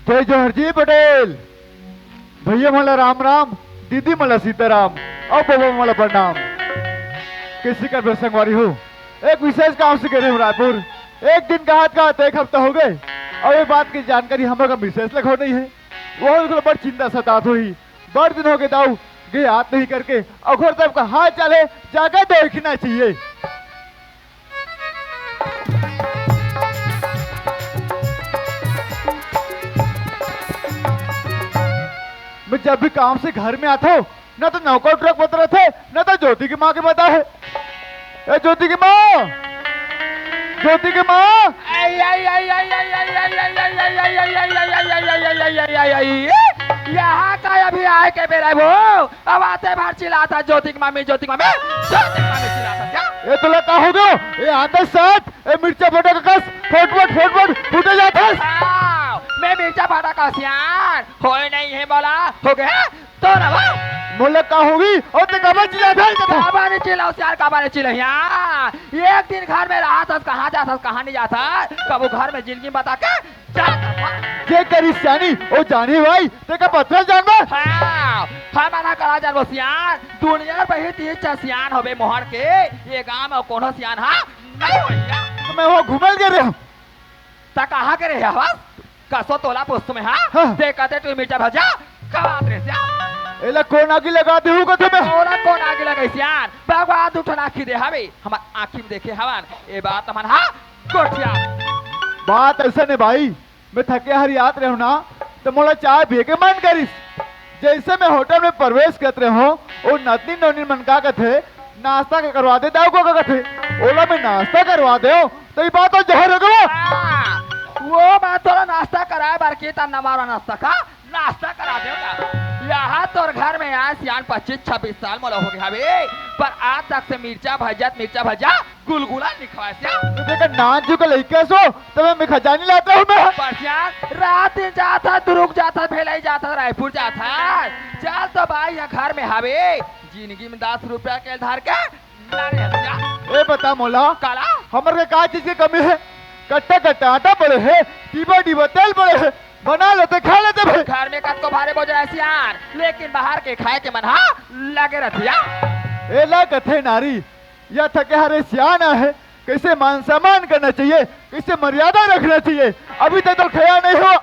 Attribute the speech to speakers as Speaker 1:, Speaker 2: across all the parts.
Speaker 1: जय जोहरजी पटेल। भैया मला राम राम, दीदी मला सीताराम और बाबा मला प्रणाम। किसी का संगवारी हो, एक विशेष काम से गए रायपुर। एक दिन का हाथ का हाथ, एक हफ्ता हो गए और ये बात की जानकारी हमारे का विशेष लग हो नहीं है। वो बड़ चिंता सतात हुई, बड़ दिन हो गए दाऊ गए हाथ नहीं करके। और घर तब का हाथ चले जाकर देखना चाहिए। मैं जब भी काम से घर में आता हूँ न तो नौकर ट्रक बता रहे थे न तो ज्योति की माँ के बता है। ए ज्योति की माँ, ज्योति की माँ,
Speaker 2: यहाँ का अभी आए के बेरा वो अब आते बाहर चिल्लाता ज्योति की मामी, ज्योति की मामी, ज्योति की मामी चिल्लाता क्या?
Speaker 1: ये तो लगा हो गयो, ये आते साथ ये मिर्चा फोटा का कस फोट फूटे जाता है।
Speaker 2: मैं मिर्चा फाटा का सियान हो नहीं है बोला हो गया तो ना वो
Speaker 1: मोला का होगी और ते कब चिल्ला था
Speaker 2: काबा ने चिल्लाओ सियान, काबा ने चिल्ला यार। एक दिन घर में रहा था, कहाँ जाता कहाँ नहीं जाता, कब घर में जिंदगी बता के
Speaker 1: जे करी सियानी ओ जानी भाई ते का पत्थर जानबा।
Speaker 2: हाँ हमारा करा जान वो सियान दुनिया पे ही तीन चार सियान होबे मोहर के ये गांव में कोनो सियान हाँ नहीं होइया।
Speaker 1: तो मैं वो घुमल के रहा
Speaker 2: ता कहाँ के रे हवा कसो तोला पोस्ट में हाँ ते कहते तू मिर्चा भजा कबात रे सियान
Speaker 1: एला कौन आगे लगा दे हूँ कथे में
Speaker 2: और कौन आगे लगे सियान भगवान उठना आँखी दे हवे हमार आँखी में देखे हवन ये बात हमार हाँ कोठिया
Speaker 1: बात ऐसा नहीं भाई। मैं थके हर याद रहूं ना तो मोला चाय भेके मन करिस। जैसे मैं होटल में प्रवेश करते रहो और नतनी नौनी मन का कथे नाश्ता के करवा दे दाऊ को कथे ओला में नाश्ता करवा दे तो ये बात तो जहर हो गया।
Speaker 2: वो बात थोड़ा नाश्ता कराए बार के तब नमारा नाश्ता का नाश्ता करा देगा। यहाँ तोर घर में आज सियान 25-26 साल मोला हो गया बे पर आज तक से मिर्चा भजा गुलगुला निखवा
Speaker 1: तो देखा नाच जो का लइका सो तब मैं खजानी लाता हूँ मैं
Speaker 2: बसियान रात दिन जाता दुरुक जाता भेलाई जाता रायपुर जाता चल तो भाई यहाँ घर में हवे जिंदगी में 10 रुपया के धार के
Speaker 1: ए बता मोला
Speaker 2: काला
Speaker 1: हमारे का चीज की कमी है। कट्टा कट्टा आटा पड़े है, डिबा डिबा तेल पड़े है, बना लेते खा लेते भाई।
Speaker 2: घर में कद को भारे बोझ सियान लेकिन बाहर के खाए के मन हाँ लगे रहती
Speaker 1: ए ला कथे नारी या थके हरे सियाना है कैसे मान सम्मान करना चाहिए, कैसे मर्यादा रखना चाहिए। अभी तक तो खया नहीं हो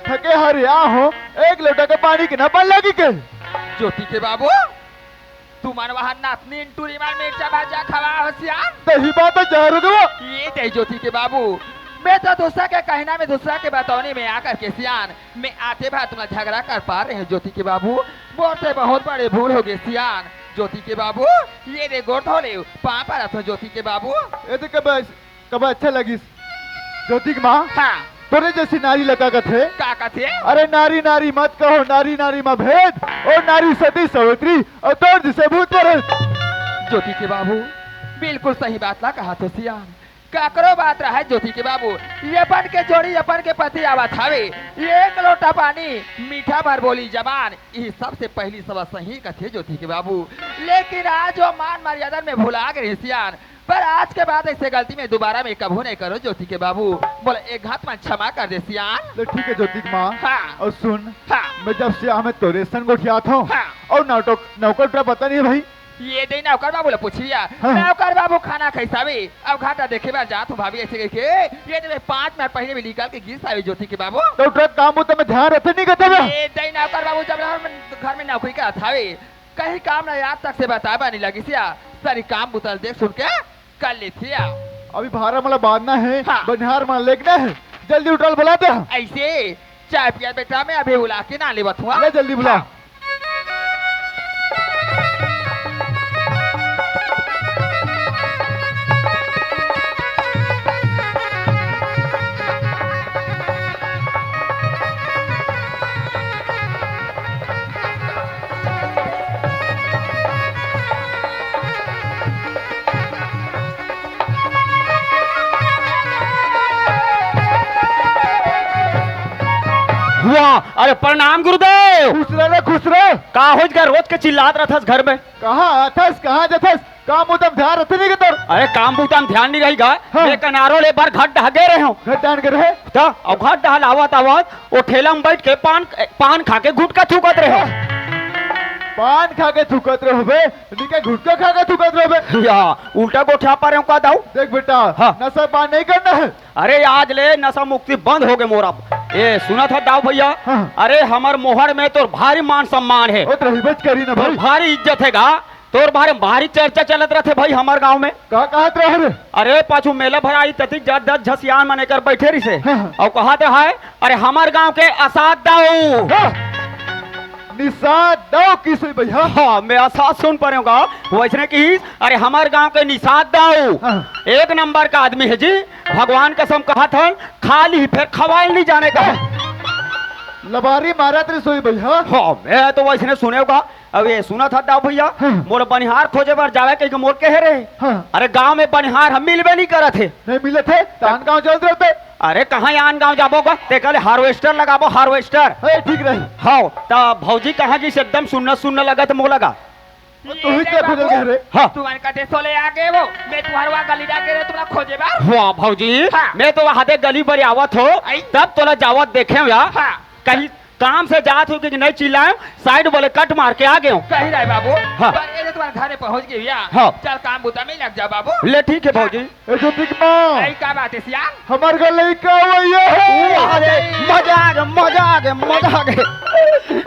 Speaker 1: थके हर यहाँ हो एक लोटा के पानी की ना पल लगी के
Speaker 2: ज्योति के बाबू तू मन वहाँ नातनी टूरी मार मिर्चा भाजा खवा हो सियान
Speaker 1: तो ही बात तो जहर हो गया।
Speaker 2: ये दे ज्योति के बाबू मैं तो दूसरा के कहना में दूसरा के बतौनी में आकर के सियान मैं आते भाई तुम्हारा झगड़ा कर पा रहे हैं ज्योति के बाबू बोलते बहुत बड़े भूल हो गए सियान ज्योति के बाबू ये दे गोट हो ले पाँ पर रखो ज्योति के बाबू
Speaker 1: ये तो कब अच्छा लगी ज्योति की माँ
Speaker 2: हाँ
Speaker 1: तोरे जैसी नारी लगा कथे
Speaker 2: का थे
Speaker 1: अरे नारी नारी मत कहो, नारी नारी में भेद और नारी सती सावित्री और तोड़ जिसे भूत पर
Speaker 2: ज्योति के बाबू बिल्कुल सही बात ला कहा तो सियान काकरो बात रहा है ज्योति के बाबू अपन के जोड़ी अपन के पति आवत हवे एक लोटा पानी मीठा भर बोली जबान ये सबसे पहली सब सही कथे ज्योति के बाबू लेकिन आज वो मान मर्यादा में भुला गए सियान पर आज के बाद ऐसे गलती में दोबारा में कबू नहीं करो ज्योति के बाबू बोले एक हाथ में क्षमा कर दे सियान।
Speaker 1: तो ठीक है ज्योति की माँ
Speaker 2: हाँ
Speaker 1: और सुन
Speaker 2: हाँ
Speaker 1: मैं जब से हमें तोरे सन को खियाता हूँ
Speaker 2: हाँ
Speaker 1: और नौकर का पता नहीं है भाई
Speaker 2: ये दे नौकर बाबू पूछिया
Speaker 1: हाँ।
Speaker 2: नौकर बाबू खाना खैसावे अब घाटा देखे बार जात हूँ भाभी ऐसे के ये दे 5 मिनट पहले भी निकाल के गिर सावे ज्योति के बाबू
Speaker 1: तो ट्रक काम हो तो मैं ध्यान रखे नहीं करता मैं
Speaker 2: ये दे नौकर बाबू जब घर में नौकरी का थावे कहीं काम ना याद तक से बताबा नहीं लगी सिया सारी काम बुतल देख सुन के कर ली थी
Speaker 1: अभी भारा मला बांधना है
Speaker 2: हाँ।
Speaker 1: बनिहार माल लेना है जल्दी उठल बुला दे
Speaker 2: ऐसे चाय पिया बेटा मैं अभी बुला के ना ले बथुआ
Speaker 1: ले जल्दी बुला
Speaker 3: वाह अरे प्रणाम गुरुदेव।
Speaker 1: खुश रह खुश रह।
Speaker 3: का हो गया रोज के चिल्लात रहथस घर में
Speaker 1: कहाँ आथस कहाँ जथस काम उतम ध्यान रखते नहीं के तोर
Speaker 3: अरे काम बूता में ध्यान नहीं रहेगा।
Speaker 1: हाँ।
Speaker 3: मैं किनारो ले बार घाट ढगे रहे हूँ
Speaker 1: घर ध्यान कर रहे
Speaker 3: तो और घाट डहल आवत आवत वो ठेला में बैठ के पान खा के गुटका थूकत रहे हो।
Speaker 1: पान खा के थूकत रहे होबे निके गुटका खा के थूकत रहे होबे
Speaker 3: या उल्टा गोठा पर हूँ का दाऊ।
Speaker 1: देख बेटा
Speaker 3: हाँ।
Speaker 1: नशा पान नहीं करना है
Speaker 3: अरे आज ले नशा मुक्ति बंद हो गए मोरा। ये सुना था दाऊ भैया।
Speaker 1: हाँ।
Speaker 3: अरे हमार मोहर में तो भारी मान सम्मान है
Speaker 1: ओ तो हिम्मत करी ना भाई
Speaker 3: भारी इज्जत है गा तोर बारे में भारी चर्चा चलत रहे भाई हमार गांव में।
Speaker 1: कहा रहे रे
Speaker 3: अरे पाछू मेला भराई तती 10 झसियान मने कर बैठे रही से
Speaker 1: हाँ।
Speaker 3: और कहते है अरे हमार गांव के असाद दाऊ।
Speaker 1: हाँ। निषाद दाऊ किस भैया
Speaker 3: हाँ मैं असाद सुन पा रहा हूँ वैसने की अरे हमार गांव के निषाद दाऊ
Speaker 1: हाँ।
Speaker 3: एक नंबर का आदमी है जी। भगवान कसम कहा था खाली फिर खवाई नहीं जाने का।
Speaker 1: लबारी मारा तेरे सोई भैया
Speaker 3: हाँ मैं तो वैसने सुने होगा। अब ये सुना था दाऊ भैया
Speaker 1: हाँ।
Speaker 3: मोर बनिहार खोजे बार जावे कहीं मोर कहे रहे।
Speaker 1: हाँ।
Speaker 3: अरे गांव में बनिहार हम मिलवे नहीं करत थे।
Speaker 1: नहीं मिले थे तान गांव चल रहे
Speaker 3: अरे कहाँ आन गांव जाबोगा ते कल हार्वेस्टर लगाबो हार्वेस्टर।
Speaker 1: थे ठीक रही
Speaker 3: हाँ तो भौजी कहाँ जी से एकदम सुनना सुनना लगा तो मोह लगा।
Speaker 1: तो ही क्या फिर कह रहे
Speaker 3: हाँ
Speaker 2: तुम्हारे कटे सोले आगे वो मैं तुम्हारे वहाँ गली डाके रहे तुम्हारा खोजे बार।
Speaker 3: वाह भौजी
Speaker 2: हाँ।
Speaker 3: मैं तो वहाँ गली पर आवत हो
Speaker 2: आई।
Speaker 3: तब तोला जावत देखे यार
Speaker 2: हाँ।
Speaker 3: कहीं काम से जात हो कि नहीं चिल्लाए साइड वाले कट मार के आ गए हूँ।
Speaker 2: कही रहे बाबू
Speaker 3: हाँ।
Speaker 2: पर ये तुम्हारे घरे पहुँच गई भैया।
Speaker 3: हाँ।
Speaker 2: चल काम बुता में लग जा बाबू।
Speaker 3: ले ठीक है भौजी।
Speaker 1: ए ज्योतिक माँ
Speaker 2: यही क्या बात है सियान।
Speaker 1: हमार घर लड़का हुआ
Speaker 3: अरे
Speaker 1: है
Speaker 3: मजा आ गया मजा आ गया मजा आ गया।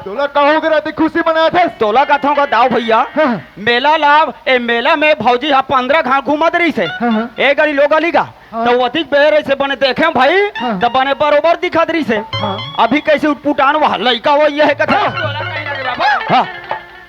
Speaker 1: तोला कहो के रात खुशी मनाया था
Speaker 3: तोला कथों का दाव भैया
Speaker 1: हाँ।
Speaker 3: मेला लाभ ए मेला में भौजी हाँ 15 घाट घूमत रही से
Speaker 1: हाँ।
Speaker 3: एक गली लोग गली का
Speaker 1: हाँ।
Speaker 3: तो अधिक बेर से बने देखे भाई
Speaker 1: हाँ।
Speaker 3: तो बने बरोबर दिखत रही से
Speaker 1: हाँ।
Speaker 3: अभी कैसे उठपुटान वहाँ लड़का वो ये है कथा।
Speaker 2: तोला कहीं लगे बाबू।
Speaker 3: हाँ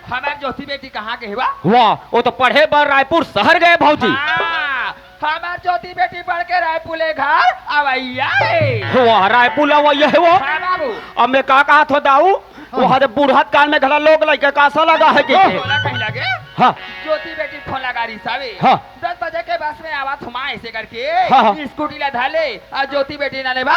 Speaker 2: हमारी ज्योति बेटी कहाँ के हुआ।
Speaker 3: वाह वो तो पढ़े बार रायपुर शहर गए भौजी।
Speaker 2: हाँ, हमार ज्योति बेटी पढ़ के रायपुर घर अवैया है।
Speaker 3: वाह रायपुर वो ये है वो।
Speaker 2: हाँ बाबू।
Speaker 3: अब मैं का कहा था दाऊ वहाँ तो बूढ़ात काल में घड़ा लोग लड़के कासा लगा है कि
Speaker 2: तोला कहीं लगे।
Speaker 3: हाँ
Speaker 2: ज्योति बेटी फोन लगा रही सावे।
Speaker 3: हाँ।
Speaker 2: 10 बजे के बस में आवा थुमा ऐसे करके
Speaker 3: हाँ, हाँ।
Speaker 2: स्कूटी ला धाले और ज्योति बेटी नाले बा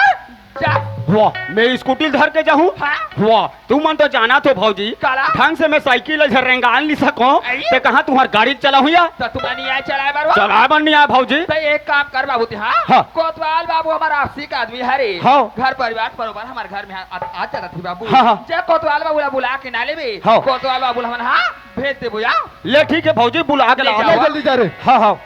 Speaker 2: जा।
Speaker 3: वाह मैं स्कूटी धर के जाऊँ।
Speaker 2: हाँ।
Speaker 3: वाह तू मन तो जाना तो भौजी
Speaker 2: काला?
Speaker 3: ढंग से मैं साइकिल झरेंगान ली सको
Speaker 2: आई?
Speaker 3: ते कहा तुम्हार गाड़ी चला हुआ
Speaker 2: तो तुम्हारा नहीं आया चलाए बार
Speaker 3: चला बन नहीं आया भौजी।
Speaker 2: तो एक काम कर बाबू हाँ।
Speaker 3: हाँ।
Speaker 2: कोतवाल बाबू हमारा आपसी का आदमी है रे।
Speaker 3: हाँ।
Speaker 2: घर परिवार बरोबर हमारे घर में आ जाता थी बाबू।
Speaker 3: हाँ, हाँ।
Speaker 2: जब कोतवाल बाबू ला बुला के नाले में
Speaker 3: हाँ।
Speaker 2: कोतवाल बाबू हम हाँ भेज दे बुया।
Speaker 3: ले ठीक है भौजी बुला के
Speaker 2: ले
Speaker 3: ला
Speaker 2: जाओ।
Speaker 1: जल्दी जा रहे
Speaker 3: हाँ हाँ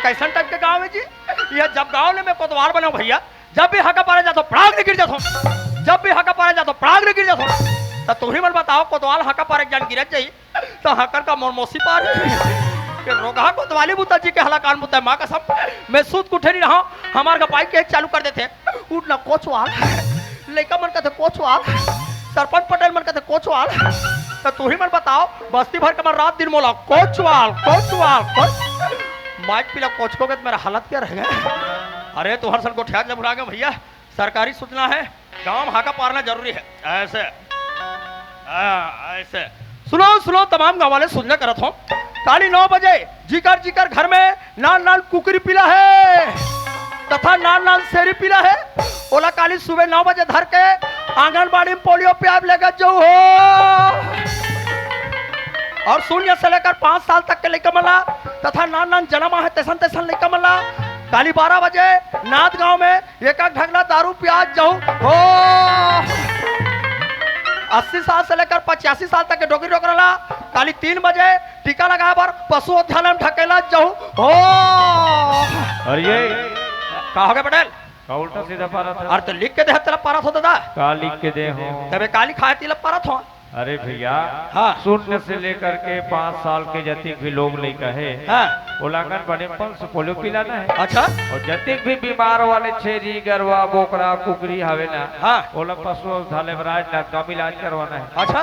Speaker 4: कैसन टाइप के गांव है जी। यह जब गांव में मैं कोतवाल बना भैया जब भी हका पारे जातो प्राग गिर जातो जब भी हका पारे जातो प्राग गिर जातो तो तुम्ही मन बताओ कोतवाल हका पारे जान गिरत जाई तो हकर का मोरमोसी पार के रोगा कोतवाली बुता जी के हलाकान बुता मां कसम मैं सूत कुठे नहीं रहा हमार का पाइप के चालू कर देते उठ ना कोचवाल लइका मन कहते कोचवाल सरपंच पटेल मन कहते कोचवाल तो तुम्ही मन बताओ बस्ती भर के मन रात दिन मोला कोचवाल कोचवाल माइक पिला कोचको के मेरा हालत क्या रह गया। अरे तो हर सन को ठहर जब गया भैया सरकारी सूचना है गांव हाका पारना जरूरी है ऐसे ऐसे सुनो सुनो तमाम गांव वाले सुनने करत हो काली 9 बजे जीकर घर में नान नान कुकरी पीला है तथा नान नान शेरी पीला है ओला काली सुबह 9 बजे धर के आंगनबाड़ी में पोलियो प्याब लेकर जो हो और 0 से लेकर 5 साल तक के लेकर मला तथा नान नान जन्मा है तैसन तैसन लेकर मला काली 12 बजे नाथ गांव में एक ढगला दारू प्याज जाऊं हो 80 साल से लेकर 85 साल तक के डोगरी रोक रहा काली 3 बजे टीका लगा पर पशु उद्यान में ढकेला जाऊं हो।
Speaker 5: और ये
Speaker 4: कहा हो गया पटेल
Speaker 5: का उल्टा सीधा पारा था
Speaker 4: और तो लिख के दे तेरा पारत होता था
Speaker 5: का लिख के दे हो।
Speaker 4: तबे काली खाए तिलक पारत हो।
Speaker 5: अरे भैया
Speaker 4: हाँ।
Speaker 5: 0 से लेकर के 5 साल के जतिक भी लोग लेकर है
Speaker 4: हाँ।
Speaker 5: उलांगन बने से पोलियो पिलाना है
Speaker 4: अच्छा
Speaker 5: और जतिक भी बीमार वाले छेरी गरवा बोकरा कुकरी हवे ना
Speaker 4: हाँ।
Speaker 5: ओला पशु धाले बराज ना इलाज करवाना है
Speaker 4: अच्छा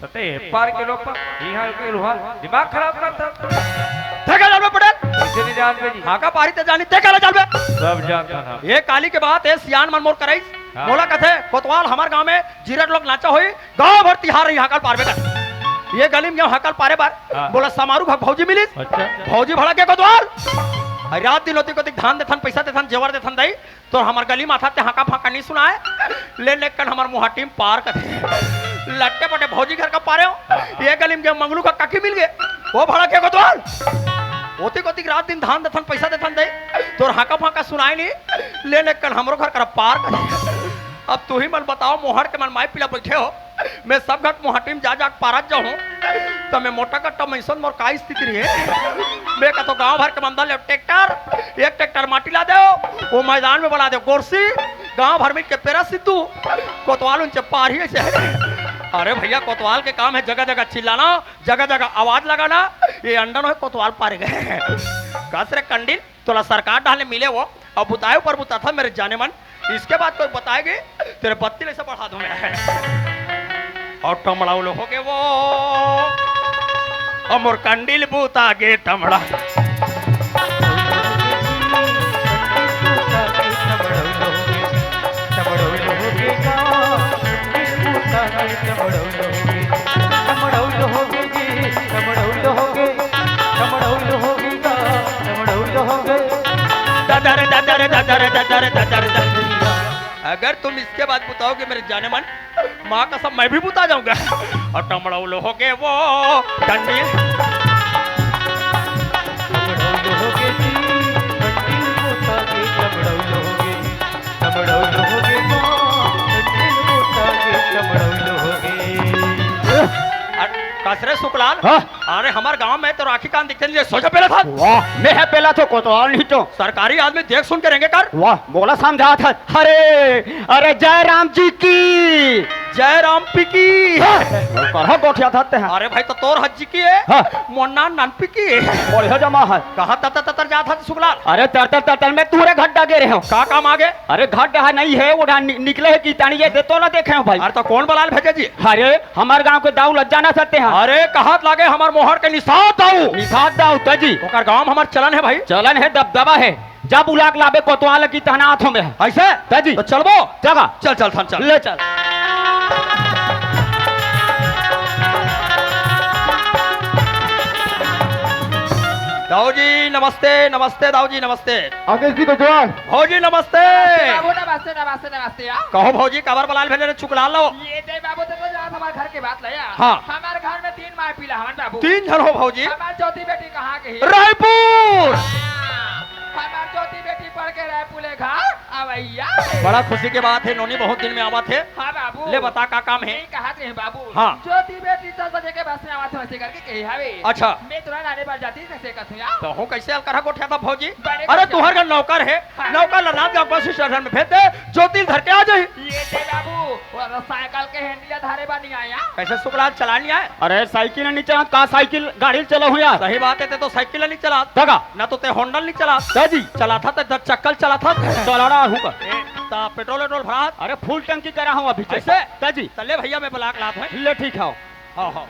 Speaker 5: तते पार के लोग पर यहाँ के रुहा दिमाग खराब करता
Speaker 4: ठेका जाल में पटेल
Speaker 5: कैसे नहीं जानते जी
Speaker 4: हाका पारी ते जानी ते काला जानबे
Speaker 5: सब जानता था
Speaker 4: ये काली के बात है सियान मन मोर कराई
Speaker 5: हाँ।
Speaker 4: बोला कथे कोतवाल हमार गांव में जीरट लोग नाचा होई गांव भर तिहार रही हाकल पारबे कर ये गली में यहाँ हाकल पारे बार
Speaker 5: हाँ।
Speaker 4: बोला समारू भौजी मिली
Speaker 5: अच्छा
Speaker 4: भौजी भड़ा के कोतवाल और रात दिन होती कोती धान देथन पैसा देथन जेवर देथन दई तो हमार गली माथा ते हाका फाका नहीं सुनाए ले ले कर हमार मुहा टीम पार कथे लट्टे पटे भौजी घर का पारे हो ये गली में मंगलू का काकी मिल गए वो भड़ा के कोतवाल होती कोती रात दिन धान देथन पैसा देथन दई तो हाका फाका सुनाई नहीं ले ले कर हमरो घर कर पार कथे अब तू ही मन बताओ मोहर के मन माई पिला बैठे हो मैं सब घट मोहटीम जा जा पारत जाऊं तो मैं मोटा कट्टा मैसन मोर का स्थिति रही है मैं का तो गांव भर के मंदल ट्रैक्टर एक ट्रैक्टर माटी ला दो वो मैदान में बना दो गोरसी गांव भर में के पेरा सिद्धू कोतवाल उनसे पार ही से अरे भैया कोतवाल के काम है जगह जगह चिल्लाना जगह जगह आवाज लगाना ये अंडन है कोतवाल पार गए कसरे कंडिल तोला सरकार डालने मिले वो अब बुताए पर बुता था मेरे जाने मन इसके बाद कोई बताएगी तेरे बत्ती ऐसे बढ़ा दूं मैं और टमड़ाऊ लोग हो गए वो अमर कंडिल बूता गे टमड़ा ददर ददर ददर ददर ददर अगर तुम इसके बाद बताओगे मेरे जाने मन माँ का सब मैं भी बुता जाऊंगा और टमड़ाऊ लो हो गए वो कंडिल कसरे सुकलाल
Speaker 3: हाँ?
Speaker 4: अरे हमारे गांव में तो राखी कान दिखते नहीं सोचा पहले था
Speaker 3: वाह मैं है पहला तो कोतवाल नहीं तो
Speaker 4: सरकारी आदमी देख सुन के रहेंगे कर
Speaker 3: वाह बोला समझा था अरे अरे जय राम जी की
Speaker 4: जय राम पिकी
Speaker 3: कहा गोठिया थाते हैं
Speaker 4: अरे भाई तो तोर हज्जी की है
Speaker 3: हाँ।
Speaker 4: मोन्ना नानपी की है
Speaker 3: बढ़िया जमा है
Speaker 4: कहा ततर ततर जा था सुकलाल
Speaker 3: अरे तरतर तरतर में तुरे घड्डा गे रहे हो
Speaker 4: का काम आगे
Speaker 3: अरे घड्डा नहीं है वो निकले है की तानी ये दे तो ना देखे हो भाई
Speaker 4: अरे तो कौन बलाल भेजे जी
Speaker 3: अरे हमारे गांव के दाऊ लज्जा ना सकते हैं
Speaker 4: अरे कहा लागे हमार मोहर के निशान दाऊ
Speaker 3: निषाद दाऊ तजी
Speaker 4: ओकर गांव में हमार चलन है भाई
Speaker 3: चलन है दबदबा है जब उलाक लाबे कोतवाल की तहना हाथों में है
Speaker 4: ऐसे
Speaker 3: तजी
Speaker 4: तो चलबो
Speaker 3: जगह
Speaker 4: चल चल थान चल
Speaker 3: ले चल
Speaker 4: दाऊ जी नमस्ते नमस्ते दाऊ जी नमस्ते
Speaker 1: आदेश जी कोतवाल
Speaker 4: भौजी नमस्ते
Speaker 2: बाबू नमस्ते नमस्ते नमस्ते यार
Speaker 4: कहो भौजी कबर बलाल भेजे ने चुकला लो
Speaker 2: ये जय बाबू तो आज हमारे घर के बात लया
Speaker 4: हाँ।
Speaker 2: हमारे घर में 3 माँ पीला हमारे बाबू
Speaker 4: 3 जन हो भौजी
Speaker 2: हमारी चौथी बेटी कहाँ की है
Speaker 4: रायपुर
Speaker 2: हमारी चौथी बेटी पढ़ के रायपुर ले घर अवैया
Speaker 4: बड़ा खुशी के बात है नोनी बहुत दिन में आवा थे
Speaker 2: हाँ बाबू
Speaker 4: ले बता का काम है
Speaker 2: यही कहा थे बाबू
Speaker 4: हाँ।
Speaker 2: चौथी बेटी 10 बजे के बस में आवा थे वैसे करके कही हवे
Speaker 4: अच्छा
Speaker 2: मैं तुरंत आने पर जाती कैसे कहूँ यार
Speaker 4: तो हूँ कैसे अलकर गोठिया था भौजी
Speaker 2: बड़े
Speaker 4: अरे
Speaker 2: खुश
Speaker 4: तुहर का नौकर है
Speaker 2: हाँ।
Speaker 4: नौकर ललाद का बस स्टेशन में भेज दे ज्योति धर के आ जाए
Speaker 2: ये जय बाबू और साइकिल के हैंडल धारे बनी आया
Speaker 4: कैसे शुक्ला चला नहीं आए
Speaker 3: अरे साइकिल नहीं चला कहा साइकिल गाड़ी चलो हो यार
Speaker 4: सही बात है ते तो साइकिल नहीं चला
Speaker 3: जगह
Speaker 4: ना तो ते होंडल नहीं चला
Speaker 3: तजी
Speaker 4: चला था तो चक्कल चला था
Speaker 3: चला रहा हूँ का
Speaker 4: ए, ता पेट्रोल वेट्रोल भरा
Speaker 3: अरे फुल टंकी करा हूँ अभी
Speaker 4: ऐसे?
Speaker 3: तजी
Speaker 4: चले भैया मैं ब्लाक लात है
Speaker 3: ले ठीक है
Speaker 4: हाँ हाँ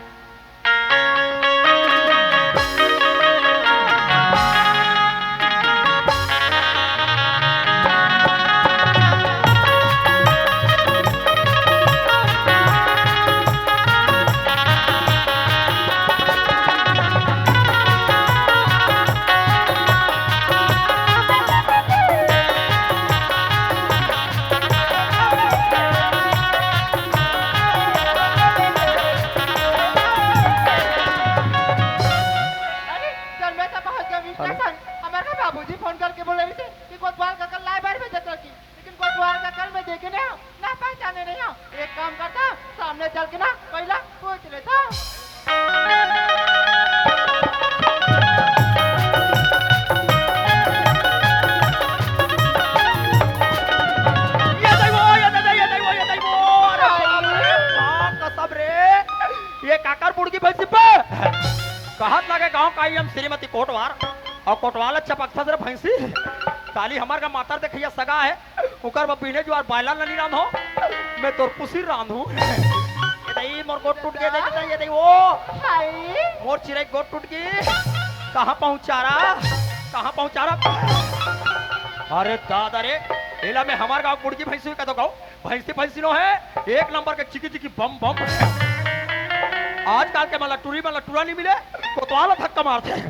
Speaker 6: हमारे बाबूजी फोन करके बोले थे कि कोतवाल का कल लाइब्रेरी में जता की लेकिन कोतवाल का कल मैं देखे नहीं ना पहचाने नहीं हूँ एक काम करता सामने चल के ना पहला पूछ लेता
Speaker 4: ये काकर बुड़ की भैंसी पे कहत लगे गांव का ही हम श्रीमती कोटवार और कोटवाल चपकथा जरा भैंसी काली हमार का मातर देखिया सगा है उकर बपीने जो बायला नली राम हो मैं तोर पुसी राम हूं ये दई मोर गोट टूट गए दे ये दई ओ
Speaker 6: हाय
Speaker 4: मोर चिरे गोट टूट गई कहां पहुंचा रहा कहाँ पहुंचा रहा? अरे दादा रे, एला में हमार गाँव मुर्गी भैंसी का तो गाँव भैंसी नो है, एक नंबर के चिकी बम बम है। आजकल के मला टूरा नहीं मिले, कोतवाल धक्का मारते हैं।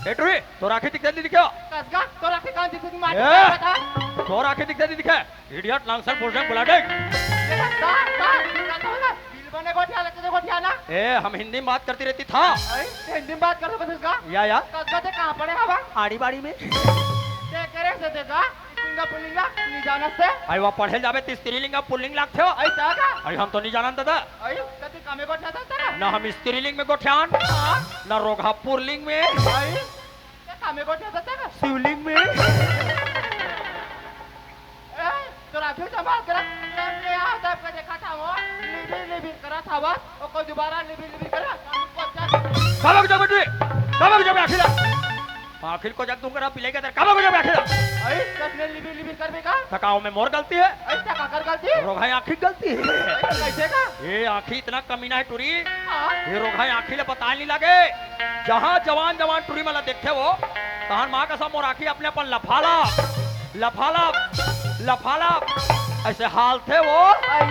Speaker 4: ए टूरी, तो राखी दिखते नहीं दिखे?
Speaker 6: कसगा तो राखी कहां दिखती मार
Speaker 4: ए!
Speaker 6: बता
Speaker 4: तो राखी दिखते नहीं दिखे? इडियट लांगसर बोलने बुला दे।
Speaker 6: बिल बने गोठिया लगते गोठिया ना
Speaker 4: ए हम हिंदी में बात करती रहती था।
Speaker 6: हिंदी में बात कर बस इसका
Speaker 4: या
Speaker 6: कसगा ते कहां पड़े हवा
Speaker 4: आड़ी बाड़ी में
Speaker 6: ते करे से देखा पुलिंगा पुलिंगा नहीं जाना से
Speaker 4: आई वहाँ पढ़े जावे तो स्त्रीलिंग और पुल्लिंग लागते हो।
Speaker 6: आई तागा
Speaker 4: आई हम तो नहीं जानन दादा।
Speaker 6: आई तते कामे गोठिया था
Speaker 4: ना हम स्त्रीलिंग में गोठ्यान, ना रोघा पुरलिंग में,
Speaker 6: आई ते कामे गोठिया था
Speaker 4: शिवलिंग में।
Speaker 6: तो राखी संभाल कर ले आ तब का देखा था वो लिबी करा था वो और को दोबारा लिबी करा
Speaker 4: कब जब बेटी, कब जब आखिर आखिर को जब तुम करा पिलेगा तेरे कब जब आखिर
Speaker 6: आई कसने लिबी कर बेका
Speaker 4: थकाओ में मोर गलती है,
Speaker 6: ऐसा का कर गलती
Speaker 4: रोघा आखिर गलती है।
Speaker 6: कैसे का
Speaker 4: ये आखिर इतना कमीना है टूरी,
Speaker 6: हां
Speaker 4: ये रोघा आखिर ले पता नहीं लगे। जहाँ जवान टूरी मला देखते वो तहां माँ का सब मोर आखिर अपने अपन लफाला ऐसे हाल थे वो।
Speaker 6: आई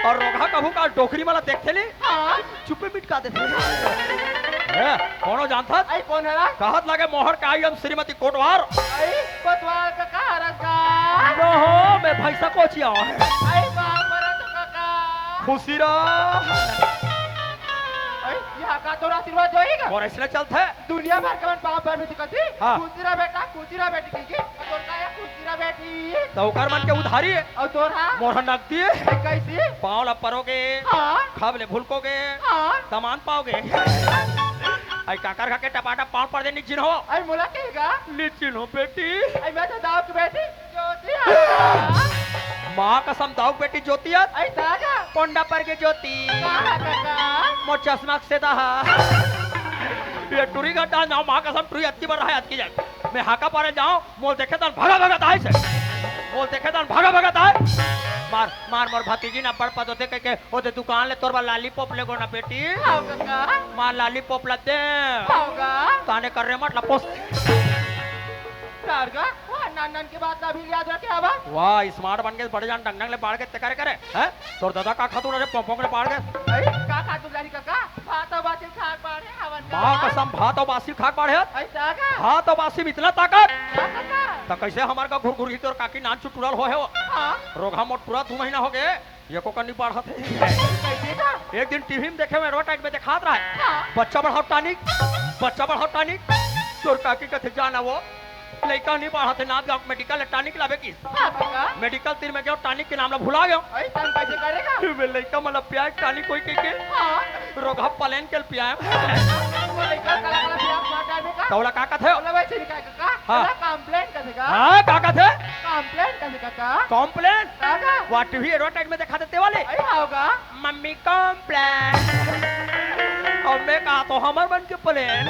Speaker 4: और रोघा कभू का डोकरी मला देखते ली
Speaker 6: हां
Speaker 4: चुप्पे मिटका देते। कौनो जानता
Speaker 6: आई कौन है रा
Speaker 4: कहत लगे मोहर का आई हम श्रीमती कोटवार।
Speaker 6: आई पतवार का रंगा
Speaker 4: नो हो मैं भैंसा कोचिया
Speaker 6: आई बाप रे तो काका
Speaker 4: खुशी रहा
Speaker 6: आई यहां का तो आशीर्वाद होएगा
Speaker 4: और इसलिए चलते है।
Speaker 6: दुनिया भर के मन पाप पर भी कथी
Speaker 4: हाँ।
Speaker 6: कुतीरा बेटी की और का या कुतीरा बेटी
Speaker 4: तो ओकर मन के उधारी है
Speaker 6: और तोरा
Speaker 4: मोहर नकदी है।
Speaker 6: कैसी
Speaker 4: पाँव ला परोगे,
Speaker 6: हां
Speaker 4: खाबले भूलकोगे,
Speaker 6: हां
Speaker 4: सामान पाओगे। आई काकर खा के टपाटा पाँव पड़ दे निचिन हो,
Speaker 6: आई मुला केगा
Speaker 4: निचिन हो बेटी।
Speaker 6: आई मैं तो दाव की बेटी ज्योति
Speaker 4: माँ कसम दाऊ बेटी ज्योति है।
Speaker 6: आई तागा
Speaker 4: पोंडा पर के ज्योति
Speaker 6: काका
Speaker 4: मो चश्मा से दहा ये टूरी का डाल जाओ माँ कसम टूरी अतकी बढ़ा है अतकी जाए मैं हाका पारे जाऊं मोल देखे तन भागा ताई से मोल देखे तन भागा ताई मार मोर भतीजी ना पड़ पतो थे के ओते दुकान ले तोरबा लॉलीपॉप ले गो ना बेटी
Speaker 6: हां काका
Speaker 4: मार लॉलीपॉप लते
Speaker 6: होगा
Speaker 4: ताने कर रे मत लपोस
Speaker 6: कारगा वाह नानन के बात ना भी याद रखे आवा
Speaker 4: वाह स्मार्ट बन के बड़े जान डंगडंग ले पाड़ के तकरे करे हैं तोर दादा का खातू रे पोंपों ले पाड़ के
Speaker 6: आई काका तू जानी काका भात बाती खाक पाड़े हवन का
Speaker 4: माँ कसम भात और बासी खाक पाड़े
Speaker 6: आई तागा
Speaker 4: भात और बासी में इतना ताकत
Speaker 6: काका
Speaker 4: तो कैसे हमार का घुर तोर काकी नान चुटुरल हो
Speaker 6: हां
Speaker 4: रोगा मोट पूरा 2 महीना हो गए ये को करनी पड़ा थे।
Speaker 6: कैसे का
Speaker 4: एक दिन टीवी में देखे में एडवर्टाइज में दिखात रहा है
Speaker 6: हां
Speaker 4: बच्चा बढ़ाओ टानिक तोर काकी कथे जाना वो लड़का नहीं पढ़ा थे नाथ गाँव मेडिकल टानिक लावे की
Speaker 6: हां काका
Speaker 4: मेडिकल तीर में गया टानिक के नाम ला भुला गया
Speaker 6: आई तन कैसे करेगा
Speaker 4: वे लड़का मतलब प्याज टानिक कोई के
Speaker 6: हां
Speaker 4: रोगा पलेन के पिया
Speaker 6: वो लेकर कला प्यास मार डालने का
Speaker 4: तौला काका थे
Speaker 6: बोला वैसे नहीं काका
Speaker 4: हाँ।
Speaker 6: ना कंप्लेंट करेगा
Speaker 4: हाँ काका थे
Speaker 6: कंप्लेंट करेगा काका
Speaker 4: कॉम्प्लेन
Speaker 6: काका
Speaker 4: वो टीवी एडवर्टाइज में दिखा देते वाले
Speaker 6: आई होगा
Speaker 4: मम्मी कॉम्प्लेन और मैं कहा तो हमर बन के प्लेन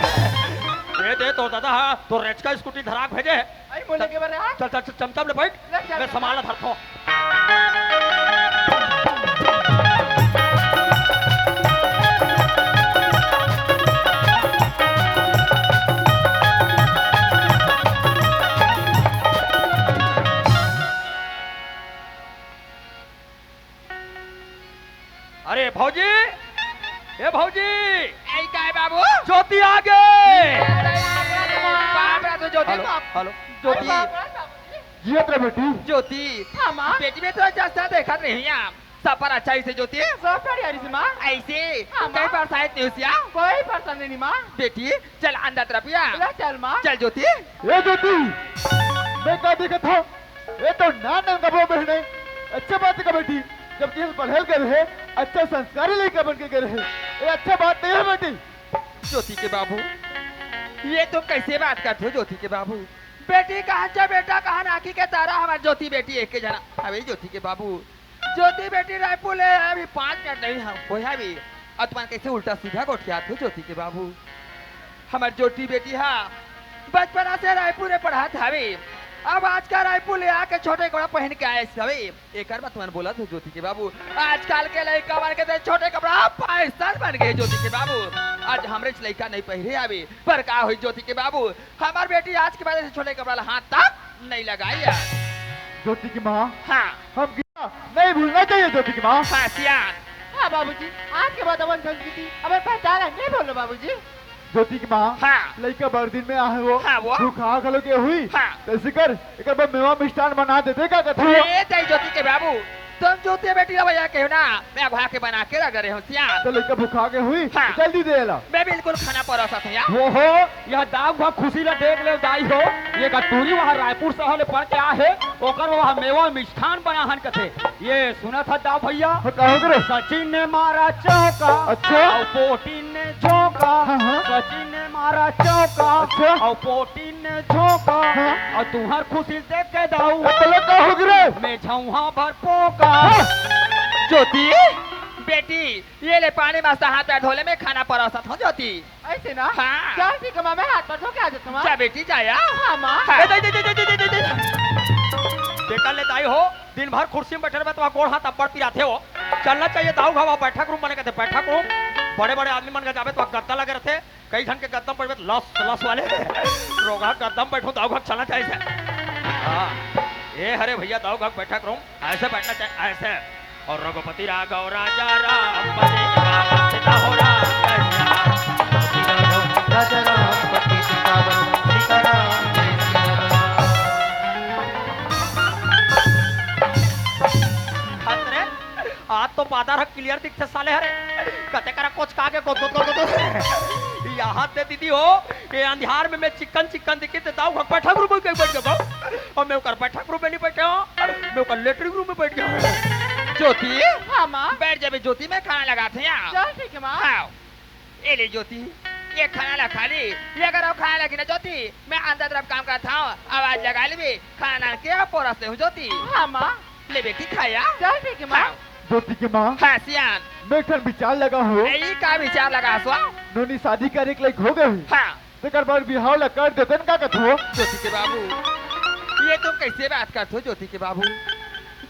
Speaker 4: दे तो दादा तो रेच का स्कूटी धराक भेजे
Speaker 6: आई बोले के बारे हां
Speaker 4: चल चमचम ले बैठ
Speaker 6: ले चल।
Speaker 4: मैं संभाल धरतो अरे भौजी ए भौजी
Speaker 2: आई का है बाबू
Speaker 4: ज्योति आ गए
Speaker 2: बाप रे तो ज्योति
Speaker 4: हेलो हेलो
Speaker 2: ज्योति
Speaker 1: जियत रे बेटी
Speaker 2: ज्योति
Speaker 6: हां
Speaker 2: बेटी में तो जस्ता देखा नहीं आप सफर अच्छा से ज्योति
Speaker 6: सब बढ़िया रही मां
Speaker 2: ऐसे
Speaker 6: हाँ,
Speaker 2: कई
Speaker 6: माँ।
Speaker 2: बार शायद न्यूसिया
Speaker 6: कोई परेशानी नहीं मां
Speaker 2: बेटी चल अंदर तरफ या
Speaker 6: ले चल मां
Speaker 2: चल ज्योति
Speaker 1: ए ज्योति मैं क्या देखा था ये तो नान कपड़ों पहने अच्छा बात का बेटी जबकि हम पढ़े गए रहे अच्छा संस्कारी लड़का बन के गए रहे ये अच्छा बात नहीं है बेटी
Speaker 2: ज्योति के बाबू ये तुम कैसे बात करते हो ज्योति के बाबू बेटी कहाँ जा बेटा कहाँ नाकी के तारा हमारी ज्योति बेटी एक के जना अभी ज्योति के बाबू ज्योति बेटी रायपुर है अभी 5 मिनट नहीं हम वो है अभी और तुम्हारे कैसे उल्टा सीधा गोठियात हो ज्योति के बाबू हमारी ज्योति बेटी हाँ बचपना से रायपुर में पढ़ा था अभी अब आज का रायपुर ले आके छोटे कपड़ा पहन के आए सवे एक बार तुम्हारे बोला था ज्योति के बाबू आजकल के लड़का बन के छोटे कपड़ा पाकिस्तान बन गए ज्योति के बाबू आज हमरे लड़का नहीं पहरे आवे पर का हुई ज्योति के बाबू हमार बेटी आज के बाद से छोटे कपड़ा हाथ तक नहीं लगाई है।
Speaker 1: ज्योति की माँ
Speaker 2: हाँ
Speaker 1: हम गिरा नहीं भूलना चाहिए ज्योति की माँ।
Speaker 2: हाँ सियान
Speaker 6: हाँ बाबूजी आज के बाद अपन संस्कृति अब पहचान नहीं बोलो बाबूजी।
Speaker 1: ज्योति की माँ
Speaker 2: हाँ
Speaker 1: लड़का बड़ दिन में आए वो
Speaker 2: हाँ, वो।
Speaker 1: तू खा खलो के हुई
Speaker 2: हाँ।
Speaker 1: कैसे कर एक बार मेवा मिष्ठान बना देते क्या कहते
Speaker 2: ए तेरी ज्योति के बाबू तुम ज्योति बेटी ला भैया कहो ना मैं भा के बना के रख रहे हूँ सियान
Speaker 1: तो लड़का भूखा के हुई
Speaker 2: हाँ।
Speaker 1: जल्दी दे ला
Speaker 2: मैं बिल्कुल खाना परोसा था यार
Speaker 3: हो यह दाग भाग खुशी ला देख ले दाई हो ये गतूरी वहाँ रायपुर शहर ले पढ़ के आ है ओकर वहाँ मेवा मिष्ठान बना हन कथे ये सुना था दाव भैया
Speaker 1: कहो करे
Speaker 3: सचिन ने मारा चौका
Speaker 1: अच्छा।
Speaker 3: और पोटीन ने झोंका
Speaker 1: हाँ, हाँ।
Speaker 3: सचिन ने मारा चौका
Speaker 1: अच्छा।
Speaker 3: और पोटीन ने झोंका
Speaker 1: हाँ।
Speaker 3: और तुम्हार खुशी देख के दाऊ
Speaker 1: कहो करे
Speaker 3: मैं झौहा भर पोका
Speaker 2: ज्योति बेटी ये ले पानी मस्त हाथ पैर धोले में खाना परोसा था ज्योति
Speaker 6: ऐसे ना
Speaker 2: हाँ।
Speaker 6: चल ठीक है माँ मैं हाथ पर धो के आ जाता हूँ।
Speaker 2: जा बेटी जाया
Speaker 6: हाँ माँ
Speaker 2: हाँ।
Speaker 4: बेटा ले दाई हो दिन भर कुर्सी में बैठे रहे तो गोड़ हाथ अब्बड़ पिराते हो चलना चाहिए दाऊ घावा बैठक रूम बने कहते बैठक रूम बड़े बड़े आदमी मन के जावे तो गद्दा लगे रहते कई घंटे के गद्दम बैठे लस लस वाले रोगा गद्दम बैठो दाऊ घाट चलना चाहिए हाँ ये हरे भैया दाऊ घाट बैठक रूम ऐसे बैठना चाहिए ऐसे और रघुपति राघव राजा राम बने बाबा सीता हो आज तो बाजार क्लियर दिखते साले हरे कते करा कुछ कागे को यहाँ दे दीदी हो ये अंधियार में मैं चिकन चिकन दिखे तो दाऊ घर बैठक रूम में बैठ गया और मैं ऊपर बैठक रूम में नहीं बैठा हूँ मैं ऊपर लेटरिंग रूम में बैठ गया
Speaker 2: ज्योति
Speaker 6: हाँ माँ
Speaker 2: बैठ जाबे ज्योति में खाना लगाते हैं यहाँ
Speaker 6: चल ठीक है माँ
Speaker 2: हाँ ये ले ज्योति ये खाना ला खा ली ये अगर आप खाना लगी ना ज्योति मैं अंदर तरफ काम करता हूँ आवाज लगा ली खाना के पोरसते हूँ ज्योति
Speaker 6: हाँ माँ
Speaker 2: ले बेटी खाया
Speaker 6: चल ठीक है माँ
Speaker 1: ज्योति की माँ
Speaker 2: हाँ सियान
Speaker 1: मैं एक ठन विचार लगा हो
Speaker 2: यही का विचार लगा सो
Speaker 1: नोनी शादी करे के लायक हो गई
Speaker 2: हाँ
Speaker 1: तेकर बाद बिहाव ला कर देते का कथो
Speaker 2: ज्योति के बाबू ये तुम कैसे बात करते हो ज्योति के बाबू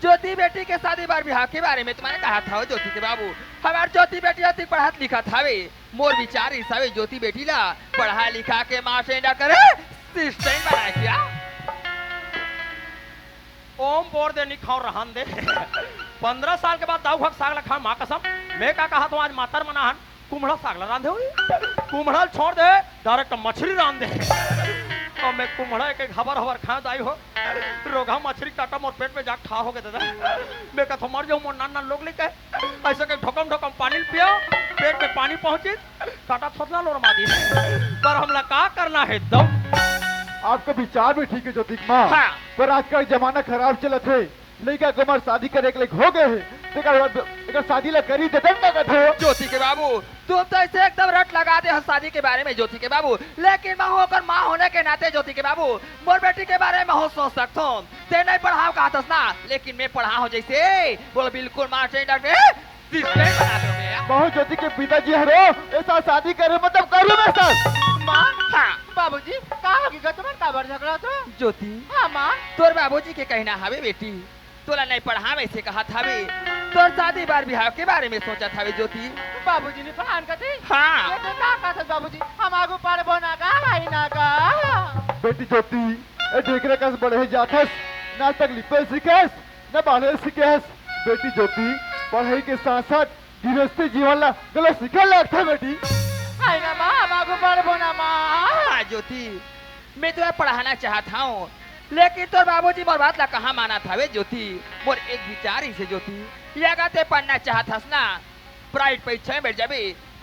Speaker 2: ज्योति बेटी के शादी बार ब्याह के बारे में तुम्हारे कहा था ज्योति के बाबू हमार ज्योति बेटी अति पढ़ा लिखा था वे मोर विचार हिसाबे ज्योति बेटी ला पढ़ा लिखा के माँ से ना करे सिस्टम बनाया क्या
Speaker 4: ओम बोर दे निखाओ रहन दे 15 साल के बाद दाऊ भग साग लखा माँ कसम मैं का कहा तो आज मातर मनाहन कुम्हड़ा साग ला रांधे हुई कुम्हड़ा छोड़ दे डायरेक्ट मछली रांध दे और मैं कुम्हड़ा एक हबर हबर खा दाई हो रोगा मछली काटा मोर पेट में जाक ठा हो गए दादा मैं का मर जाऊं मोर नान नान लोग लेके ऐसे के ढोकम ढोकम पानी पियो पेट में पानी पहुंचे काटा थोड़ा लोर मादी पर हमला का करना है दम
Speaker 1: आपका विचार भी ठीक है ज्योति की माँ
Speaker 2: हाँ।
Speaker 1: पर आज का जमाना खराब चलत है लड़का कुमार शादी करे के लायक हो गए है तेकर बाद एकर शादी ला करी देते का कथो
Speaker 2: ज्योति के बाबू तुम तो ऐसे एकदम रट लगा दे हो शादी के बारे में ज्योति के बाबू लेकिन मैं होकर माँ होने के नाते ज्योति के बाबू मोर बेटी के बारे में हो सोच सकता हूँ ते नहीं पढ़ाओ कहा था ना लेकिन मैं पढ़ा हूँ जैसे बोलो बिल्कुल माँ से
Speaker 1: बहुत ज्योति के पिताजी हरो ऐसा शादी करे मतलब करूँ मैं सर
Speaker 6: माँ
Speaker 2: हाँ
Speaker 6: बाबूजी का होगी तुम्हारे काबर झगड़ा तो
Speaker 2: ज्योति
Speaker 6: हाँ माँ
Speaker 2: तोर बाबूजी के कहना हवे बेटी तोला नहीं पढ़ा वैसे कहा था वे तोर शादी बार बिहार के बारे में सोचा था वे ज्योति
Speaker 6: बाबूजी ने पढ़ान का थी
Speaker 2: हाँ
Speaker 6: ये तो ना कहा था बाबूजी हम आगू पढ़ बोना का भाई ना का
Speaker 1: बेटी ज्योति ए देखरे कस बढ़े जाथस ना तकलीफे सीखेस ना बाले सीखेस बेटी ज्योति पढ़ाई के साथ साथ गृहस्थी जीवन ला गलत सीखे लगता बेटी
Speaker 6: हाय ना माँ हम आगू पढ़ बोना माँ
Speaker 2: हाँ ज्योति मैं तुम्हें पढ़ाना चाहता हूँ लेकिन तोर बाबूजी मोर बात ला कहाँ माना था वे ज्योति मोर एक विचार ही से ज्योति ये गाते पढ़ना चाहता ना प्राइवेट परीक्षा में बैठ जाबे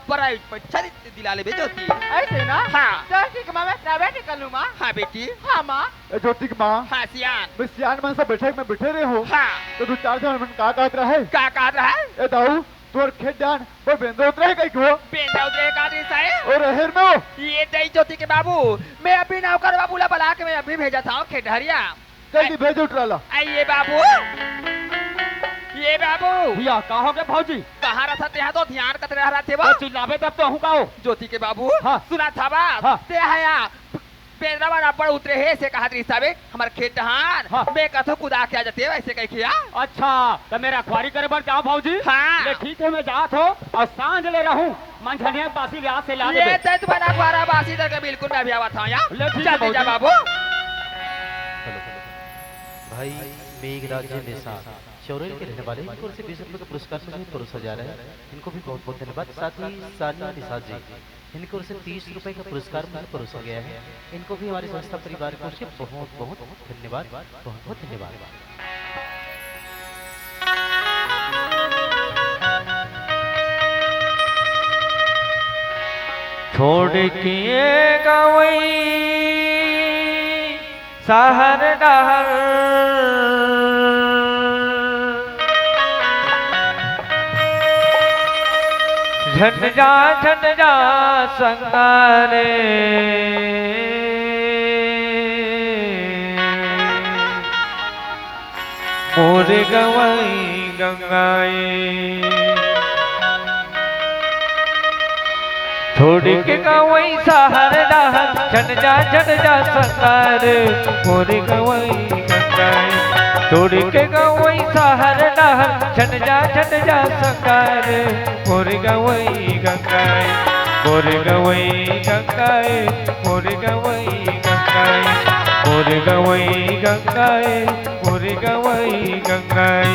Speaker 2: प्राइवेट परीक्षा दिला ले ज्योति
Speaker 6: ऐसे ना
Speaker 2: हाँ।
Speaker 6: चल ठीक माँ मैं प्राइवेट ही कर लूँ माँ
Speaker 2: हाँ बेटी
Speaker 6: हाँ माँ
Speaker 1: ए ज्योति की माँ
Speaker 2: हाँ सियान
Speaker 1: मैं सियान मन से बैठक में बैठे रहे हो
Speaker 2: हाँ
Speaker 1: तो तू चार जन मन का कहत रहा है
Speaker 2: क्या कहा रहा है
Speaker 1: ए दाऊ तोर खेत डान पर बेंदो उतरे कई को
Speaker 2: बेंदा उतरे एक आदमी साहब
Speaker 1: और रहर में हो
Speaker 2: ये दई ज्योति के बाबू मैं अभी नौकर बाबू ला बुला के मैं अभी भेजा था खेटहरिया
Speaker 1: जल्दी भेज उठला
Speaker 2: आइए बाबू ये बाबू
Speaker 3: भैया कहोगे भौजी
Speaker 2: कहाँ रहा था तेहा तो ध्यान कत रह रहा थे वो
Speaker 3: चिल्लावे तब तो हूँ का
Speaker 2: ज्योति के बाबू
Speaker 3: हाँ।
Speaker 2: सुना था बाप
Speaker 3: हाँ।
Speaker 2: ते हया पेंद्रा बार अपन उतरे है से कहा रिश्ता बे हमार खेत टहान
Speaker 3: हाँ।
Speaker 2: मैं कथो कुदा के आ जाते वैसे कह किया
Speaker 3: अच्छा तो मेरा अखबारी करे बर क्या भाजी
Speaker 2: हाँ।
Speaker 3: ले ठीक है मैं जात हो और सांझ ले रहूं मंझनिया बासी लिहाज से ला
Speaker 2: ये
Speaker 3: दे
Speaker 2: तय तुम्हारा अखबारा बासी तक के बिल्कुल मैं भी आवा था यार
Speaker 3: ले ठीक है
Speaker 2: जल्दी जा
Speaker 3: भाऊजी।
Speaker 2: बाबू
Speaker 7: भाई मेघराज निशा चौरेल के रहने वाले इनको से 20 रुपए का पुरस्कार से परोसा जा रहा है। इनको भी बहुत बहुत धन्यवाद। साथ ही सानिया निशा जी इनको से 30 रुपए का पुरस्कार मुझे परोसा गया है। इनको भी हमारी संस्था परिवार को से बहुत बहुत धन्यवाद, बहुत बहुत धन्यवाद।
Speaker 5: छोड़ के गवई शहर डहर झट जा संगारे मोर गवई गंगाए छोड़ के गवई शहर डहर झट जा संगार मोर गवई गंगाए छोड़ के गवई शहर डहर झट जा संगार मोर गवई गंगाए मोर गवई गंगाए मोर गवई गंगाए मोर गवई गंगाए मोर गवई गंगाए।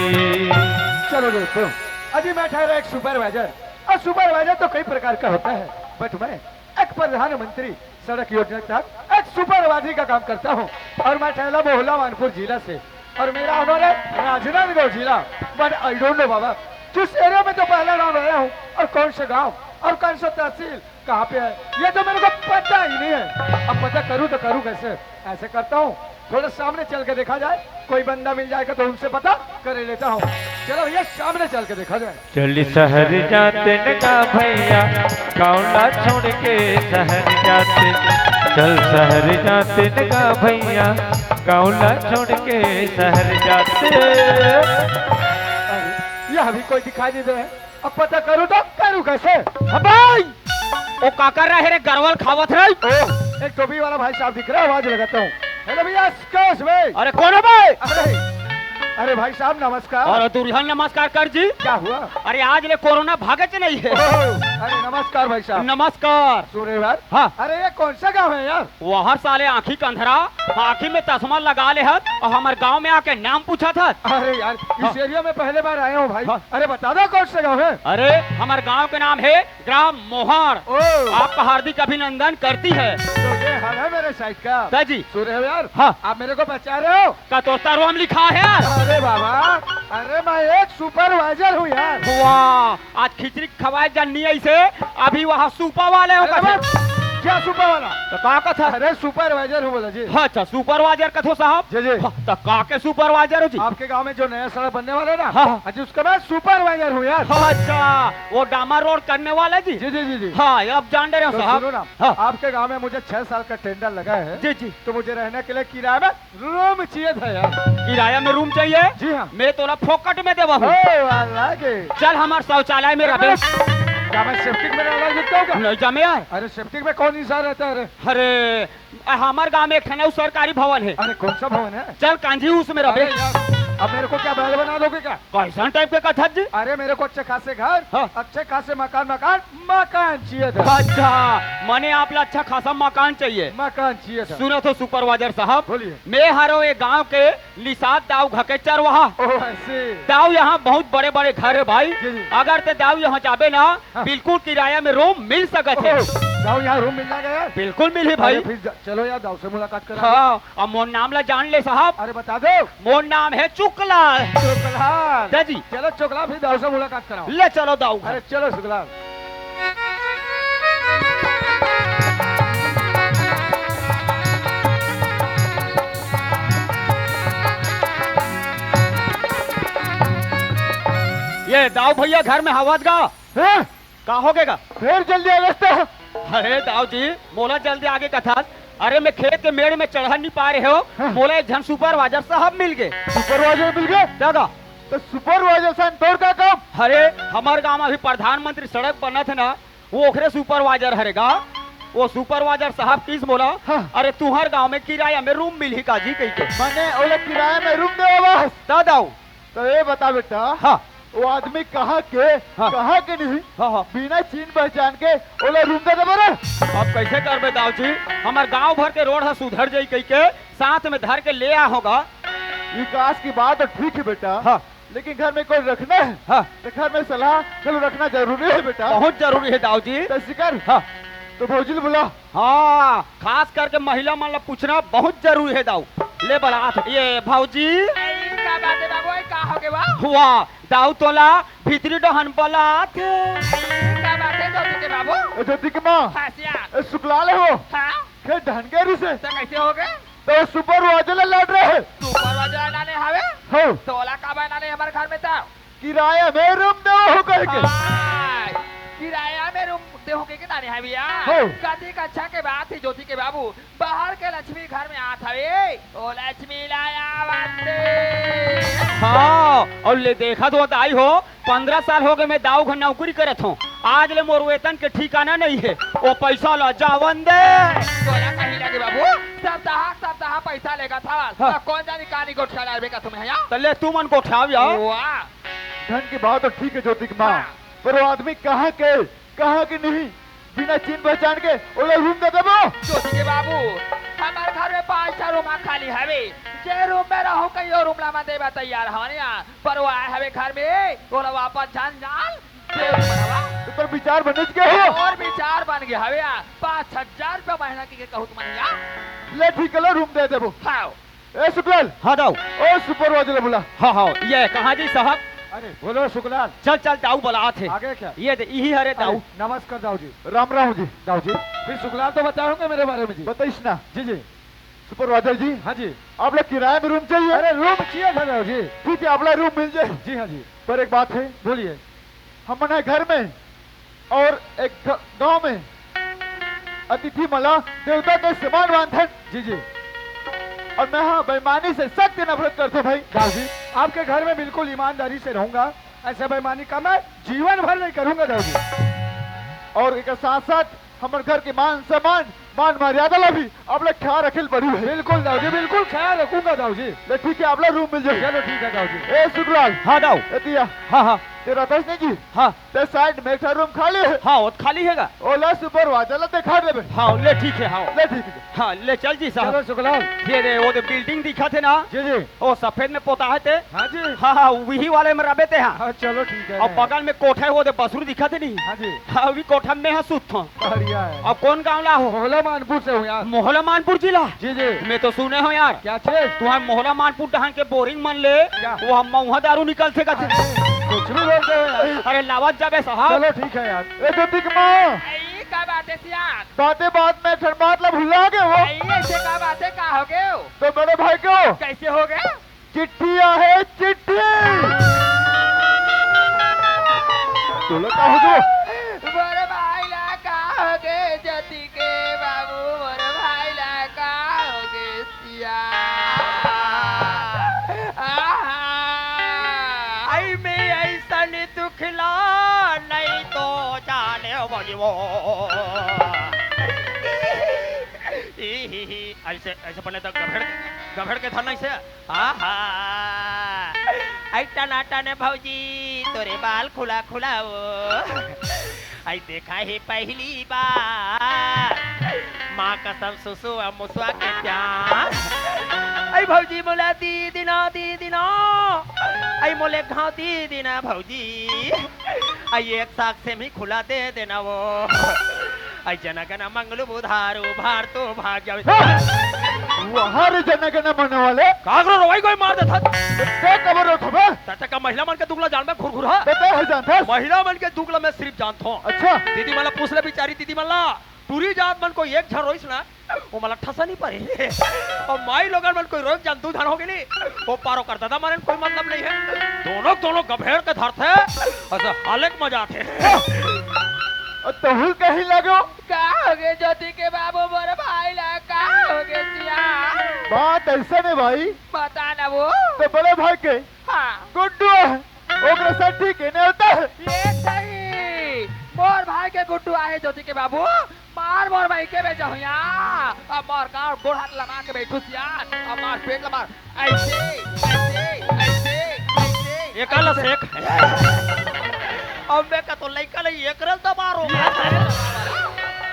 Speaker 1: चलो दोस्तों, अभी मैं ठहरा एक सुपरवाइजर और सुपरवाइजर तो कई प्रकार का होता है, बट मैं एक प्रधानमंत्री सड़क योजना के तहत एक सुपरवाइजर का काम करता हूँ और मैं ठहरा मोहल्ला मानपुर जिला से और मेरा ऑनर है राजनांदगांव जिला। बट आई डोंट नो बाबा जिस एरिया में तो पहला नाम आया हूँ और कौन सा गांव और कौन सा तहसील कहाँ पे है ये तो मेरे को पता ही नहीं है। अब पता करूँ तो करूँ कैसे? ऐसे करता हूँ थोड़ा सामने चल के देखा जाए, कोई बंदा मिल जाएगा तो उनसे पता कर लेता हूँ। चलो भैया सामने चल के देखा जाए।
Speaker 5: चल शहर जाते न का भैया कौला छोड़ के शहर जाते चल शहर जाते न का भैया कौला छोड़ के शहर जाते।
Speaker 1: ये अभी कोई दिखाई नहीं दे रहा है, अब पता करूँ तो करूँ कैसे?
Speaker 3: भाई ओ का कर रहा है रे गरवल खावत रे
Speaker 1: ओह, एक टोपी वाला भाई साहब दिख रहा है, आवाज लगाता हूँ। हेलो भैया, एक्सक्यूज मी।
Speaker 3: अरे कौन है भाई
Speaker 1: अरे भाई साहब नमस्कार।
Speaker 3: और दुल्हन नमस्कार कर जी।
Speaker 1: क्या हुआ?
Speaker 3: अरे आज ले कोरोना भागे च नहीं है।
Speaker 1: अरे नमस्कार भाई साहब।
Speaker 3: नमस्कार।
Speaker 1: सूर्यवर।
Speaker 3: हाँ।
Speaker 1: अरे ये कौन सा गाँव है यार?
Speaker 3: वहाँ साले आँखी कंधरा आँखी में तस्मा लगा ले हत और हमारे गांव में आके नाम पूछा था।
Speaker 1: अरे यार इस एरिया में पहले बार आया हूँ भाई।
Speaker 3: हाँ।
Speaker 1: अरे बता दो कौन सा गाँव है?
Speaker 3: अरे हमारे गांव के नाम है ग्राम मोहर।
Speaker 1: ओह।
Speaker 3: आपका हार्दिक अभिनंदन करती है।
Speaker 1: तो ये हाल है मेरे साइड का।
Speaker 3: जी
Speaker 1: सूर्यवर।
Speaker 3: हाँ।
Speaker 1: आप मेरे को पहचान रहे हो?
Speaker 3: का तो रोम लिखा है यार।
Speaker 1: अरे बाबा, अरे मैं एक सुपरवाइजर हूँ यार।
Speaker 3: वाह आज खिचड़ी खवाए जन्नी ऐसे अभी वहाँ सूपा वाले हो
Speaker 1: अरे
Speaker 3: कथे।
Speaker 1: क्या सुपर वाला?
Speaker 3: तो का कथा
Speaker 1: अरे सुपरवाइजर हूँ बोला जी।
Speaker 3: अच्छा सुपरवाइजर कथो साहब।
Speaker 1: जी जी।
Speaker 3: हाँ, तो का के सुपरवाइजर हो जी।
Speaker 1: आपके गांव में जो नया सड़क बनने वाला है ना,
Speaker 3: हाँ।
Speaker 1: आज उसका मैं सुपरवाइजर हूँ यार।
Speaker 3: अच्छा वो डामर रोड करने वाला जी।
Speaker 1: जी जी जी जी।
Speaker 3: हाँ अब जान रहे हो
Speaker 1: तो
Speaker 3: साहब।
Speaker 1: सुनो ना,
Speaker 3: हाँ।
Speaker 1: आपके गांव में मुझे 6 साल का टेंडर लगा है।
Speaker 3: जी जी।
Speaker 1: तो मुझे रहने के लिए किराए में रूम चाहिए था यार।
Speaker 3: किराया में रूम चाहिए।
Speaker 1: जी हाँ।
Speaker 3: मैं तोला फोकट में देवा हूँ।
Speaker 1: ओ, अल्लाह के।
Speaker 3: चल हमारे शौचालय में रहे।
Speaker 1: क्या मैं सेप्टिक में रहना सकता हूँ क्या?
Speaker 3: नहीं जमे आए।
Speaker 1: अरे सेप्टिक में कौन इंसान रहता है?
Speaker 3: अरे हमारे गांव में एक ठने सरकारी भवन है।
Speaker 1: अरे कौन सा भवन है?
Speaker 3: चल कांजी उसमें
Speaker 1: अरे
Speaker 3: रहे।
Speaker 1: यार, अब मेरे को क्या बैल बना दोगे क्या?
Speaker 3: कैसा टाइप के कथा जी।
Speaker 1: अरे मेरे को अच्छे खासे घर,
Speaker 3: हाँ।
Speaker 1: अच्छे खासे मकान चाहिए था।
Speaker 3: अच्छा मने आप ला अच्छा खासा मकान चाहिए।
Speaker 1: मकान चाहिए था।
Speaker 3: सुनो तो सुपरवाइजर साहब,
Speaker 1: बोलिए।
Speaker 3: मैं हरो ये गांव के लिसात दाव घकेचर वहाँ
Speaker 1: ओह ऐसे।
Speaker 3: दाव यहाँ बहुत बड़े बड़े घर है भाई।
Speaker 1: जी, जी।
Speaker 3: अगर ते दाव यहाँ जाबे ना
Speaker 1: हाँ।
Speaker 3: बिल्कुल किराया में रूम मिल सकत है।
Speaker 1: जाओ यहाँ रूम मिल जाएगा यार।
Speaker 3: बिल्कुल मिली भाई।
Speaker 1: अरे फिर चलो यार दाव से मुलाकात करा।
Speaker 3: हाँ अब मोर नाम ला जान ले साहब।
Speaker 1: अरे बता दो।
Speaker 3: मोर नाम है चुकलाल।
Speaker 1: शुक्लाल।
Speaker 3: जी।
Speaker 1: चलो चुकला फिर दाव से मुलाकात कराओ।
Speaker 3: ले चलो दाव।
Speaker 1: अरे चलो शुक्लाल।
Speaker 3: ये दाव भैया घर में आवाज गा
Speaker 1: हैं?
Speaker 3: का हो गएगा।
Speaker 1: फिर जल्दी आ रास्ता।
Speaker 3: अरे दाव जी मोला जल्दी आगे कथा। अरे मैं खेत के मेड़ में चढ़ नहीं पा रहे हो।
Speaker 1: हाँ।
Speaker 3: मोला एक जन सुपरवाइजर साहब मिल गए।
Speaker 1: सुपरवाइजर मिल गए?
Speaker 3: दादा
Speaker 1: तो सुपरवाइजर सन तोड़ का काम?
Speaker 3: अरे हमारे गांव में अभी प्रधानमंत्री सड़क बनत है ना, वो ओखरे सुपरवाइजर हरेगा। वो सुपरवाइजर साहब किस बोला
Speaker 1: हाँ।
Speaker 3: अरे तुम्हार गांव में किराया में रूम मिली का जी कही के
Speaker 1: मैंने ओले किराए में रूम दे बस।
Speaker 3: दादाऊ
Speaker 1: तो ये बता बेटा,
Speaker 3: हाँ
Speaker 1: वो आदमी कहाँ के
Speaker 3: हाँ।
Speaker 1: कहाँ के नहीं,
Speaker 3: हाँ हाँ
Speaker 1: बिना चीन पहचान के ओले रूम दे बरे।
Speaker 3: अब कैसे करबे दाऊ जी, हमार गांव भर के रोड है सुधर जाई कही के साथ में धर के ले आ होगा।
Speaker 1: विकास की बात तो ठीक है बेटा,
Speaker 3: हाँ
Speaker 1: लेकिन घर में कोई रखना है
Speaker 3: हाँ
Speaker 1: तो घर में सलाह चलो रखना जरूरी है बेटा।
Speaker 3: बहुत जरूरी है दाऊ जी।
Speaker 1: तो शिकर
Speaker 3: हाँ
Speaker 1: तो भौजी बुला।
Speaker 3: हाँ खास करके महिला मन ला पूछना बहुत जरूरी है दाऊ। ले बलात ये भौजी
Speaker 2: का बात है बाबू, का हो गए वाह?
Speaker 3: हुआ दाऊ तोला भीतरी डहन बलात
Speaker 2: का बात है ज्योति के बाबू?
Speaker 1: ए ज्योति की माँ,
Speaker 2: हासिया।
Speaker 1: ए शुक्लाल हो
Speaker 2: हाँ?
Speaker 1: के ढनगेरी से
Speaker 2: तो कैसे हो गए?
Speaker 1: तो सुपरवाइजर लड़ रहे हैं।
Speaker 2: सुपरवाइजर नाने हवे?
Speaker 1: हो
Speaker 2: तोला का बनाने हमारे घर में था।
Speaker 1: किराया में रूम दो हो करके।
Speaker 2: हाय, किराया में रूम दे हो के नाने है भैया।
Speaker 1: हो।
Speaker 2: कदी कच्छा के बात थी ज्योति के बाबू, बाहर के लक्ष्मी घर में आत हवे। ओ लक्ष्मी लाया वंदे।
Speaker 3: हाँ और ले देखा तो दाई हो 15 साल हो गए मैं दाऊ घर नौकरी करत हूँ, आज ले मोर वेतन के ठिकाना नहीं है। वो पैसा ला जावन दे।
Speaker 2: तोला कहीं लगे बाबू, सप्ताह पैसा लेगा था।
Speaker 3: हाँ।
Speaker 2: तो कौन जानी कहानी को ठहरा बेका तुम्हें यहाँ?
Speaker 3: तो ले तू मन को उठाव या
Speaker 2: वाह।
Speaker 1: धन की बात तो ठीक है ज्योति की माँ,
Speaker 2: हाँ।
Speaker 1: पर वो आदमी कहाँ के नहीं, बिना चीन पहचान के ओले रूम दे देबो।
Speaker 2: ज्योति के बाबू, हमारे घर में 5 रूम खाली हवे। जे रूम में रहो कहीं और रूम लामा देवा तैयार हमारे यहाँ, पर वो आए हवे घर में बोला वापस जान जाल जे रूम बनवा।
Speaker 1: तो पर विचार बनिज के हो।
Speaker 2: और विचार बन गया हवे 5,000 रुपया महीना की कहूँ तुम्हारे यहाँ।
Speaker 1: ले ठीक है रूम दे देबो।
Speaker 2: हाँ
Speaker 1: ए शुक्लाल,
Speaker 3: हाँ दाऊ
Speaker 1: ओ सुपरवाइजर बुला।
Speaker 3: हाँ हाँ ये कहाँ जी साहब,
Speaker 1: अरे बोलो शुक्लाल,
Speaker 3: चल चल दाऊ बलात है
Speaker 1: आगे क्या?
Speaker 3: ये दे यही हरे दाऊ।
Speaker 1: नमस्कार दाऊ जी। राम राम जी।
Speaker 8: दाऊ जी फिर शुक्लाल तो बताओगे मेरे बारे में जी।
Speaker 1: बताइए ना
Speaker 8: जी जी
Speaker 1: सुपरवाइजर जी,
Speaker 8: हाँ जी।
Speaker 1: आप लोग किराए में रूम चाहिए?
Speaker 8: अरे रूम चाहिए था दाऊ जी।
Speaker 1: ठीक है, आप लोग रूम मिल जाए।
Speaker 8: जी हाँ जी
Speaker 1: पर एक बात है,
Speaker 8: बोलिए।
Speaker 1: हमारे घर में और एक गांव में अतिथि मला देवता के समान बांधन,
Speaker 8: जी जी
Speaker 1: और मैं हाँ बेईमानी से सख्त नफरत करते भाई।
Speaker 8: दाऊ जी आपके घर में बिल्कुल ईमानदारी से रहूंगा, ऐसे बेईमानी का मैं जीवन भर नहीं करूंगा दाऊ जी।
Speaker 1: और एक साथ साथ हमारे घर के मान सम्मान मान मर्यादा ला भी आप लोग ख्याल रखेल पड़ी है।
Speaker 8: बिल्कुल दाऊ जी, बिल्कुल ख्याल रखूंगा दाऊ जी।
Speaker 1: ले ठीक है, आप लोग रूम मिल जाए।
Speaker 8: चलो ठीक है दाऊ जी।
Speaker 1: ए शुक्लाल,
Speaker 3: हाँ दाऊ
Speaker 1: दिया
Speaker 3: हाँ हाँ
Speaker 1: तेरा दस नहीं जी,
Speaker 3: हाँ
Speaker 1: ते साइड में एक रूम खाली है।
Speaker 3: हाँ वो तो खाली हैगा।
Speaker 1: ओला सुपरवाइजर ला दिखा देबे।
Speaker 3: हाँ ले ठीक है। हाँ
Speaker 1: ले ठीक है।
Speaker 3: हाँ ले चल जी साहब।
Speaker 8: चलो शुक्लाल।
Speaker 3: ये दे वो बिल्डिंग दिखा थे ना,
Speaker 8: जी जी
Speaker 3: वो सफेद में पोता है थे।
Speaker 8: हाँ जी
Speaker 3: हाँ हाँ वही वाले में रबे थे। हाँ
Speaker 8: हाँ चलो ठीक है।
Speaker 3: और बगल में कोठा है वो दे बसुर दिखा थे नहीं।
Speaker 8: हाँ जी
Speaker 3: हाँ अभी कोठा में है सुत था।
Speaker 8: बढ़िया है।
Speaker 3: अब कौन गाँव ला हो?
Speaker 8: मोहला मानपुर से हूँ यार।
Speaker 3: मोहला मानपुर जिला।
Speaker 8: जी जी
Speaker 3: मैं तो सुने हो यार,
Speaker 8: क्या चीज?
Speaker 3: तुम्हारे मोहला मानपुर डहान के बोरिंग मन ले
Speaker 8: क्या?
Speaker 3: वो हम मऊहा दारू निकल से थे।
Speaker 8: कुछ भी बोलते हो यार।
Speaker 3: अरे लावत जाबे साहब।
Speaker 8: चलो ठीक है यार।
Speaker 1: ए ज्योति की माँ,
Speaker 2: आई का बात है सियान?
Speaker 1: बातें बात में ठर बात ला भुला गए हो।
Speaker 2: आई ऐसे का बात है, का हो गए?
Speaker 1: तो बड़े भाई को
Speaker 2: कैसे हो गए?
Speaker 1: चिट्ठी है चिट्ठी। तो लोग का हो जो
Speaker 2: मोरे भाई ला का हो गए ज्योति के बाबू, मोरे भाई ला का हो गए सियान।
Speaker 4: आई में ऐसा दुखला नहीं तो जाने वो ऐसे ऐसे पढ़ने तक गभेड़ के था नहीं से। आहा आई टनाटा ने भौजी तोरे बाल खुला खुला वो आई देखा है पहली बार माँ कसम सुसु मुसवा के प्यार। आई भौजी बोला दी दिना आई मोले घाव दी दिना भौजी आई एक साग से भी खुला दे देना वो आई जनगण मंगल बुधारू भार तो भाग जावे।
Speaker 1: वहाँ रे जनगण मन वाले
Speaker 4: कागरो रोई कोई मार देता
Speaker 1: क्या खबर हो खबर?
Speaker 4: चाचा का महिला मन के दुगला जान में खुरखुरा
Speaker 1: बता है जानता है?
Speaker 4: महिला मन के दुगला मैं सिर्फ जानता हूँ।
Speaker 1: अच्छा
Speaker 4: दीदी मला पूछ ले बेचारी दीदी मला पूरी जात मन को एक झर रोइस ना वो मला ठसा नहीं पड़े और माई लोगन मन कोई रोक जान दू धन हो गई वो पारो करता था मारे कोई मतलब नहीं है। दोनों गभेड़ के धर थे ऐसे हालत मजा थे।
Speaker 1: तहुल कहीं लगो।
Speaker 2: का हो गए ज्योति के बाबू, मोरे भाई ला का हो गए सियान?
Speaker 1: बात ऐसा नहीं भाई,
Speaker 2: बता ना वो।
Speaker 1: तो बड़े भाई के
Speaker 2: हाँ
Speaker 1: गुड्डू है ओकरा साथ ठीक है नहीं होता है।
Speaker 2: ये सही, मोर भाई के गुड्डू आए ज्योति के बाबू, मार मोर भाई के बेचो या अब मार का गोड़ हाथ लगा के बैठो सियान अब मार पेट मार ऐसे ऐसे ऐसे ऐसे
Speaker 4: एक अलग से एक अब मैं का तो लइका नहीं एक रल तो मारो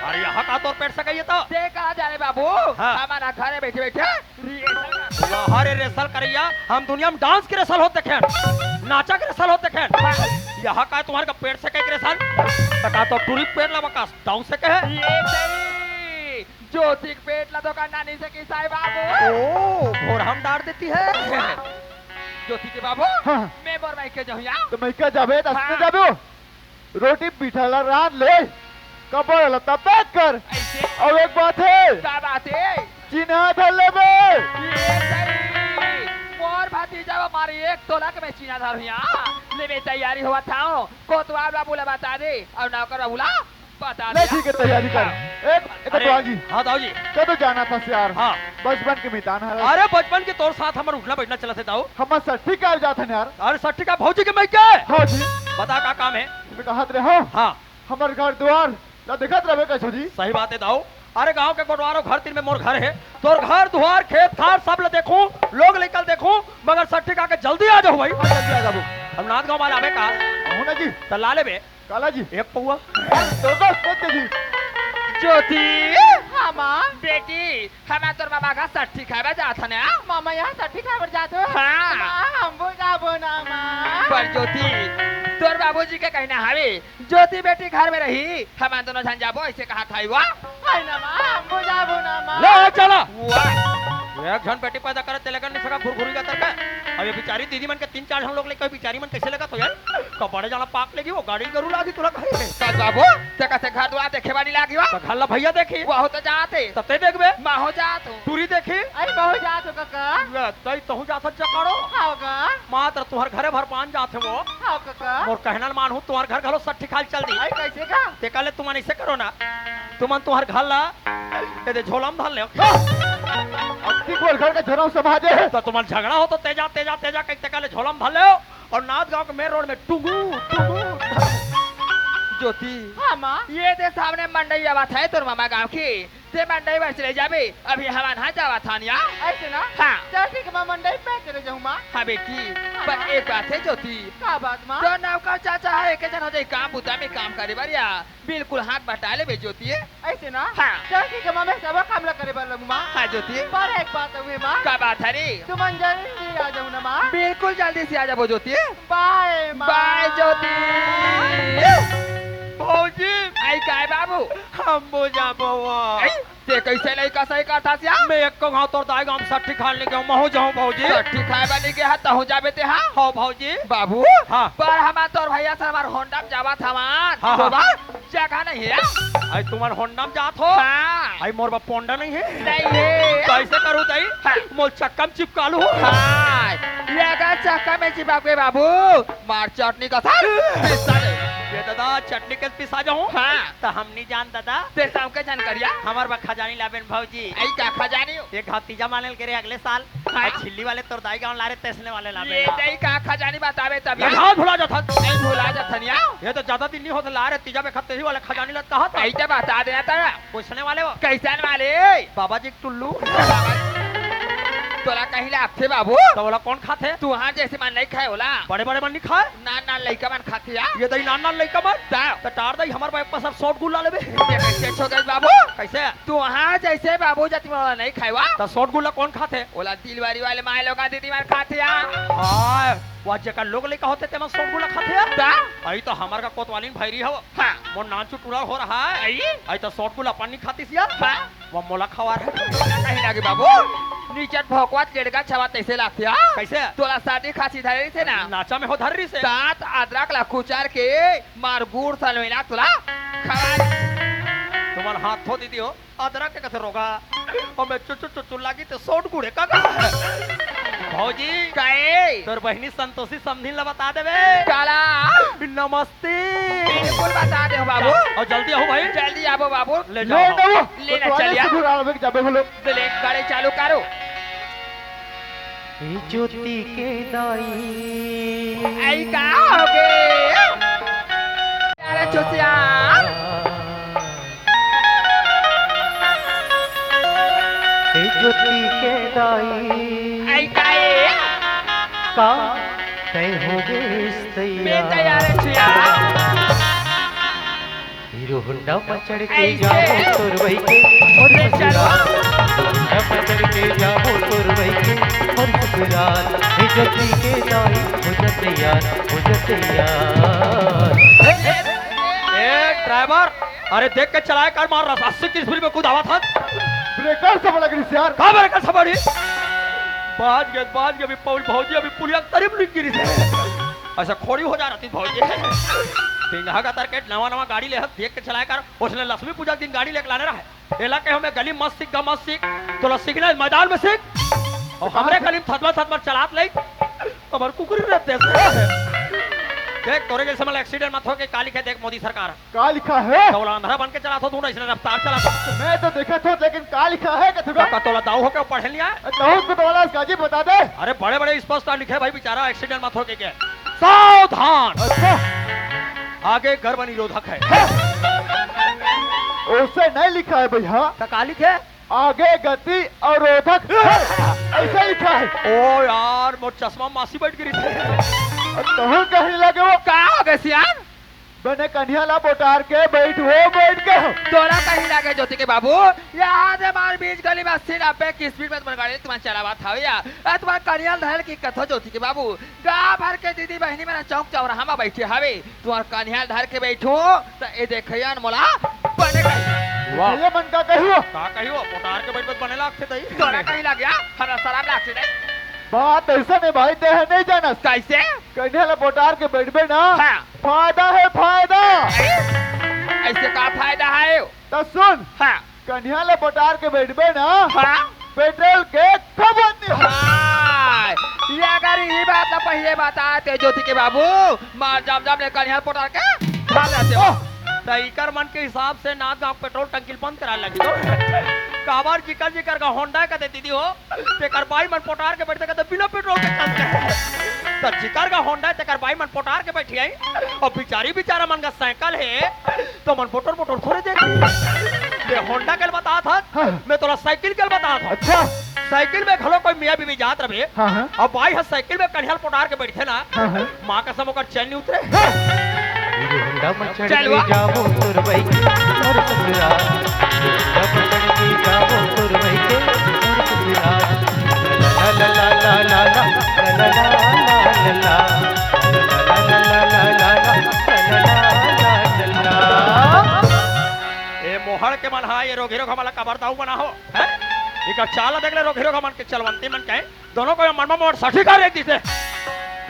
Speaker 4: अरे यहाँ का तोर पेट सके ये तो
Speaker 2: देख कहाँ जा रहे बाबू
Speaker 4: हाँ।
Speaker 2: हमारा घरे बैठे बैठे रिहर्सल कर।
Speaker 4: हरे रेसल करिया हम दुनिया में डांस के रेसल होते खेन नाचा के रेसल होते खेन यहाँ का तुम्हारे का पेट सके के रेसल तका तो टूरी पेट लगा का डाउन से कहे
Speaker 2: ये तेरी ज्योति के पेट ला तो का नानी से की साई बाबू
Speaker 4: ओ घोर हम डार देती है
Speaker 2: ज्योति के बाबू
Speaker 1: हाँ।
Speaker 2: मैं मोर भाई के जहुया
Speaker 1: तो मैं क्या जाबे दसने
Speaker 2: हाँ।
Speaker 1: जाबे रोटी पिठाला रात ले कपड़ लता पैक कर
Speaker 2: ऐसे
Speaker 1: और एक बात है
Speaker 2: क्या बात है
Speaker 1: चिन्हा धर ले बे
Speaker 2: ये तेरी मोर भतीजा हमारी एक तोला के मैं चीना धर यहाँ ले मैं तैयारी हुआ था कोतवाल बाबू ले बता दे और नौकर बाबू ला बता
Speaker 1: ले
Speaker 2: दे
Speaker 1: ठीक है तैयारी कर एक
Speaker 4: अरे
Speaker 1: तो जी
Speaker 4: हाँ दाऊ जी
Speaker 1: कदो जाना था यार
Speaker 4: हाँ
Speaker 1: बचपन के मितान है
Speaker 4: अरे बचपन के तौर साथ हमारे उठना बैठना चला थे दाऊ
Speaker 1: हम सट्टी का जाते हैं यार
Speaker 4: अरे सट्टी का भौजी के मैं क्या
Speaker 1: हाँ जी
Speaker 4: बता का काम है
Speaker 1: बेटा हाथ रहे हो
Speaker 4: हाँ
Speaker 1: हमारे घर द्वार ला दिखत रहे कैसो जी
Speaker 4: सही बात है दाऊ अरे गांव के कोटवारो घर तीन में मोर घर है तोर घर दुआर खेत खार सब ले देखूं लोग निकल देखूं मगर सट्टी का के जल्दी आ जाओ भाई
Speaker 1: जल्दी आ जाओ
Speaker 4: हम नाथ गांव वाला आवे का
Speaker 1: हो ना जी
Speaker 4: तो ला ले बे
Speaker 1: काला जी
Speaker 4: एक पौआ
Speaker 1: तो बस सोचते जी
Speaker 2: ज्योति
Speaker 6: हाँ माँ
Speaker 2: बेटी हमें तोर मामा का सट्ठी खावे जाता ना
Speaker 6: मामा यहाँ सठी खाबर जाते हो
Speaker 2: हाँ।
Speaker 6: माँ, हम वो जाबो ना माँ
Speaker 2: पर ज्योति तोर बाबूजी के कहना हवे ज्योति बेटी घर में रही हमें दोनों झन जाबो ऐसे कहा था हुआ
Speaker 6: है ना माँ हम वो जाबो ना माँ
Speaker 4: ले चला
Speaker 2: वाह
Speaker 4: एक जन बेटी पैदा करे तेले कर नहीं सका घुरघुरी का तरका अब ये बेचारी दीदी मन के 3-4 हम लोग लेके बेचारी मन कैसे लगा तो यार कपड़े जाना पाक लेगी वो गाड़ी जरूर लागी तुला कहे
Speaker 2: सच बाबू ते कैसे घर दुआ देखे वाली लागी वा
Speaker 4: तो घल्ला भैया देखी
Speaker 2: वो तो जाते
Speaker 4: तब ते देखबे
Speaker 2: माँ हो जात हो
Speaker 4: टूरी देखी
Speaker 6: अरे बहु जात हो काका
Speaker 4: तई तहु जात जकाड़ो
Speaker 6: होगा
Speaker 4: मात्र तुहर घरे भर पान जाते वो
Speaker 6: हाँ काका
Speaker 4: और कहना मान हूं तुहर घर घलो सट्ठी खाल चल दी
Speaker 6: अरे कैसे का
Speaker 4: ते काले तुमन ऐसे करो ना तुमन तुहर घर ला ए दे झोला में धर ले
Speaker 1: अक्ति गोल घर का झरम समाजे
Speaker 4: तो तुमन झगड़ा हो तो तेजा तेजा तेजा कह ते काले झोला में धर ले और नाथ गांव के मेन रोड में टुगू टुगू
Speaker 2: ज्योति
Speaker 6: हाँ माँ
Speaker 2: ये ते सामने मंडई आवात है तोर मामा गांव की ते मंडई पर चले जाबे अभी हवा ना जावा थानिया
Speaker 6: ऐसे ना
Speaker 2: हाँ
Speaker 6: चल ठीक है माँ मंडई पे चले जाऊँ माँ
Speaker 2: हाँ बेटी पर एक बात है ज्योति
Speaker 6: का बात माँ
Speaker 2: तो नौकर चाचा है एक जन हो जाए काम बुता में काम करे बरिया बिल्कुल हाथ बटा ले बे ज्योति
Speaker 6: ऐसे ना
Speaker 2: हाँ।
Speaker 6: चल ठीक है माँ मैं सब काम ला करे बालू माँ
Speaker 2: हाँ ज्योति
Speaker 6: पर एक बात हुई माँ
Speaker 2: क्या बात है रे
Speaker 6: तुम जल्दी आ जाओ ना माँ
Speaker 2: बिल्कुल जल्दी से आ जाबो ज्योति
Speaker 6: बाय माँ
Speaker 2: बाय ज्योति
Speaker 4: भौजी
Speaker 2: आई काय बाबू
Speaker 4: हम बोझा बउआ
Speaker 2: आई ते कैसे लइका सही करता सिया
Speaker 4: मैं एक को गांव तोर दाई गांव में सट्ठी खाल लेके आऊं महू जाऊं भौजी
Speaker 2: सट्ठी खाए बनी के हाथ हो जाबे ते हाँ
Speaker 4: हो भौजी
Speaker 2: बाबू
Speaker 4: हाँ।
Speaker 2: पर हमार तोर भैया से हमार होंडा में जावा था मान
Speaker 4: हाँ,
Speaker 2: तो
Speaker 4: हाँ।
Speaker 2: बा जगह नहीं है
Speaker 4: आई तुम्हार होंडा में जात हो
Speaker 2: हाँ
Speaker 4: आई मोर बा पोंडा नहीं है
Speaker 2: नहीं है
Speaker 4: कैसे करूं दाई
Speaker 2: हाँ।
Speaker 4: मोल चक्का में चिपका लूं
Speaker 2: हाँ ये अगर चक्का में चिपक गए बाबू मार चटनी का था पिस्ता दे
Speaker 4: ये दादा चटनी के पिसा जाऊं
Speaker 2: हाँ
Speaker 4: तो हम नहीं जान दादा
Speaker 2: ते शाम के जानकारिया
Speaker 4: हमार बा खजानी लाबेन भौजी
Speaker 2: आई का खजानी हो
Speaker 4: एक भतीजा मानल करे अगले साल
Speaker 2: हाँ।
Speaker 4: आई छिल्ली वाले तोर दाई गांव लारे तेसने वाले
Speaker 2: ये
Speaker 4: लाबे
Speaker 2: दई का खजानी बतावे तभी
Speaker 4: हां भुला जाता
Speaker 2: नहीं भूला जथनिया
Speaker 4: ये तो ज्यादा दिन नहीं होता ला रहे तीजा में खत्ते ही वाले खजानी लत कहा था
Speaker 2: ऐसे बता देना था
Speaker 4: पूछने वाले वो
Speaker 2: कैसन वाले
Speaker 4: बाबा जी टुल्लू
Speaker 2: तोला कहीं लाथे बाबू
Speaker 4: तो बोला कौन खाते
Speaker 2: तू हाँ जैसे मन नहीं खाए होला
Speaker 4: बड़े बड़े मन नहीं खाए
Speaker 2: ना ना लइका मन खाती या
Speaker 4: ये दई नान नान लइका मन
Speaker 2: दाओ
Speaker 4: तो टार दई हमार बाइक पर सब शॉट गुल्ला लेबे
Speaker 2: ये कैसे छो गए बाबू
Speaker 4: कैसे
Speaker 2: तू हाँ जैसे बाबू जति वाला नहीं खाएवा
Speaker 4: तो शॉट गुल्ला कौन खाते
Speaker 2: ओला दिलवारी वाले माए लोग दीदी मार खाते या
Speaker 4: हां वह जका लोग लेका होते ते मन शॉट गुल्ला खाते हैं
Speaker 2: ता
Speaker 4: आई तो हमार का कोतवालीन भैरी हो
Speaker 2: हाँ
Speaker 4: मोर नाचू टुड़ा हो रहा है
Speaker 2: आई
Speaker 4: आई तो शॉट गुल्ला पानी खाती सिया
Speaker 2: हाँ
Speaker 4: वो मोला खवा है
Speaker 2: कहीं लगे बाबू नीचे भोकवात लेड़का छवा तैसे लागते या
Speaker 4: कैसे
Speaker 2: तोला शादी खासी धरे से ना
Speaker 4: नाचा में हो धर्री से
Speaker 2: दांत अदरक ला कुचार के मार गुड़ सल मिला तोला खवा
Speaker 4: तुम्हार हाथ धो दीदी हो अदरक के कथे रोगा और मैं चुचु लागी तो शॉट गुड़े का भौजी
Speaker 2: काए
Speaker 4: तोर बहनी संतोषी समझी ला बता देवे
Speaker 2: काला
Speaker 4: नमस्ते
Speaker 2: बिल्कुल बता दे बाबू
Speaker 4: और जल्दी आओ भाई
Speaker 2: जल्दी आओ बाबू
Speaker 4: ले
Speaker 1: ले
Speaker 4: जाओ
Speaker 1: दो
Speaker 2: लेना चलिया।
Speaker 1: जाबे बोलो
Speaker 2: ले गाड़ी चालू करो
Speaker 5: ज्योति के दाई
Speaker 2: आई का हो गए अरे चुतिया
Speaker 7: दाई
Speaker 2: काए
Speaker 7: का तय हो गए
Speaker 2: मैं तैयार है छिया
Speaker 7: हीरो होंडा पर चढ़ के
Speaker 2: ऐसे?
Speaker 7: जाओ तुरवई के और
Speaker 2: ले चलो।
Speaker 7: होंडा पर चढ़ के जाओ तुरवई के और ससुराल इज्जती के दाई हो जा तैयार हो जा तैयार।
Speaker 4: ए ड्राइवर, अरे देख के चलाए कर, मार रहा 80 की स्पीड में कूद आवा था।
Speaker 1: ब्रेकर से लग रही यार।
Speaker 4: कहाँ मेरे कर सवारी बाज गए अभी पौल भौजी अभी पुलिया करीब लिख गिरी थे। ऐसा खोड़ी हो जा रही थी भौजी। पिंगा का तरकेट नवा गाड़ी ले देख के चलाया कर। उसने लक्ष्मी पूजा के दिन गाड़ी लेके लाने रहा है। के हमें गली मत सीख गा मत सीख, तो सीखना मैदान में सीख। और हमारे गली में थतमा चलात ले हमारे कुकुरी रहते हैं। देख तोरे जैसे मतलब एक्सीडेंट मत हो के काली के देख मोदी सरकार
Speaker 1: का लिखा है?
Speaker 4: तोला अंधा बन के चला था तू, इसने रफ्तार चला था।
Speaker 1: मैं तो देखा था, लेकिन का लिखा है कि
Speaker 4: का तोला दाऊ होके पढ़े लिया है।
Speaker 1: बहुत को तोला इसका जी बता दे।
Speaker 4: अरे बड़े बड़े स्पष्ट लिखे भाई, बेचारा एक्सीडेंट मत हो के क्या। सावधान,
Speaker 1: अच्छा
Speaker 4: आगे गर्भ निरोधक है।
Speaker 1: उससे नहीं लिखा है भैया,
Speaker 4: तो का लिखे?
Speaker 1: आगे गति अवरोधक ऐसा लिखा है।
Speaker 4: ओ यार मोर चश्मा मासी बैठ गिरी थे।
Speaker 1: तो कहीं लगे वो
Speaker 2: का हो गए सियान
Speaker 1: बने कन्हैया ला बोटार के बैठ के
Speaker 2: तोरा कहीं लागे ज्योति के बाबू यहाँ से मार बीच गली में 80-90 की स्पीड में तुम्हारी गाड़ी तुम्हारा चलावा था भैया। तुम्हारा करियल धैल की कथो ज्योति के बाबू गाँव भर के दीदी बहनी मेरा चौक चौराहा में बैठे हवे, तुम्हारा कन्हैया धर के बैठो तो ये देखिए मोला बने
Speaker 1: ये मन का कहियो
Speaker 4: का कहियो बोटार के बैठ बने लागते तई।
Speaker 2: तोरा कहीं लग गया हरा शराब लागते नहीं।
Speaker 1: बात ऐसा नहीं भाई, दे है नहीं जाना।
Speaker 2: कैसे
Speaker 1: कन्हैया ला बोटार के बैठबे ना,
Speaker 2: हाँ।
Speaker 1: फायदा है फायदा।
Speaker 2: ऐसे का फायदा है?
Speaker 1: तो सुन,
Speaker 2: हाँ
Speaker 1: कन्हैया ला बोटार के बैठबे ना,
Speaker 2: हाँ
Speaker 1: पेट्रोल के खबंदी हो।
Speaker 2: हाँ, ये अगर ये बात ना पहले बताते ज्योति के बाबू मार जब ने कन्हैया पोटार के खा लेते हो।
Speaker 4: तईकर मन के हिसाब से नाथ गांव पेट्रोल टंकी बंद करा लगी तो काबर जिकर का होंडा का दीदी हो तेकर बाई मन पोटार के बैठते कहते बिना पेट्रोल के चलते हैं। तो जिकर का होंडा तेकर बाई मन पोटार के बैठी आई और बेचारा मन का साइकिल है तो मन पोटर थोड़े देखी। ये होंडा के बता था, मैं तोला साइकिल के बता था।
Speaker 1: अच्छा
Speaker 4: साइकिल में घलो कोई मियाँ बीवी जात रहे
Speaker 1: हाँ।
Speaker 4: और बाई है साइकिल में कन्हैया पोटार के बैठे ना, माँ का समों का चैन नहीं उतरे।
Speaker 7: हीरो होंडा पर चढ़
Speaker 2: चल
Speaker 7: के
Speaker 2: वाह।
Speaker 7: जाओ तुरवई के और ससुराल होंडा पर चढ़ के जाओ तुरवई के और ससुराल। ला ला ला ला ला ला ला ला ला ला
Speaker 4: ए मोहड़ के मन हा ये रोघेरो का मला कबर दाऊ बना हो हैं। एक चाल देख ले रोघेरो का मन के चलवंती मन के दोनों को मन में सठी कर एक दिसे।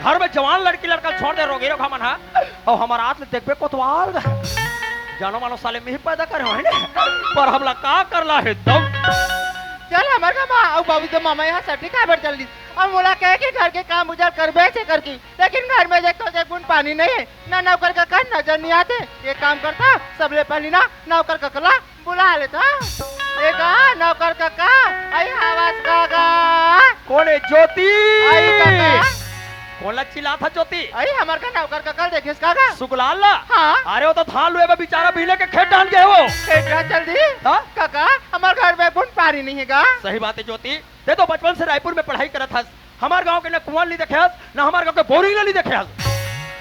Speaker 4: घर में जवान लड़की लड़का छोड़ दे रोघेरो का मन हा और हमारा हाथ देख पे कोतवाल जानो मानो साले में ही पैदा करे हो पर हमला का करला है दम।
Speaker 6: चल हमारे का माँ और बाबू तो मामा यहाँ सटी खबर चल दी और बोला कहे कि घर के काम उजार कर बेचे कर की, लेकिन घर में देखो एक बूंद पानी नहीं है ना नौकर का कर नजर नहीं आते। ये काम करता सबले पहली ना नौकर का कला बुला लेता। एक नौकर का आई आवाज का
Speaker 4: कौन है ज्योति?
Speaker 6: आई काका
Speaker 4: कौन ला चिल्ला था ज्योति?
Speaker 6: आई हमार का नौकर का कल देखिस काका।
Speaker 4: सुगलाल ला?
Speaker 6: हाँ
Speaker 4: अरे वो तो धान लुए बेचारा बीले के खेत डाल गए वो।
Speaker 6: खेत चल दी
Speaker 4: हाँ?
Speaker 6: काका हमारे घर में बूंद पानी नहीं है का।
Speaker 4: सही बात है ज्योति, दे तो बचपन से रायपुर में पढ़ाई करत हस, हमार गांव के न कुआं नहीं देखे हस न हमार गांव के बोरिंग नहीं देखे हस।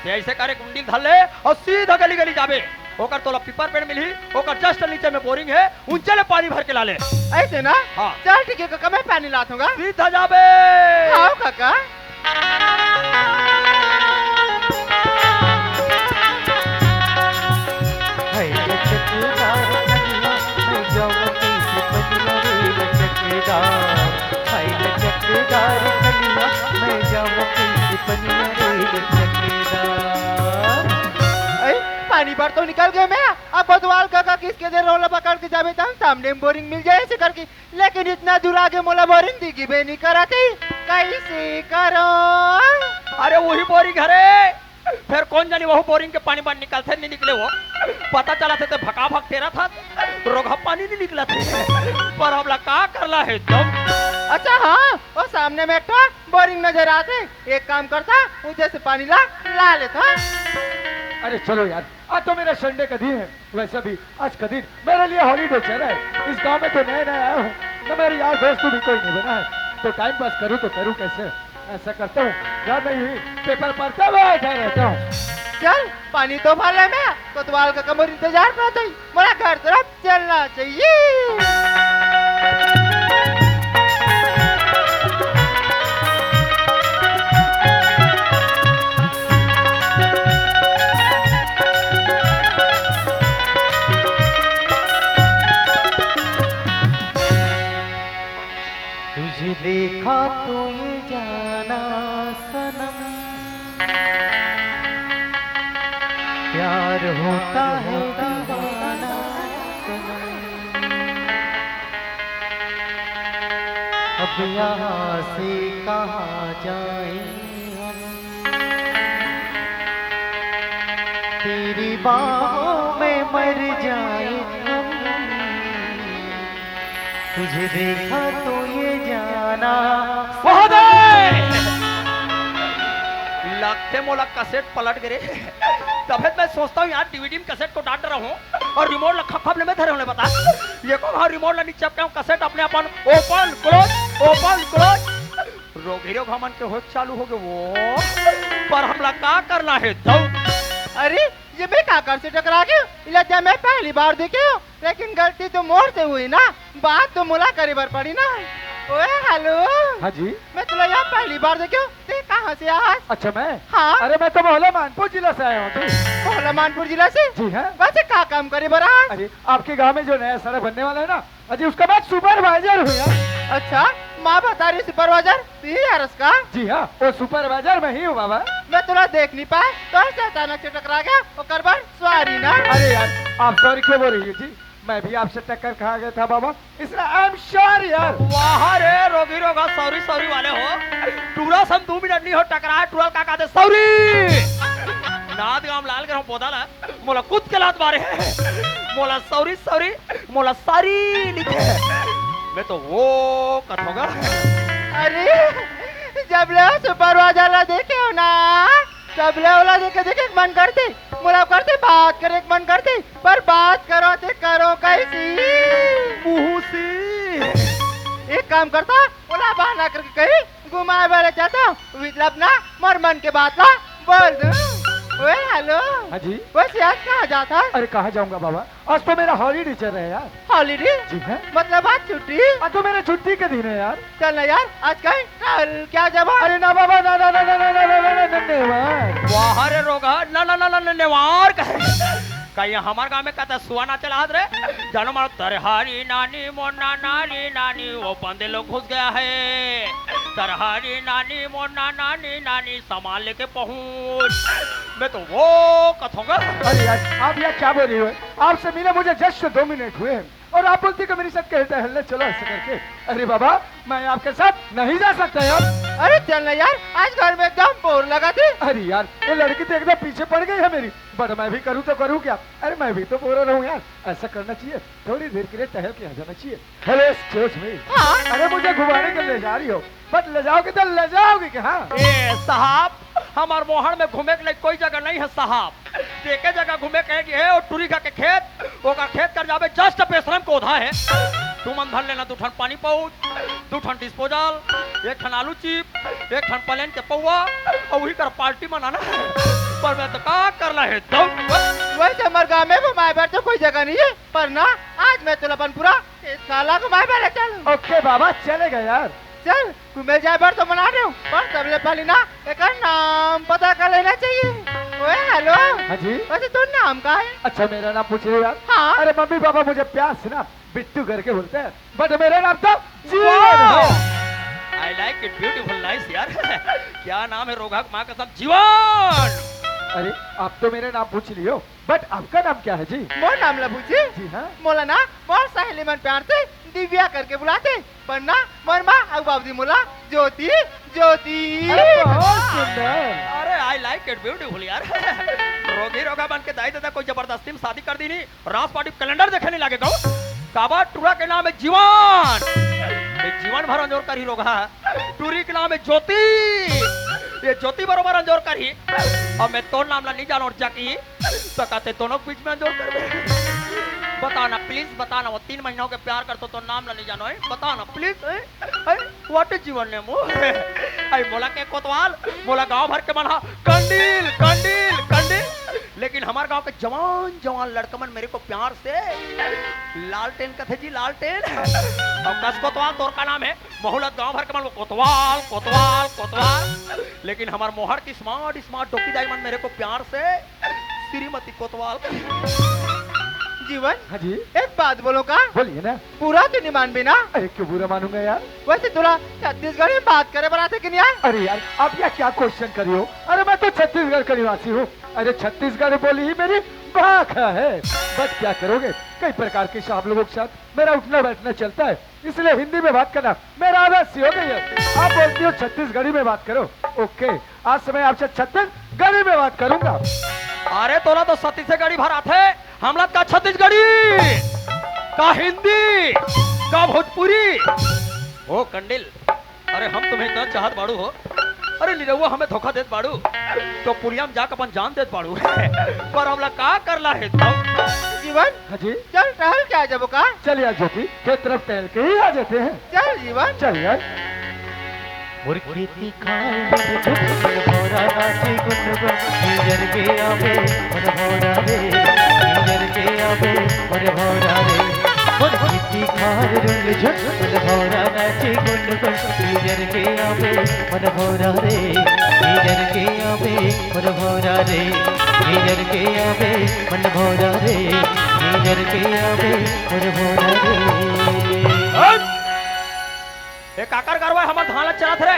Speaker 4: ऐसे करे कुंडी धर ले और सीधा गली गली जाबे ओकर तोला पीपर पेड़ मिली ओकर जस्ट नीचे में बोरिंग है ऊंचे ले पानी भर के ला ले।
Speaker 6: ऐसे ना
Speaker 4: हाँ।
Speaker 6: चल ठीक है काका मैं पानी लाऊंगा।
Speaker 4: सीधा जाबे।
Speaker 6: आओ काका।
Speaker 7: है लचकदार कन्हैया मैं जाऊं कैसे बनिया रे लचकदार। है लचकदार कन्हैया मैं जाऊं कैसे बनिया रे लचकदार।
Speaker 6: पानी भर तो निकल गए मैं अब बदवाल काका किसके दे रोला पकड़ के जाबे तम सामने बोरिंग मिल जाए ऐसे करके, लेकिन इतना दूर आगे मोला बोरिंग दिखी बे नहीं कराती कैसे करो।
Speaker 4: अरे वही बोरिंग घरे फिर कौन जानी वह बोरिंग के पानी बाहर निकलते नहीं निकले वो पता चला थे तो भका भक तेरा था रोगा पानी नहीं निकला थे पर हमला का करला है दम।
Speaker 6: अच्छा हाँ वो सामने में तो बोरिंग नजर आते, एक काम करता उधर से पानी ला लेता।
Speaker 8: अरे चलो यार, आज तो मेरा संडे का दिन है, वैसे भी आज का दिन मेरे लिए हॉलीडे चल रहा है। इस गांव में तो नया नया आया हूँ, तो मेरे यार दोस्त भी कोई नहीं बना है। तो टाइम पास करूँ तो करूँ कैसे? ऐसा करता हूँ, घर में ही पेपर पढ़ता हुआ बैठा रहता हूँ।
Speaker 6: चल पानी तो भर ले मैं कोतवाल का कमर इंतजार करता ही मेरा घर तरफ चलना चाहिए।
Speaker 7: तुझे देखा तो ये जाना सनम, प्यार होता है दीवाना सनम। अब यहाँ से कहाँ जाएं हम, तेरी बाहों में मर जाएं हम। तुझे देखा तो ये जाना
Speaker 4: लगते मोला कसेट पलट गए तब मैं सोचता हूँ यार डीवीडी में कसेट को डांट रहा हूँ और रिमोट ला खपले में धरे होने बता ये को हाँ रिमोट ला नीचे क्या कसेट अपने अपन ओपन क्लोज रोगिरो घमन के हो चालू हो गए वो पर हमला का करना है दौड़।
Speaker 6: अरे ये मैं काकर से टकरा गया इलाजा मैं पहली बार देखे हूँ लेकिन गलती तो मोड़ से हुई ना बात तो मुला करे बर पड़ी ना। ओए हेलो।
Speaker 8: हाँ जी।
Speaker 6: मैं तुला यहाँ पहली बार देखे हूँ ते कहाँ से आया?
Speaker 8: अच्छा मैं?
Speaker 6: हाँ।
Speaker 8: अरे मैं तो मोहल्ला मानपुर जिला से आया हूँ।
Speaker 6: मोहल्ला मानपुर जिला से?
Speaker 8: जी हाँ।
Speaker 6: वैसे क्या काम करे बरा?
Speaker 8: अरे आपके गांव में जो नया सड़क बनने वाला है ना, अजी उसका मैं सुपरवाइजर हूँ यार।
Speaker 6: अच्छा माँ बता रही सुपरवाइजर यार उसका?
Speaker 8: जी हाँ वो सुपरवाइजर मैं ही हूँ बाबा।
Speaker 6: मैं तुला देख नहीं पाया तो ऐसे अचानक से टकरा गया और कर बार सॉरी ना।
Speaker 8: अरे यार आप सॉरी क्यों बोल रही है जी? मैं भी आपसे टक्कर खा गया था बाबा इसलिए आई एम श्योर यार।
Speaker 4: वाह रे रोगी रोगा सॉरी वाले हो टूरा सम 2 मिनट नहीं हो टकराए टूरल का कहते सॉरी नाद गांव लाल कर हम पौधा ला मोला कूद के लात मारे मोला सॉरी मोला सारी लिखे मैं तो वो कट होगा।
Speaker 6: अरे जब ले सुपरवाइजर ला देखे हो ना तब ले वाला देखे मन करते मुला करते बात करे मन करते पर बात करो ते करो कैसी
Speaker 4: मुंह से
Speaker 6: एक काम करता बोला बहाना करके कहीं घुमाए वाले जाता मतलब ना मर मन के बात ला बोल दो। ओए हेलो।
Speaker 8: हाँ जी।
Speaker 6: बस यार कहाँ जाता?
Speaker 8: अरे कहाँ जाऊंगा बाबा आज तो मेरा हॉलीडे चल रहा है यार।
Speaker 6: हॉलीडे?
Speaker 8: जी है।
Speaker 6: मतलब आज छुट्टी?
Speaker 8: आज तो मेरे छुट्टी के दिन है यार।
Speaker 6: चल ना यार आज कहीं कल क्या जमा?
Speaker 8: अरे ना बाबा ना ना ना ना ना ना ना ना धन्यवाद।
Speaker 4: वाह रे रोगा ना ना ना ना धन्यवाद कहीं हमारे गांव में कहता सुहाना चला रे जानो मारो तरहारी नानी मोना नानी नानी वो बंदे लोग घुस गया है तरहारी नानी मोना नानी नानी सामान लेके पहुंच मैं तो वो कथूंगा।
Speaker 8: अरे यार आप यार क्या बोल रही हो? आपसे मिले मुझे जस्ट 2 मिनट हुए हैं और आप बोलती कि मेरे साथ कहते हैं चलो ऐसा करके। अरे बाबा मैं आपके साथ नहीं जा सकता यार।
Speaker 6: अरे चल ना यार आज घर में एकदम बोर लगा थी।
Speaker 8: अरे यार ये लड़की तो एकदम पीछे पड़ गई है मेरी बट मैं भी करूँ तो करूँ क्या? अरे मैं भी तो बोर रहूँ यार ऐसा करना चाहिए थोड़ी देर के लिए टहल के आ जाना चाहिए। Hello excuse me.
Speaker 6: हाँ?
Speaker 8: अरे मुझे घुमाने के ले जा रही हो बट ले जाओगे तो ले जाओगे क्या? हाँ
Speaker 4: ए साहब हमार मोहन में घूमे के लिए कोई जगह नहीं है साहब देखे जगह घूमे कहेगी है और टूरी खा के खेत ओका खेत कर जावे जस्ट पेशरम को उधा है तुम अंधर लेना 2 ठन पानी पाउच 2 ठन डिस्पोजल 1 ठन आलू चिप 1 ठन प्लेन के पौवा और वही कर पार्टी मनाना है पर मैं तो का करना है
Speaker 6: वैसे हमारे गाँव में घुमाए बैठ तो कोई जगह नहीं है पर ना आज मैं तुला पूरा साला घुमाए बैठे चल।
Speaker 8: ओके बाबा चलेगा यार
Speaker 6: चल घूमे जाए बार तो मना रहे हूँ पर सबले पहले ना एक नाम पता कर लेना चाहिए। ओए हेलो।
Speaker 8: हाँ जी।
Speaker 6: वैसे तो नाम का है?
Speaker 8: अच्छा मेरा नाम पूछ रहे हो यार?
Speaker 6: हाँ।
Speaker 8: अरे मम्मी पापा मुझे प्यार से ना बिट्टू करके बोलते हैं बट मेरा नाम तो जीवन है।
Speaker 4: I like it beautiful nice यार क्या नाम है रोगा माँ का सब जीवन।
Speaker 8: अरे आप तो मेरे नाम पूछ लियो बट आपका नाम क्या है जी?
Speaker 6: मोर नाम ला पूछी?
Speaker 8: जी हाँ।
Speaker 6: मोला ना मोर सहेली मन प्यार से दिव्या करके बुलाते पर ना मोर माँ अब बाबूजी मोला ज्योति ज्योति।
Speaker 8: अरे बहुत सुंदर।
Speaker 4: अरे आई लाइक इट ब्यूटीफुल यार रोगी रोगा बन के दाई दादा कोई जबरदस्ती में शादी कर दी नहीं रास पार्टी कैलेंडर देखे नहीं लगे काबा टूरा के नाम है जीवन जीवन भर अंजोर कर ही रोगा टूरी के नाम है ज्योति ये ज्योति बरोबर अंजोर कर ही और मैं तो नाम ला नहीं जानो और जाकी तो कहते दोनों बीच में अंजोर कर बता ना प्लीज, बता ना, वो 3 महीनों के प्यार करते तो नाम ना नहीं जानो है, बता ना प्लीज। व्हाट इज जीवन नेम? आई बोला के कोतवाल, बोला गांव भर के बना कंडील कंडील कंडील, लेकिन हमारे गांव के जवान जवान लड़कमन मेरे को प्यार से लालटेन कहते जी, लालटेन। और कस कोतवाल तोर का नाम है, मोहलत गांव भर के मन कोतवाल कोतवाल कोतवाल, लेकिन हमारे मोहर की स्मार्ट स्मार्ट टोकी डायमंड मेरे को प्यार से श्रीमती कोतवाल।
Speaker 6: जीवन,
Speaker 8: हाँ जी,
Speaker 6: एक बात बोलो का?
Speaker 8: बोलिए ना।
Speaker 6: पूरा तो नहीं मान भी ना?
Speaker 8: अरे क्यों बुरा मानूंगा यार?
Speaker 6: वैसे थोड़ा छत्तीसगढ़ी में बात करे बनाते कि नहीं यार?
Speaker 8: अरे यार आप यह क्या क्वेश्चन करी हो? अरे मैं तो छत्तीसगढ़ का निवासी हूँ। अरे छत्तीसगढ़ बोली ही मेरी भाषा है। बस क्या करोगे, कई प्रकार के आप लोगों के साथ मेरा उठना बैठना चलता है, इसलिए हिंदी में बात करना मेरा आदत सी हो गई है। आप बोलती हो छत्तीसगढ़ी में बात करो, ओके, आज से मैं आपसे छत्तीसगढ़ी में बात करूंगा।
Speaker 4: अरे तोला तो सती से गाड़ी भरा थे, हमला का छत्तीसगढ़ी का हिंदी का भोजपुरी। ओ कंडिल, अरे हम तुम्हें इतना चाहत बाड़ू हो, अरे निरहुआ हमें धोखा देत बाड़ू तो पुरिया में जाकर अपन जान देत बाड़ू। पर हमला का करला है तो?
Speaker 6: जीवन,
Speaker 8: हाँ जी,
Speaker 6: चल टहल के आ जाबो का?
Speaker 8: चलिए आज ज्योति के तरफ टहल के ही आ जाते हैं।
Speaker 6: चल जीवन,
Speaker 8: चलिए।
Speaker 7: मोर खेती खाल मन भोरा नाचे गुनगुन, हिंजर के आवे मन भोरा रे, हिंजर के आवे मन भोरा रे। मोर खेती खाल रुल झुन मन भोरा नाचे गुनगुन, हिंजर के आवे मन भोरा रे, हिंजर के आवे मन भोरा रे, हिंजर के आवे मन भोरा रे, हिंजर के आवे मन भोरा रे।
Speaker 4: ए काकर गरवा हमर धान चलत रे?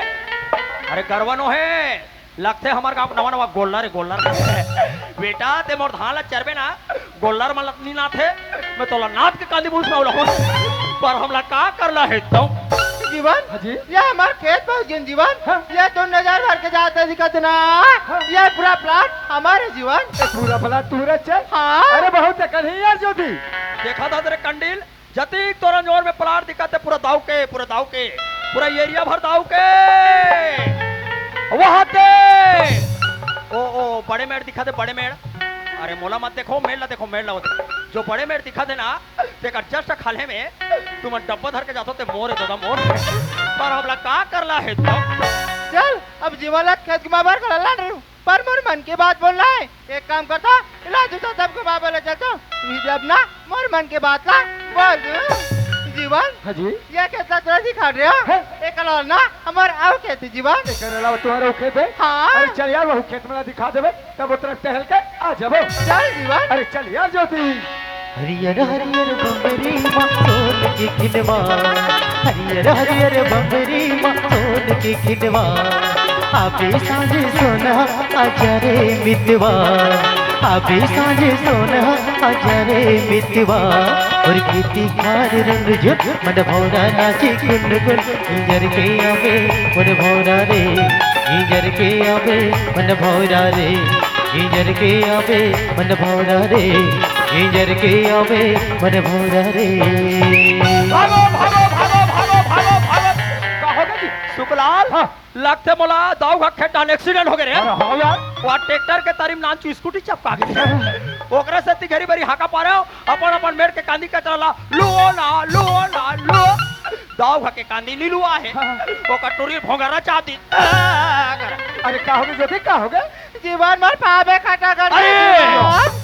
Speaker 4: अरे गरवा नो है, लगते हमार गांव नवा नवा गोल्लर गोल्लर। बेटा ते मोर धान चरबे ना, गोल्लर मन लतनी ना थे, मैं तोला नाथ के कांदी बूस में उला हूं। पर हमला का करला है तो?
Speaker 6: जीवन,
Speaker 8: हाँ जी,
Speaker 6: ये हमार खेत पहुंच गए जीवन।
Speaker 8: हाँ।
Speaker 6: ये तो नजर भर के जाते दिखत ना, ये पूरा प्लाट हमारे जीवन।
Speaker 8: पूरा भला तू रे चल।
Speaker 6: हाँ।
Speaker 8: अरे बहुत अकल है यार ज्योति।
Speaker 4: देखा था तेरे कंडील, जती तोरा जोर में प्लाट दिखाते पूरा दाव के, पूरा दाव के, पूरा एरिया भर दाव के। वहां ते ओ बड़े मेड़ दिखा दे, बड़े मेड़। अरे मोला मत देखो, मेड़ ला देखो, मेड़ ला जो बड़े मेड़ दिखा दे ना, तेकर जस्ट खाले में तुम डब्बा धर के जातो ते मोर है दादा मोर। पर हमला का करला है तो?
Speaker 6: चल अब जीवन ला खेत घुमा बार कर ला रही, पर मोर मन की बात बोलना है। एक काम करता, इला दूसरा सबको बाबा ले चलता, जब ना मोर मन की बात ला बोल दू। जीवन,
Speaker 8: हाँ जी,
Speaker 6: ये खेत ला दिखा रहे हो, एक अलग ना हमार आओ खेत जीवन।
Speaker 8: कर अलावा तुम्हारे वो खेत है?
Speaker 6: हाँ।
Speaker 8: अरे चल यार वो खेत में दिखा देवे, तब उतना टहल के आ जाबो।
Speaker 6: चल जीवन।
Speaker 8: अरे चल यार ज्योति।
Speaker 7: हरियर हरियर बम्बरी सोन के खिलवा, हरियर हरियर बम्बरी सोन के खिलवा, आपे साँझे सोना आजा रे मितवा, आपे साँझे सोना आजा रे मितवा। और खेती खार रंग जो मन भोरा नाचे गुनगुन, हिंजर के आवे मन भोरा रे, हिंजर के आवे मन भोरा रे, हिंजर के आवे मन भोरा रे, हिंजर के आवे मन भोरा रे।
Speaker 4: भागो भागो भागो भागो भागो भागो। का हो गई सुकलाल?
Speaker 8: हाँ।
Speaker 4: लगते मोला दाव का खेत एक्सीडेंट हो गए रे।
Speaker 8: अरे हाँ यार,
Speaker 4: वो ट्रैक्टर के तारीम नाम चू स्कूटी चपका गई। ओकरा से ती घरी बरी हाका पा रहे हो, अपन अपन मेड़ के कांदी का चला लो ना लो ना लो। दाव के कांदी नी लुआ है, वो कटोरी भोंगरा चाहती।
Speaker 8: अरे क्या हो गया ज्योति, क्या हो गया?
Speaker 6: जीवन मार पावे खटा कर।
Speaker 4: अरे!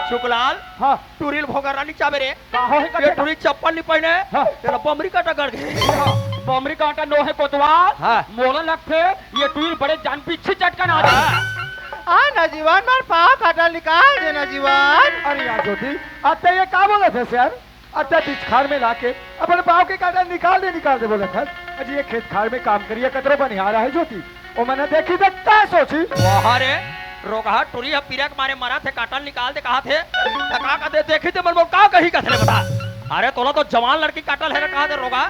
Speaker 4: शुक्लाल,
Speaker 8: हाँ,
Speaker 4: टूरिल भोंगरा नी चाबे रे।
Speaker 8: क्या हो
Speaker 4: ये
Speaker 8: गया?
Speaker 4: टूरी चप्पल नी पहने,
Speaker 8: हाँ।
Speaker 4: तेरा बमरी काटा गड़ गई।
Speaker 3: बमरी कांटा नो है कोतवाल,
Speaker 4: हाँ।
Speaker 3: मोला लगते ये टूल बड़े जान पीछे चटकन आ जाए।
Speaker 6: हाँ ना जीवन, मार पाव खटा निकाल देना जीवन।
Speaker 8: अरे यार ज्योति, अत्ते ये क्या बोला था यार? अत्ते बीच खार में लाके अपने पाव के कांटा निकाल दे बोला था। अजी ये खेत खार में काम करिए, कतरो बनिहार है ज्योति। ओ मैंने देखी तो क्या सोची?
Speaker 4: वाह रे, रोगा टूरी पीरा के मारे मरा थे, काटल निकाल दे कहा थे, का कहते देखी थे मन का कही कथले बता। अरे तोला तो जवान लड़की काटल है ना, कहा दे रोगा।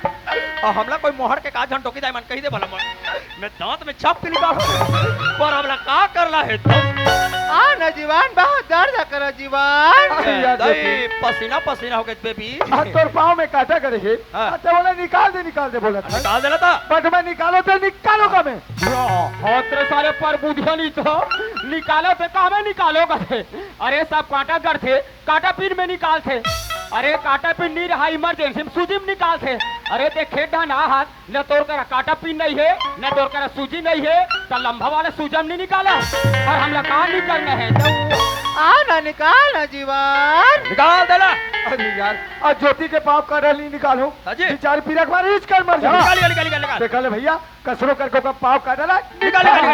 Speaker 4: और हमला कोई मोहर के का झंटोकी दाई मन कही दे भला मैं दांत में छप के निकाल। पर हमला का करला है तो?
Speaker 6: हाँ ना जीवन, बहुत दर्द कर जीवन।
Speaker 8: अरे यार
Speaker 4: दाई
Speaker 8: ज्योति,
Speaker 4: पसीना पसीना हो गए बेबी।
Speaker 8: तोर पाव में काटा करेगी।
Speaker 4: हाँ।
Speaker 8: अत्ते बोला निकाल दे बोला था।
Speaker 4: निकाल देना था।
Speaker 8: बट मैं निकालो तो निकालूंगा मैं।
Speaker 3: होत्र सारे पर बुधिया नहीं तो निकालो थे, कहा में निकालो थे। अरे सब काटा कर थे, काटा पीर में निकाल थे। अरे काटा पिन नहीं रहा, इमरजेंसी में सूजी में निकाल थे। अरे देख खेडा ना हाथ न तोड़ कर काटा पिन नहीं है न तोड़ कर सूजी नहीं है, तो लंबा वाला सूजम नहीं निकाला और हम लोग काम नहीं करना है तो
Speaker 6: ना निकाल ना जीवन।
Speaker 4: निकाल देला।
Speaker 8: अरे यार आज ज्योति के पाप का रली निकालो।
Speaker 4: हाजी।
Speaker 8: बेचारी पीरक मारी कर मर जा।
Speaker 4: निकाल निकाल निकाल निकाल
Speaker 8: देखा ले भैया कसरो करके का पाप का डाला।
Speaker 4: निकाल निकाल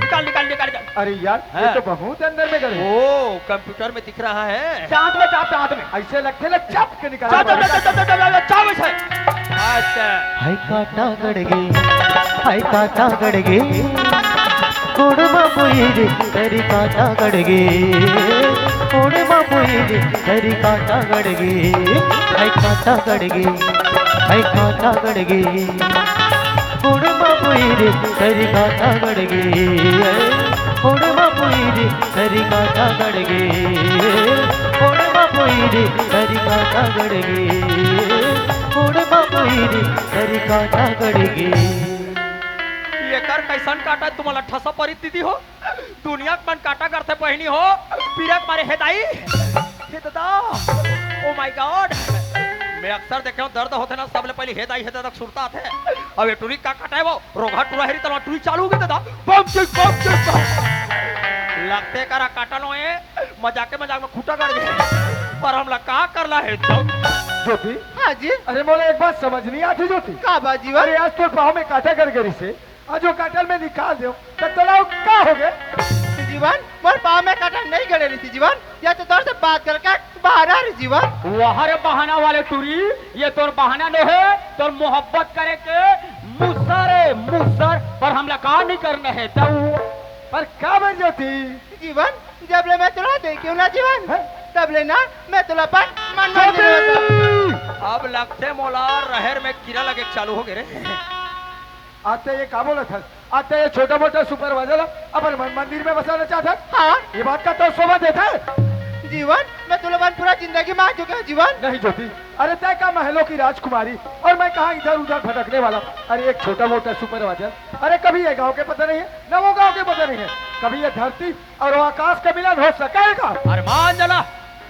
Speaker 4: निकाल निकाल निकाल निकाल।
Speaker 8: अरे यार ये तो बहुत अंदर में गए।
Speaker 4: ओ कंप्यूटर में दिख रहा है।
Speaker 3: चाँद में चाप चाँद में
Speaker 8: ऐसे लगते लग चाप के निकाल।
Speaker 4: चावल है। अच्छा
Speaker 7: हाय काटा गड़गे हाय काटा गड़गे कोड़मा मुईरे तेरी काटा गड़गे कोड़मा मुईरे तेरी काटा गड़गे हाय काटा गड़गे हाय काटा गड़गे कोड़मा मुईरे तेरी काटा गड़गे कोड़मा मुईरे तेरी काटा गड़गे कोड़मा मुईरे तेरी काटा गड़गे कोड़मा मुईरे तेरी काटा गड़गे।
Speaker 4: ये कर कैसन काटा तुम्हाला ठसा परिस्थिति हो दुनिया मन काटा करते पहनी हो पीरक मारे हेदाई हे दादा ओ माय गॉड मैं अक्सर देखे हूं दर्द होते ना सबले पहले हेदाई हेदा तक सुरता थे अब ये टूरी का काटा है वो रोगा टूरा हेरी तलवा टूरी चालू हो गई दादा बम चिक लगते करा काटा लो ये मजाक में खूटा कर गए पर हम लोग का करला है तो
Speaker 8: ज्योति
Speaker 6: हाँ जी।
Speaker 8: अरे मोले एक बात समझ नहीं आती ज्योति।
Speaker 6: का बा जीवन?
Speaker 8: अरे आज तो पाँव में काटा कर गरी से आज जो काटल में निकाल दो तो तलाव का हो गए
Speaker 6: जीवन मोर पाँव में कटन नहीं गड़े रही थी जीवन, या तो तोर से बात करके बाहर आ रही जीवन।
Speaker 3: वहाँ रे बहाना वाले टूरी ये तोर बहाना नहीं है, तोर मोहब्बत करे के मुसर पर हमला का नहीं करना है तो
Speaker 8: पर का बन ज्योति
Speaker 6: जीवन जब ले मैं तुला देखी ना जीवन
Speaker 8: है?
Speaker 6: तब ले ना मैं तुला पर मन
Speaker 4: अब लगते मोला रहर में कीड़ा लगे चालू हो गए रे
Speaker 8: आते ये का बोला था आते ये छोटा मोटा सुपरवाइजर अपन मंदिर में बसाना चाहता।
Speaker 6: हाँ
Speaker 8: ये बात का तो शोभा देता है
Speaker 6: जीवन मैं तुला पर पूरा जिंदगी मार चुका हूँ जीवन।
Speaker 8: नहीं ज्योति। अरे तय का महलों की राजकुमारी और मैं कहा इधर उधर भटकने वाला। अरे एक छोटा मोटा सुपरवाइजर अरे कभी ये गांव के पता नहीं है न वो गांव के पता नहीं है, कभी ये धरती और वो आकाश का मिलन हो सकेगा।
Speaker 4: अरे मान जला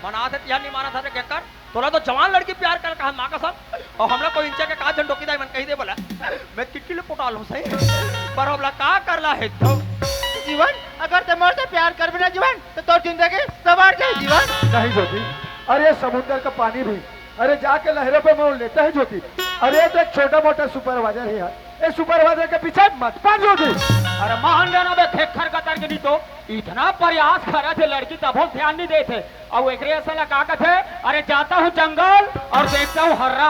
Speaker 4: मना थे तिहार नहीं माना था रे कर तोला तो जवान लड़की प्यार कर कहा माँ का सब और हमला कोई इंचा के का जन डोकी दाई मन कही दे बोला मैं किट्टी ले पोटाल हूं सही पर हमला का करला है तो
Speaker 6: जीवन अगर तुम से प्यार कर बिना जीवन तो तोर जिंदगी सवार जाए जीवन।
Speaker 8: नहीं ज्योति। अरे समुद्र का पानी भी अरे जाके लहरों पे मोड़ लेता है ज्योति। अरे तो एक छोटा मोटा सुपरवाइजर है यार, ये सुपरवाइजर के पीछे मत पड़ ज्योति।
Speaker 3: अरे मान जाना बे खेखर का तरक नहीं तो इतना प्रयास करे थे लड़की तब बहुत ध्यान नहीं देते और एक ऐसा लगा थे अरे जाता हूँ जंगल और देखता हूँ हर्रा,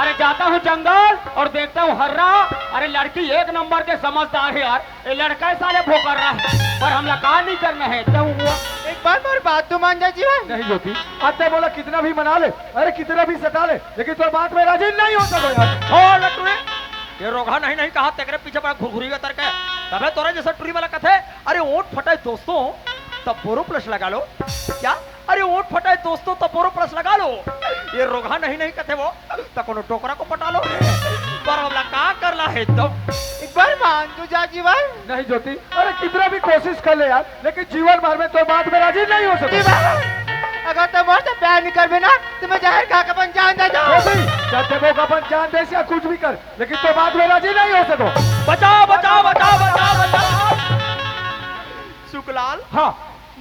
Speaker 3: अरे जाता हूँ जंगल और देखता हूँ हर्रा। अरे लड़की एक नंबर के समझदार है यार, ये लड़का साले भोकर रहा है पर हमला का नहीं करना है तो
Speaker 6: एक बार मेरी बात तो मान जा जीवन।
Speaker 8: नहीं ज्योति। आते बोला कितना भी मना ले अरे कितना भी सता ले लेकिन तो बात में राजी नहीं हो सको यार।
Speaker 4: हो लटुरे ये रोगा नहीं कहा तेरे पीछे बड़ा घुरघुरी का तर्क है तबे तोरा जैसा टूरी वाला कथे अरे ओट फटाए दोस्तों तब बोरो प्लस लगा लो क्या अरे ओट फटाए दोस्तों तब बोरो प्लस लगा लो ये रोगा नहीं कथे वो तो कोनो टोकरा को पटा लो पर हमला का करला है तो
Speaker 6: एक बार मान तू जा जीवन।
Speaker 8: नहीं ज्योति। अरे कितना भी कोशिश कर ले यार लेकिन जीवन भर में तो बात में राजी नहीं हो सके।
Speaker 6: अगर तुम से प्यार नहीं कर बिना तो मैं जाहिर का अपन जान दे जाओ
Speaker 8: चाहते वो अपन जान दे या कुछ भी कर लेकिन तो बात में राजी नहीं हो सको।
Speaker 4: बचाओ बचाओ बचाओ बचाओ बचाओ शुक्लाल
Speaker 3: हाँ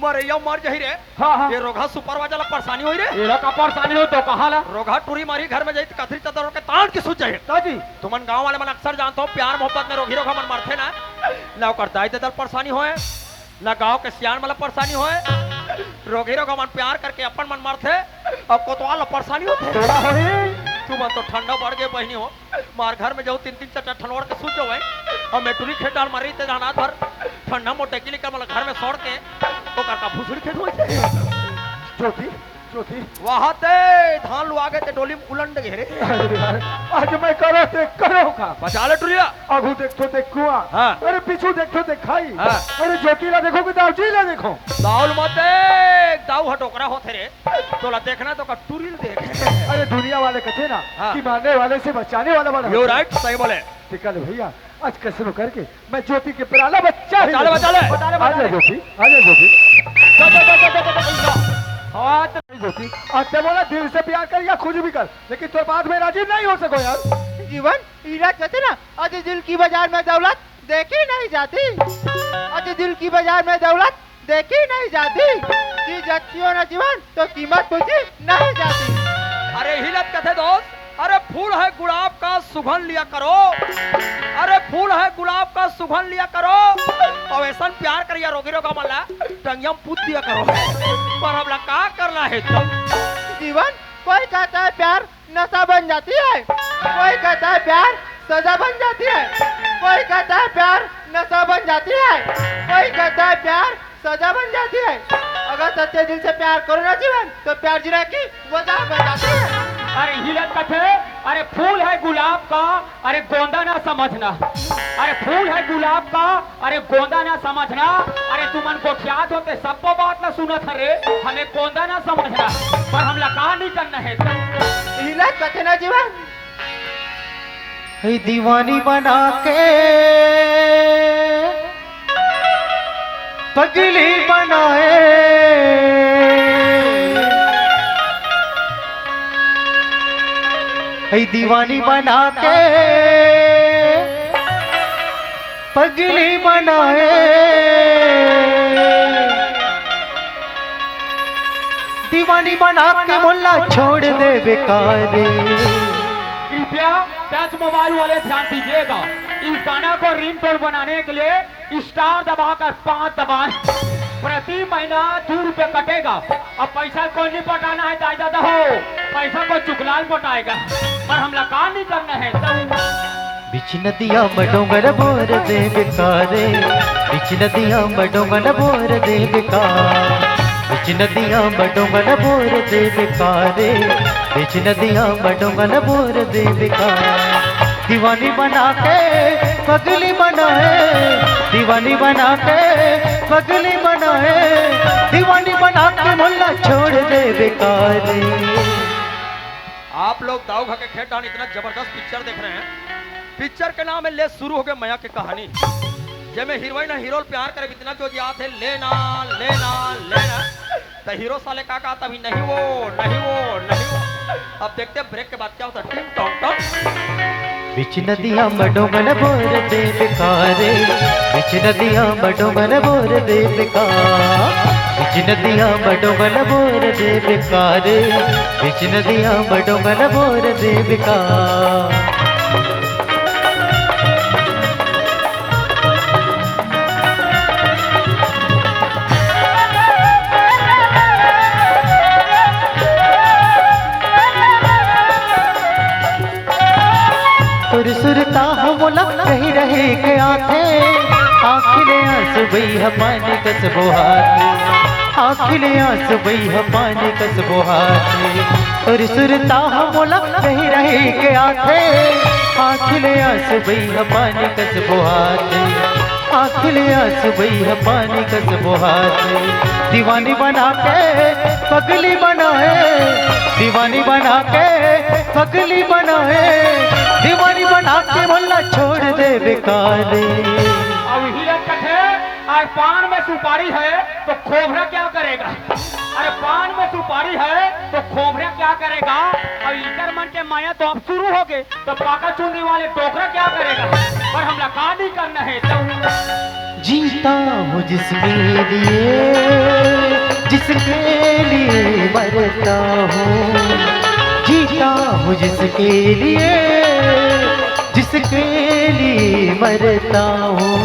Speaker 4: मरैया मर जही रे
Speaker 3: हाँ
Speaker 4: ये रोगा सुपरवाइजर ला परेशानी होई रे
Speaker 3: ये का परेशानी हो तो कहा ला
Speaker 4: रोगा टूरी मारी घर में जाई कथरी चदर के तान की सुच जाए
Speaker 8: ताजी
Speaker 4: तुमन गांव वाले मन अक्सर जानते हो प्यार मोहब्बत में रोगी रोगा मन मरते ना ना कर दाई दल परेशानी होए ना गांव के सियान वाला परेशानी होए रोगी रोगा मन प्यार करके अपन मन मरते और कोतवाल परेशानी होते
Speaker 8: थोड़ा हो
Speaker 4: तुम तो ठंडा बढ़ गए बहनी हो मार घर में जाओ 3-3 4 ठनोड़ के सूच जाओ और मेटुरी खेत डाल मारी ते जाना भर ठंडा मोटे के लिए घर में सौड़ के तो करता भूसड़ी खेत होते
Speaker 8: ज्योति ज्योति
Speaker 4: वहां ते धान लुआ गए ते डोली में उलंड गए रे
Speaker 8: अरे यार आज मैं करो ते करो का
Speaker 4: बचा ले टुरिया
Speaker 8: आगू देखो ते कुआं
Speaker 4: हाँ।
Speaker 8: अरे पीछू देखो ते खाई
Speaker 4: हाँ।
Speaker 8: अरे ज्योति ला देखो कि दाऊजी ला देखो
Speaker 4: दाउल मत देख दाऊ हटोकरा होते रे तोला देखना तो का टुरिल देख
Speaker 8: अरे दुनिया वाले कहते ना
Speaker 4: हाँ।
Speaker 8: कि मारने वाले से बचाने वाला बड़ा
Speaker 4: यू राइट सही बोले
Speaker 8: ठीक है भैया आज कसरो करके मैं ज्योति के प्याला बच्चा
Speaker 4: बचा ले
Speaker 8: आ जा ज्योति आ जा ज्योति
Speaker 3: हाथ
Speaker 8: ज्योति आते बोला दिल से प्यार कर या खुद भी कर, लेकिन तो बात में राजी नहीं हो सको यार।
Speaker 6: जीवन हीरा कहते ना, आज दिल की बाजार में दौलत देखी नहीं जाती, आज दिल की बाजार में दौलत देखी नहीं जाती, चीज अच्छी हो ना जीवन तो कीमत पूछी नहीं जाती।
Speaker 4: अरे हिलत कथे दोस्त, अरे फूल है गुलाब का सुगंध लिया करो, अरे फूल है गुलाब का सुगंध लिया करो, और ऐसा प्यार करिया रोगी रोगा मल्ला टंगिया पूछ दिया करो, पर हमला का करना है तुम।
Speaker 6: जीवन कोई कहता है प्यार नशा बन जाती है, कोई कहता है प्यार सजा बन जाती है, कोई कहता है प्यार नशा बन जाती है, कोई कहता है प्यार सजा बन जाती है। अगर सच्चे दिल से प्यार करो ना जीवन तो प्यार जीने की वजह बन जाती है।
Speaker 3: अरे हिलत कथे, अरे फूल है गुलाब का, अरे गोंदा ना समझना, अरे फूल है गुलाब का, अरे गोंदा ना समझना, अरे तुमन को ख्यात होते सबको बात ना सुनत रे, हमें गोंदा ना समझना, पर हम लका नहीं करना है।
Speaker 6: हिलत कथे ना जीवन,
Speaker 7: दीवानी बना के पगली बनाए, दीवानी बना के पगली बनाए, दीवानी बना के मुल्ला छोड़ दे बेकार।
Speaker 3: कृपया टच मोबाइल वाले ध्यान दीजिएगा, इस गाना को रिंगटोन बनाने के लिए स्टार दबाकर 5 दबाएं, प्रति महीना 2 रुपए कटेगा। अब पैसा कोई नहीं पटाना है दादा हो, पैसा को चुगलाल पटाएगा, पर हम लगा नहीं करना है।
Speaker 7: बिच नदिया मडोंगर बोर दे बेकारे, बिच नदिया मडोंगर बोर दे बेकार, बिच नदिया मडोंगर बोर दे बेकारे, बिच नदिया मडोंगर बोर दे बेकार। दीवानी बना के पगली बनाए, दीवानी बना के पगली बनाए, दीवानी बना के मुल्ला छोड़ दे बेकार।
Speaker 4: आप लोग दाऊ खा के खेत डाल इतना जबरदस्त पिक्चर देख रहे हैं, पिक्चर के नाम है ले शुरू हो गए माया की कहानी, जब हीरोइन हीरो प्यार करे इतना जो याद है लेना लेना लेना, तो हीरो साले का कहा तभी नहीं वो नहीं वो नहीं वो। अब देखते हैं ब्रेक के बाद क्या होता है। टिंग टोंग टोंग।
Speaker 7: बिच नदिया मडोंगन बोर दे बेकारे, बिच नदिया मडोंगन बोर दे बेकार, बिच नदिया मडोंगन बोर दे बेकारे, बिच नदिया मडोंगन बोर दे बेकार। सुरता बोला कहीं रहे के आथे, आखिले आंसू बई हमारे कसबो हाथे, आखिले आंसू बई हमारे कसबो हाथे, और सुरता बोला कहीं रहे के आथे, आखिले आंसू बई हमारे कसबो हाथे, आखिले आंसू बई हमारे कसबो हाथे। दीवानी बना के पगली बनाए, दीवानी बना के पगली बनाए, दीवानी बना के मुल्ला छोड़ दे बेकार।
Speaker 3: अब हिलत कथे, अरे पान में सुपारी है तो खोबरा क्या करेगा, अरे पान में सुपारी है तो खोबरा क्या करेगा, और इधर मन के माया तो अब शुरू हो गए, तो पाका चुनने वाले टोकरा क्या करेगा, पर हम लगा नहीं करना है। तो
Speaker 7: जीता हूँ जिसके लिए, जिसके लिए मरता हूँ, जीता हूँ जिसके लिए, जिसके लिए मरता हूँ।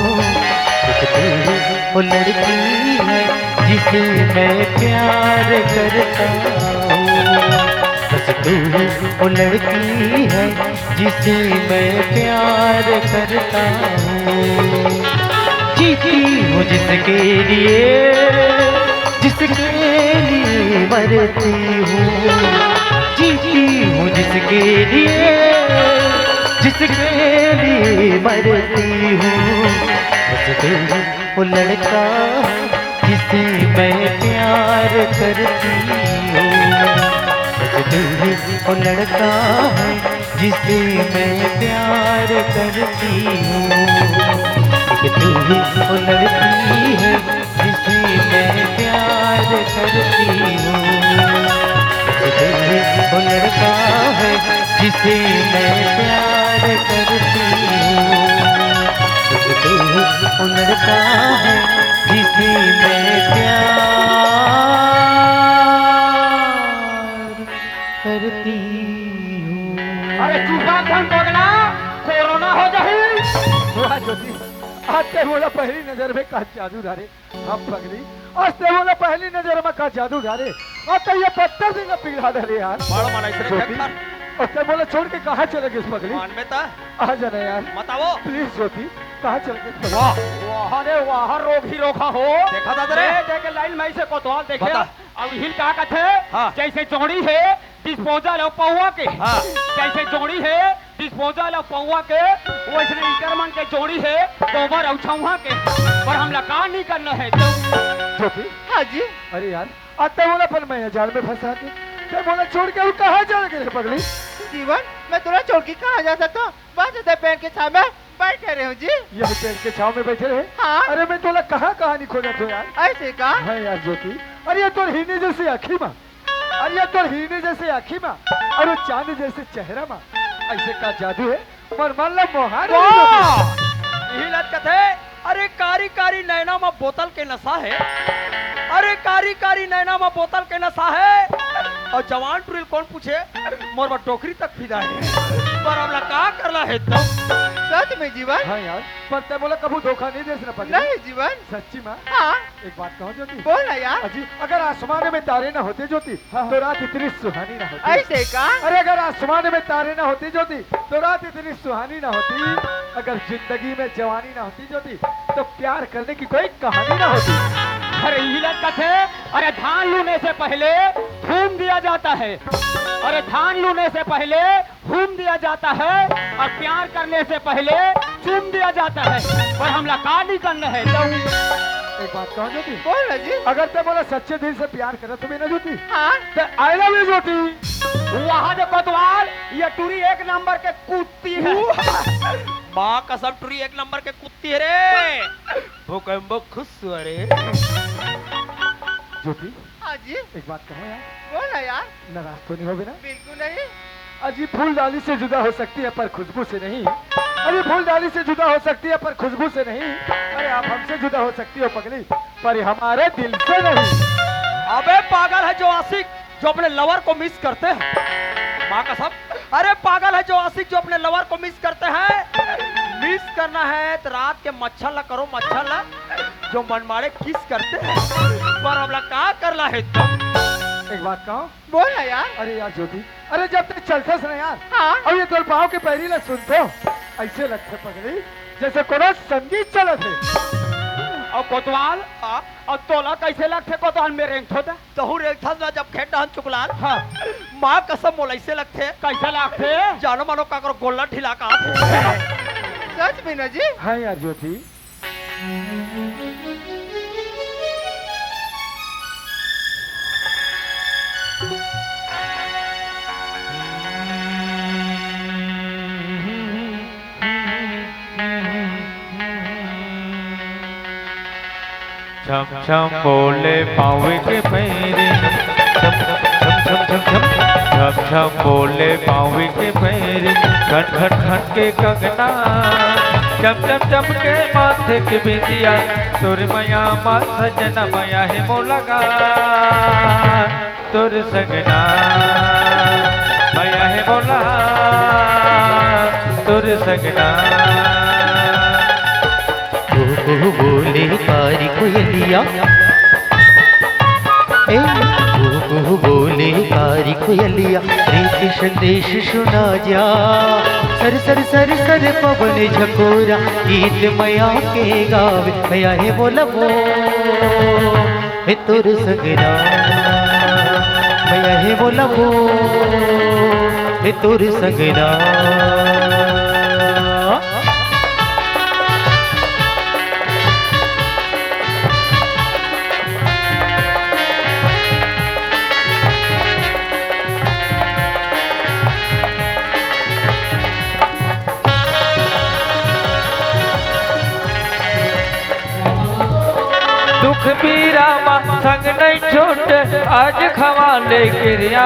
Speaker 7: वो लड़की है जिसे मैं प्यार करता हूँ, बस तू ही वो लड़की है जिसे मैं प्यार करता हूँ। जीती हूँ जिसके लिए, जिसके लिए मरती हूँ, जीती हूँ जिसके लिए, जिसके लिए मरती हूँ। बस तू वो लड़का जिसे मैं प्यार करती हूँ, बस तू वो लड़का है जिसे मैं प्यार करती हूँ। कि तू ही वो लड़की है जिसे मैं प्यार
Speaker 5: करती हूँ। वो लड़का है जिसे मैं प्यार करती हूँ। वो लड़का है जिसे मैं प्यार करती हूँ।
Speaker 3: अरे चूहा कौन पगला कोरोना हो जाए।
Speaker 8: वाह ज्योति, आज ते बोला पहली नजर में का जादू धारे। हम पगली आज ते बोला पहली नजर में का जादू धारे। और तो ये पत्थर से न पिघला डरे यार।
Speaker 4: बड़ माना इसे
Speaker 8: ज्योति,
Speaker 4: ठेकर
Speaker 8: और ते बोला छोड़ के कहाँ चले गए इस पगली?
Speaker 4: मान में ता
Speaker 8: आ जाना यार
Speaker 4: बताओ।
Speaker 8: प्लीज ज्योति, कहाँ चले गए इस पगली?
Speaker 3: वाह वाह रे वाह रोग ही रोखा हो।
Speaker 4: देखा था तेरे?
Speaker 3: देखे लाइन में से कोतवाल देखे।
Speaker 4: बता।
Speaker 3: अब हिल का कथे
Speaker 4: हाँ।
Speaker 3: जैसे जोड़ी है डिस्पोजल और पौवा के।
Speaker 4: हाँ।
Speaker 3: जैसे जोड़ी है डिस्पोजल और पौवा के वैसे इंटरमन के जोड़ी है गोबर और छौहा के। पर हम लगा नहीं करना है तो
Speaker 8: ज्योति,
Speaker 6: हाँ जी।
Speaker 8: अरे यार आज ते बोला पर मैं जाल में फंसा के ते बोला छोड़ के वो कहाँ चले गए पगली?
Speaker 6: जीवन मैं तुरंत छोड़ के कहाँ जा सकता हूँ? बस इधर पेड़ के छाव में बैठे रहे हूँ जी।
Speaker 8: यही पेड़ के छाव में बैठे रहे।
Speaker 6: हाँ।
Speaker 8: अरे मैं तोला कहाँ कहानी खोजा तो यार।
Speaker 6: ऐसे का
Speaker 8: हाँ यार ज्योति, अरे ये तो हिरनी जैसी आँखी माँ, अरे ये तो हिरनी जैसी आँखी माँ, और वो चांद जैसे चेहरा माँ। ऐसे का जादू है पर मान लो मोहान है।
Speaker 4: यही लत कथे। अरे कारी कारी नैना में बोतल के नशा है। अरे कारी कारी नैना में बोतल के नशा है। और जवान टुरिल कौन पूछे मोर बा टोकरी तक फिदा है। पर हमला का करला है तो
Speaker 6: सच में जीवन?
Speaker 8: हाँ यार, पर ते बोला कभी धोखा नहीं दे पगली।
Speaker 6: नहीं जीवन।
Speaker 8: सच्ची माँ,
Speaker 6: हाँ
Speaker 8: एक बात कहो ज्योति,
Speaker 6: बोल ना यार।
Speaker 8: अजी अगर आसमान में तारे ना होते ज्योति तो रात इतनी सुहानी ना होती।
Speaker 6: ऐसे का
Speaker 8: अरे अगर आसमान में तारे ना होती ज्योति तो रात इतनी सुहानी ना होती। अगर जिंदगी में जवानी ना होती ज्योति तो प्यार करने की कोई कहानी ना होती।
Speaker 3: अरे हिलत कथे। अरे धान लूने से पहले घूम दिया जाता है। अरे धान लूने से पहले घूम दिया जाता है और प्यार करने से पहले चूम दिया जाता है। पर हम लगा नहीं करना है तो
Speaker 8: एक बात कहो ज्योति,
Speaker 6: बोल ना जी।
Speaker 8: अगर ते बोला सच्चे दिल से प्यार करे तुम्हें ना ज्योति
Speaker 6: हाँ
Speaker 8: तो आई लव यू ज्योति।
Speaker 3: वहाँ जो कोतवाल ये टूरी एक नंबर के कुत्ती है।
Speaker 4: माँ कसम टुरी एक नंबर के कुत्ती है रे। भूकंप खुश हुआ रे।
Speaker 8: ज्योति
Speaker 6: हाँ जी
Speaker 8: एक बात कहो यार,
Speaker 6: बोल ना यार।
Speaker 8: नाराज तो नहीं हो बिना?
Speaker 6: बिल्कुल नहीं।
Speaker 8: अजी फूल डाली से जुदा हो सकती है पर खुशबू से नहीं। अरे फूल डाली से जुदा हो सकती है पर खुशबू से नहीं। अरे आप हमसे जुदा हो सकती हो पगली पर हमारे दिल से नहीं।
Speaker 4: अबे पागल है जो आशिक जो अपने लवर को मिस करते हैं। माँ कसम। अरे पागल है जो आशिक जो अपने लवर को मिस करते हैं। मिस करना है तो रात के मच्छर ला करो मच्छर ला जो मनमाड़े किस करते हैं। पर हमला का करला है तो
Speaker 8: एक बात कहो,
Speaker 6: बोल ना यार।
Speaker 8: अरे यार ज्योति, अरे जब तक चलते ना यार
Speaker 6: हाँ
Speaker 8: अब ये तोर पाँव के पैरी ला सुनते हो ऐसे लगते पगली जैसे कोनो संगीत चलत है।
Speaker 3: और कोतवाल और तोला कैसे लगते कोतवाल मेरे होता
Speaker 4: तहु रे था जब खेत डहन चुकलाल।
Speaker 3: हाँ
Speaker 4: माँ कसम मोल ऐसे लगते
Speaker 3: कैसे लगते
Speaker 4: जानो मानो का करो गोला ढिला का
Speaker 6: सच में ना जी।
Speaker 8: हाँ यार ज्योति,
Speaker 5: छम छम बोले पावे के पैरे, छम छम छम छम छम छम छम बोले पावे के पैरे, खट खट खट के कंगना, चम चम चम के माथे के बिंदिया, तुर मया मा सजना मया है मोलगा, तुर सगना मया है मोला, तुर सगना।
Speaker 7: बोले कारी कोयलिया, बोले कारी कोयलिया, प्रीत संदेश सुना जा, सर सर सर सर पवन झकोरा, गीत मया के गावे, मया है बोला वो है तुर सगना, मया है बोला वो है तुर सगना।
Speaker 5: दुख पीरा मा संग नहीं छोड़ छूट आज खवाले गिरिया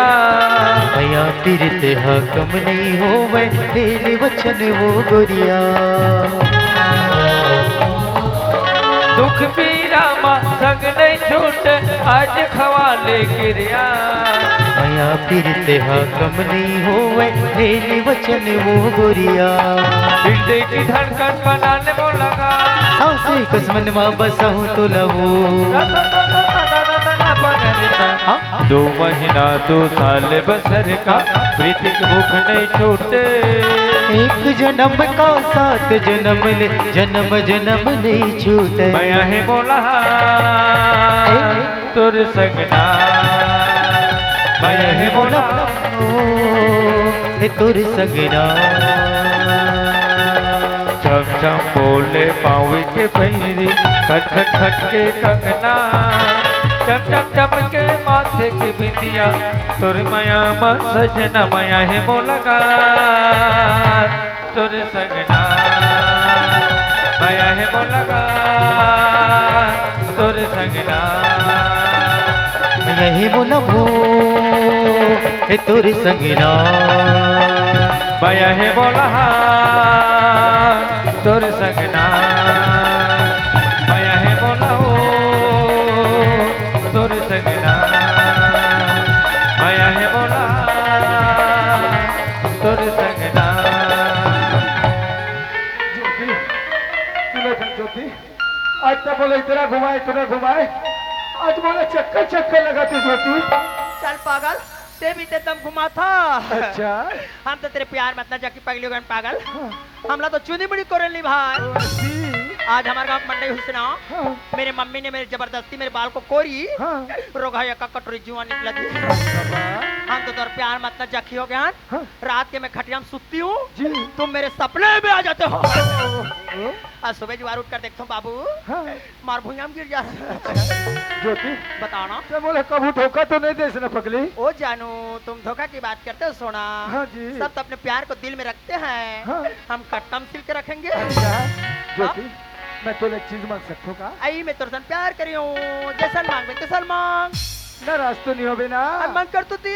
Speaker 7: भैया फिरते हकम नहीं हो मैं तेरे वचन वो गोरिया
Speaker 5: दुख पीरा माँ संग नहीं छूट आज खवाले गिरिया
Speaker 7: भैया फिरते हकम नहीं हो मैं तेरे वचन वो गोरिया
Speaker 5: हृदय की धड़कन बनाने को लगा
Speaker 7: सांसे कसमन माँ बसाऊं तो लहू
Speaker 5: 2 महीना 2 साल बसर का प्रीतिक भूख नहीं छूटे
Speaker 7: एक जन्म का 7 जन्म ले जन्म जन्म नहीं छूटे
Speaker 5: मैं है बोला तुर सगना मैं है बोला
Speaker 7: तुर सगना
Speaker 5: चम चम बोले पावे के पैरी खट खट खट के कंगना चम चम चम के माथे की बिंदिया तुर मया मन सजना मया है बोलगा तुर सगना मया है बोलगा तुर सगना
Speaker 7: यही बोला भो तुर सगना
Speaker 5: मया है बोला तुर सगना मया है बोला तुर सगना मया है बोला तुर सगना
Speaker 8: ज्योति आज तो बोले इतना घुमाए आज बोले चक्कर चक्कर लगाती ज्योति
Speaker 4: चल पागल ते भी ते दम घुमा था
Speaker 8: अच्छा
Speaker 4: हम तो तेरे प्यार में इतना जाकी पगली हो गए पागल हमला तो चुनी मुड़ी कर ली भाई आज हमारे गांव मंडई हुई सुना मेरे मम्मी ने मेरे जबरदस्ती मेरे बाल को कोरी रोगा या का कटोरी जुआ निकला थी हम तो तेरे प्यार में इतना जखी हो गया रात के मैं खटिया में सुतती हूँ तुम मेरे सपने में आ जाते हो आज सुबह जुआर उठ कर देखता हूँ बाबू मार भूया में गिर जा
Speaker 8: ज्योति
Speaker 4: बताना
Speaker 8: तो बोले कभी धोखा तो नहीं दे ना पगली
Speaker 4: ओ जानू तुम धोखा की बात करते हो सोना
Speaker 8: हाँ जी।
Speaker 4: सब तो अपने प्यार को दिल में रखते हैं
Speaker 8: हाँ।
Speaker 4: हम कट्टम सिल के रखेंगे
Speaker 8: ज्योति मैं तो एक चीज मांग सकता हूँ का
Speaker 4: आई मैं तुरसन प्यार करी हूँ जैसा मांग तैसा मांग
Speaker 8: नाराज तो नहीं हो बिना
Speaker 4: मांग कर तू थी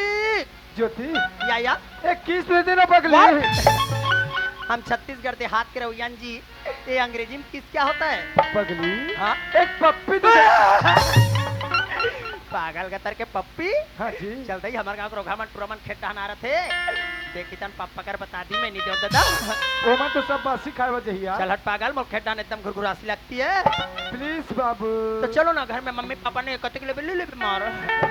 Speaker 8: ज्योति
Speaker 4: या
Speaker 8: एक किस दे देना पगली
Speaker 4: हम छत्तीसगढ़ के हाथ के रहुयान जी ये अंग्रेजी में किस क्या होता है
Speaker 8: पगली
Speaker 4: हाँ
Speaker 8: एक पप्पी दे
Speaker 4: पागल गतर के पप्पी
Speaker 8: हाँ जी
Speaker 4: चलते ही हमारे गांव को रोघामन टूरामन खेत डहना रहे थे देखी तन पप्पा कर बता दी मैं नहीं दे दादा
Speaker 8: वो मैं तो सब बासी खाए वजह ही
Speaker 4: चल हट पागल मोर खेत डहना एकदम घुरघुरासी लगती है
Speaker 8: प्लीज बाबू
Speaker 4: तो चलो ना घर में मम्मी पापा ने कते के ले मार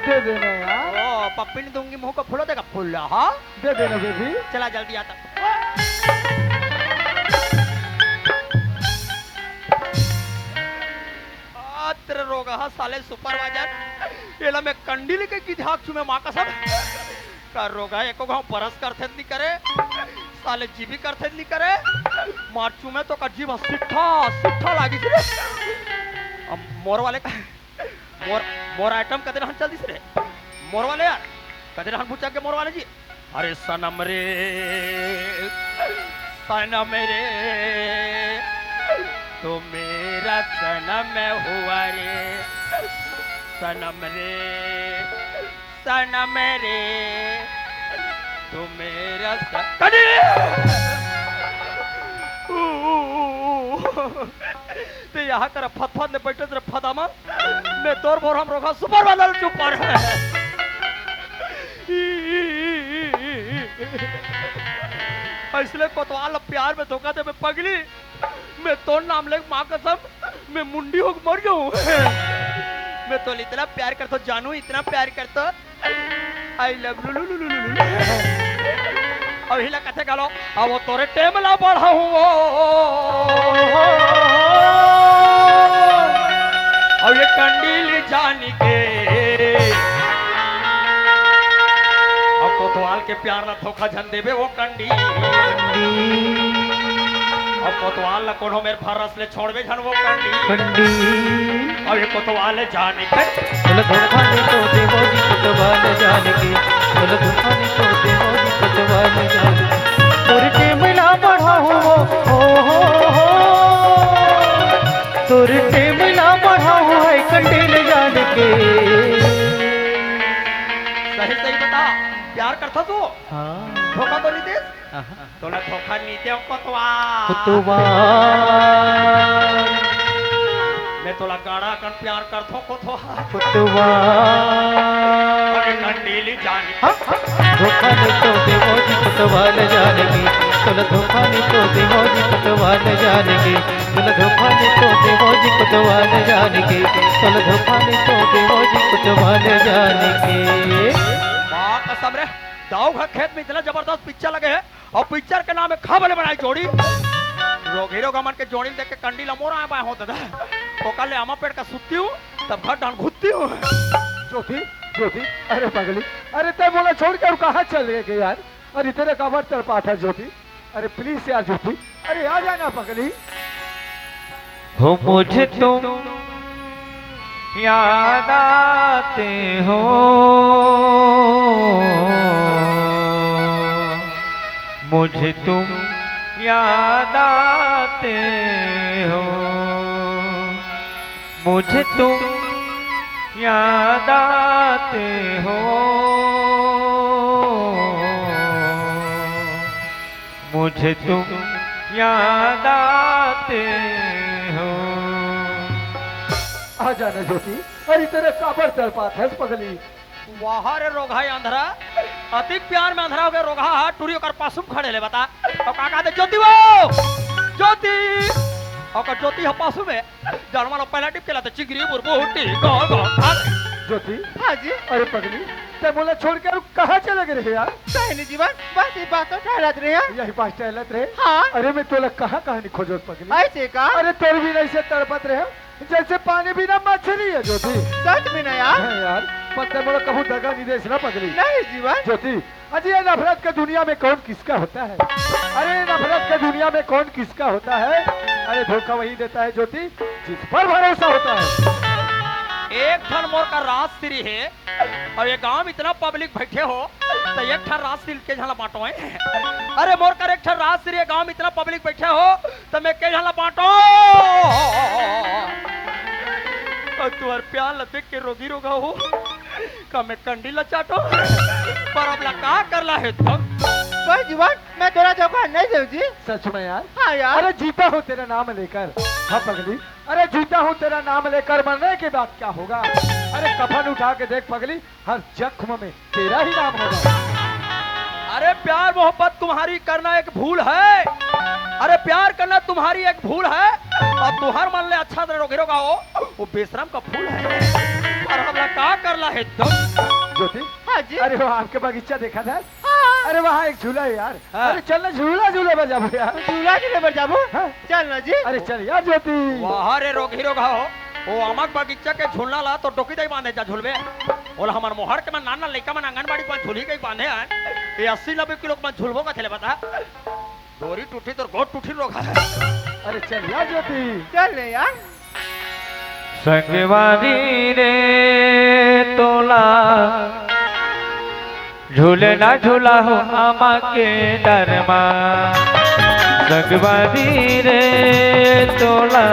Speaker 8: दे देना यार
Speaker 4: ओ पप्पी नहीं दूंगी मुंह को फूलो देगा फूल हाँ
Speaker 8: दे देना बेबी
Speaker 4: चला जल्दी आता तेरे रोगा हा साले सुपरवाइजर येला मैं कंडी लेके की धाक चुमे माँ का सब कर रोगा एको गाँव परस करते नहीं करे साले जीवी करते नहीं करे मार चुमे तो का जीव सिट्ठा सिट्ठा लागी रे अब मोर वाले का मोर आइटम कदे हम चल दिस रे मोर वाले यार कदे हम पूछा के मोर वाले जी अरे सनम रे सनम रे तो मेरा सनम हुआ रे सनम रे तो मेरा तो यहाँ कर फत ने बैठे तेरे फदामा मैं तोर भोर हम रोका सुपर वाला चुप पर इसलिए कोतवाल प्यार में धोखा दे मैं पगली मैं तो नाम ले माँ कसम मैं मुंडी हो मर जाऊं मैं तो इतना प्यार करता जानू इतना प्यार करता आई लव लू अब हिला कथे गालो अब वो तोरे टेम ला बढ़ा हूँ अब ये कंडील जान के अब कोतवाल के प्यार ना धोखा झन देवे वो कंडी अब कोतवाल ला कोनो मेरे भरस ले छोड़वे झन वो कंडी अब ये कोतवाल जाने के
Speaker 7: चलो धोखा ने तो देवो जी कोतवाल जान के चलो धोखा ने तो देवो जी कोतवाल जान के तोर टेम ला बढ़ा हो तोर टेम ला बढ़ा है कंडील जान के
Speaker 4: था तू
Speaker 7: हाँ
Speaker 4: धोखा तो नहीं दे
Speaker 7: हाँ।
Speaker 4: तोला धोखा नहीं दे कोतवाल
Speaker 7: कुतवाल
Speaker 4: मैं तोला गाड़ा कर प्यार कर थो कोतवाल
Speaker 7: कुतवाल
Speaker 4: अरे कंडीली जानी
Speaker 7: धोखा नहीं तो देवो जी कुतवाल जानेगी तोला धोखा नहीं तो देवो जी कुतवाल जानेगी तोला धोखा नहीं तो देवो जी कुतवाल जानेगी तोला धोखा नहीं तो देवो जी कुतवाल जानेगी।
Speaker 4: माँ कसम रे दाऊ का खेत में इतना जबरदस्त पिक्चर लगे है और पिक्चर के नाम में खा बने बनाई जोड़ी हीरो गमन के जोड़ी देख के कंडी लमोरा आए पाए होता था तो कल अमा पेड़ का सुत्ती हूँ तब घर डाल घुसती हूँ
Speaker 8: ज्योति ज्योति अरे पगली अरे तय बोला छोड़ कर कहाँ चले गए यार अरे तेरे कमर तड़पा था ज्योति अरे प्लीज यार ज्योति अरे आ जाना पगली।
Speaker 5: हो मुझे तुम याद आते हो मुझे तुम याद आते हो मुझे तुम याद आते हो मुझे तुम याद आते हो।
Speaker 8: आ जाना ज्योति अरे तेरे कमर तड़पा था पगली।
Speaker 4: वाह रे रोगा अंधरा अतिक प्यार में अंधरा हो गया रोगा हाथ टूरी कर पासुम खड़े ले बता तो काका दे ज्योति वो ज्योति और ज्योति ह पासु में जानवर पहला टिप के लाते चिगरी बुरबू हुट्टी गोल गोल
Speaker 8: ज्योति
Speaker 6: हाँ जी
Speaker 8: अरे पगली तय बोला छोड़ कर कहाँ चले गए रे यार।
Speaker 6: कहनी जीवन बस ये बात तो ठहरत रहे हैं।
Speaker 8: यही पास टहलत रहे।
Speaker 6: हाँ
Speaker 8: अरे मैं तोला कहाँ कहानी खोजो पगली।
Speaker 6: ऐसे का
Speaker 8: अरे तेरे भी नहीं से तड़पत रहे जैसे पानी बिना मछली है ज्योति।
Speaker 6: सच में ना यार
Speaker 8: है यार पत्ते बोला कहूँ दगा नहीं देश ना पगली।
Speaker 6: नहीं जीवन
Speaker 8: ज्योति अजी ये नफरत के दुनिया में कौन किसका होता है। अरे नफरत के दुनिया में कौन किसका होता है। अरे धोखा वही देता है ज्योति जिस पर भरोसा होता है।
Speaker 4: एक ठन मोर का राज श्री है और ये गांव में इतना पब्लिक बैठे हो तो एक ठन राज श्री के झला बांटो है। अरे मोर का एक ठन राज श्री गांव में इतना पब्लिक बैठे हो तो मैं के झला बांटो और तुम्हार प्यार लते के रोगी रोगा हो का मैं कंडी लचाटो पर अब लगा करला है तो
Speaker 6: कोई जीवन मैं तेरा धोखा नहीं दूं जी।
Speaker 8: सच में यार।
Speaker 6: हाँ यार
Speaker 8: अरे जीता हूँ तेरा नाम लेकर। हाँ पगली अरे जीता हूँ तेरा नाम लेकर मरने के बाद क्या होगा। अरे कफन उठा के देख पगली हर जख्म में तेरा ही नाम होगा।
Speaker 4: अरे प्यार मोहब्बत तुम्हारी करना एक भूल है। अरे प्यार करना तुम्हारी एक भूल है और तुहर मन ले अच्छा तरह रोगे रोगा हो वो बेशरम का फूल है और हमला का करला है तुम
Speaker 8: ज्योति
Speaker 6: हाँ जी
Speaker 8: अरे वहाँ आपके बगीचा देखा था।
Speaker 6: हाँ
Speaker 8: अरे वहाँ एक झूला है यार।
Speaker 4: हाँ।
Speaker 8: अरे चलना झूला झूले पर जाबो यार।
Speaker 6: झूला के लेबर जाबो
Speaker 8: हाँ।
Speaker 6: चल ना जी।
Speaker 8: अरे चल यार ज्योति।
Speaker 4: वाह रे रोगी रोगा हो वो अमक बगीचा के झूलना ला तो टोकी दे बांधे जा झूलवे बोला हमार मोहर के में नाना लइका में आंगनबाड़ी पर झूली के बांधे हैं ये 80-90 किलो में झूलबो का थेले बता डोरी टूटी तो गोट टूटी रोगा है।
Speaker 8: अरे चल यार ज्योति।
Speaker 6: चल ले यार
Speaker 5: संगवारी रे तोला झूले ना झूला हो आमा के डरमा संगवारी रे तोला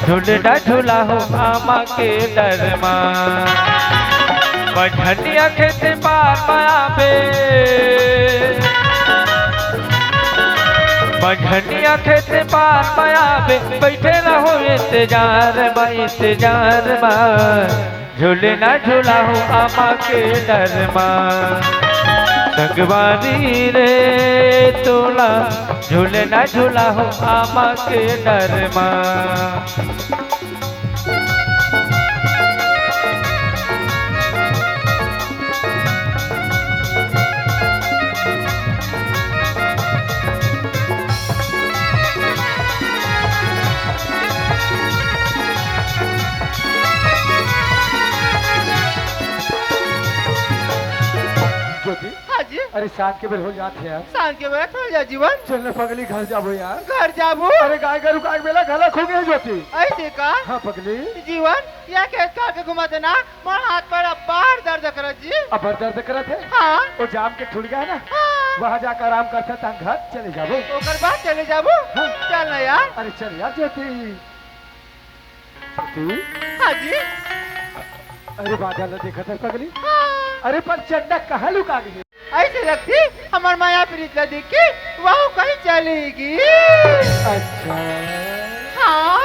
Speaker 5: झूले ना झूला हो आमा के डरमा बढ़िया खेत पार पाया बे बढ़िया खेत पार पाया बे बैठे रहो इंतजार बा झूले ना झूला हो आमा के डरमा संगवारी रे तोला झूले ना झूला हो आमा के डरमा
Speaker 8: ज्योति
Speaker 6: हाँ जी
Speaker 8: अरे शाम के बेर हो जाते यार।
Speaker 6: शाम के बेला थोड़ा जा जीवन
Speaker 8: चलने पगली घर जाबो यार।
Speaker 6: घर जाबो
Speaker 8: अरे गाय गरु का बेला गला खो गया ज्योति।
Speaker 6: ऐसे का
Speaker 8: हाँ पगली
Speaker 6: जीवन या खेत खा के घुमा देना मोर हाथ पर बार दर्द करत जी।
Speaker 8: अब दर्द करत है।
Speaker 6: हाँ
Speaker 8: वो जाम के ठुड़ गया ना
Speaker 6: हाँ
Speaker 8: वहाँ जाकर आराम करता था घर चले जाबो।
Speaker 6: ओकर बाद चले जाबो
Speaker 8: हाँ।
Speaker 6: चल ना यार।
Speaker 8: अरे चल यार ज्योति। ज्योति
Speaker 6: हाँ जी
Speaker 8: अरे बादल देखा था पगली।
Speaker 6: हाँ
Speaker 8: अरे पर चंडा कहाँ लुका गई।
Speaker 6: ऐसे लगती हमार माया प्रीत देखी वह कहीं चलेगी।
Speaker 8: अच्छा
Speaker 6: हाँ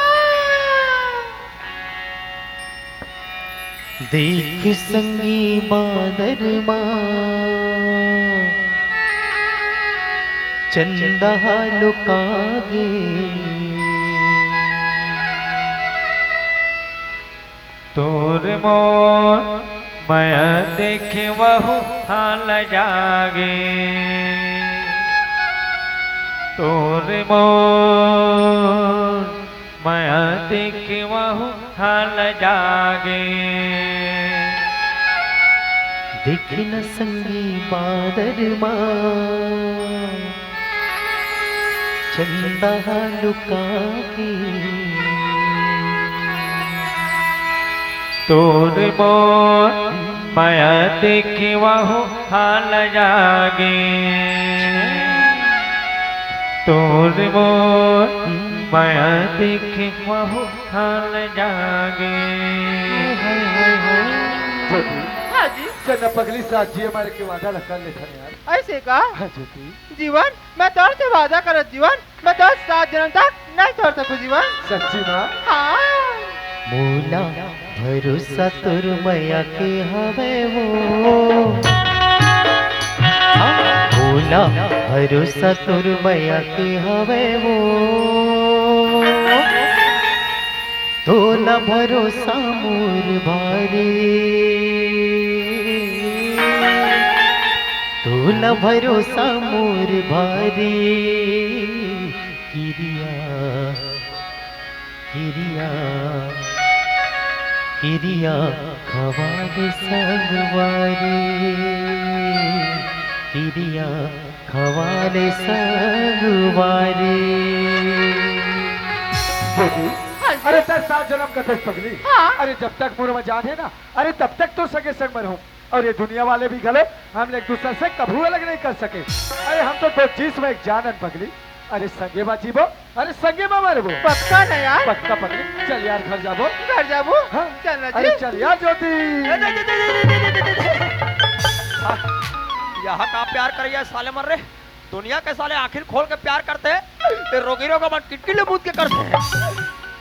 Speaker 7: देख संगी बादर चंदा लुकागे
Speaker 5: तोर मोर माया देखे वहु हाल जागे तोर मोर माया देखे वहु हाल जागे
Speaker 7: देख न संगी बादर चंदा लुकागे
Speaker 5: तोर मोर माया देखे वहु हाल जागे तोर मोर माया देखे वहु हाल जागे
Speaker 6: हाँ जी
Speaker 8: चन्ना पगली साथ जी हमारे के वादा रखा लेखन यार।
Speaker 6: ऐसे का
Speaker 8: हाँ ज्योति
Speaker 6: जीवन मैं तोर से वादा करत जीवन मैं तो 7 जन्म तक नहीं छोड़ सकूं जीवन।
Speaker 8: सच्ची माँ
Speaker 6: हाँ
Speaker 7: मोला भरोसा तुर मैया के हवे वो मोला भरोसा तुर मैया के हवे वो तोला भरोसा मोर भारी तोला भरोसा मोर भारी किरिया किरिया किरिया खवाले संगवारी किरिया खवाले संगवारी
Speaker 8: ज्योति अरे सर 7 जन्म कथे पगली।
Speaker 6: हाँ।
Speaker 8: अरे जब तक मुझ में जान है ना अरे तब तक तो सगे संग में रहूं और ये दुनिया वाले भी गले हम एक दूसरे से कभी अलग नहीं कर सके। अरे हम तो 2 चीज में एक जानन पगली। अरे संगे बा जीवो अरे संगे बा मरबो
Speaker 6: पक्का ना यार
Speaker 8: पक्का पगली। चल यार घर जाबो
Speaker 6: घर जाबू
Speaker 8: हाँ?
Speaker 6: चलना
Speaker 8: अरे
Speaker 6: जी
Speaker 8: चल यार ज्योति
Speaker 4: यहाँ का प्यार करिए साले मर रहे दुनिया के साले आखिर खोल के प्यार करते हैं रोगिरों का मन किटकिले बूद के करते हैं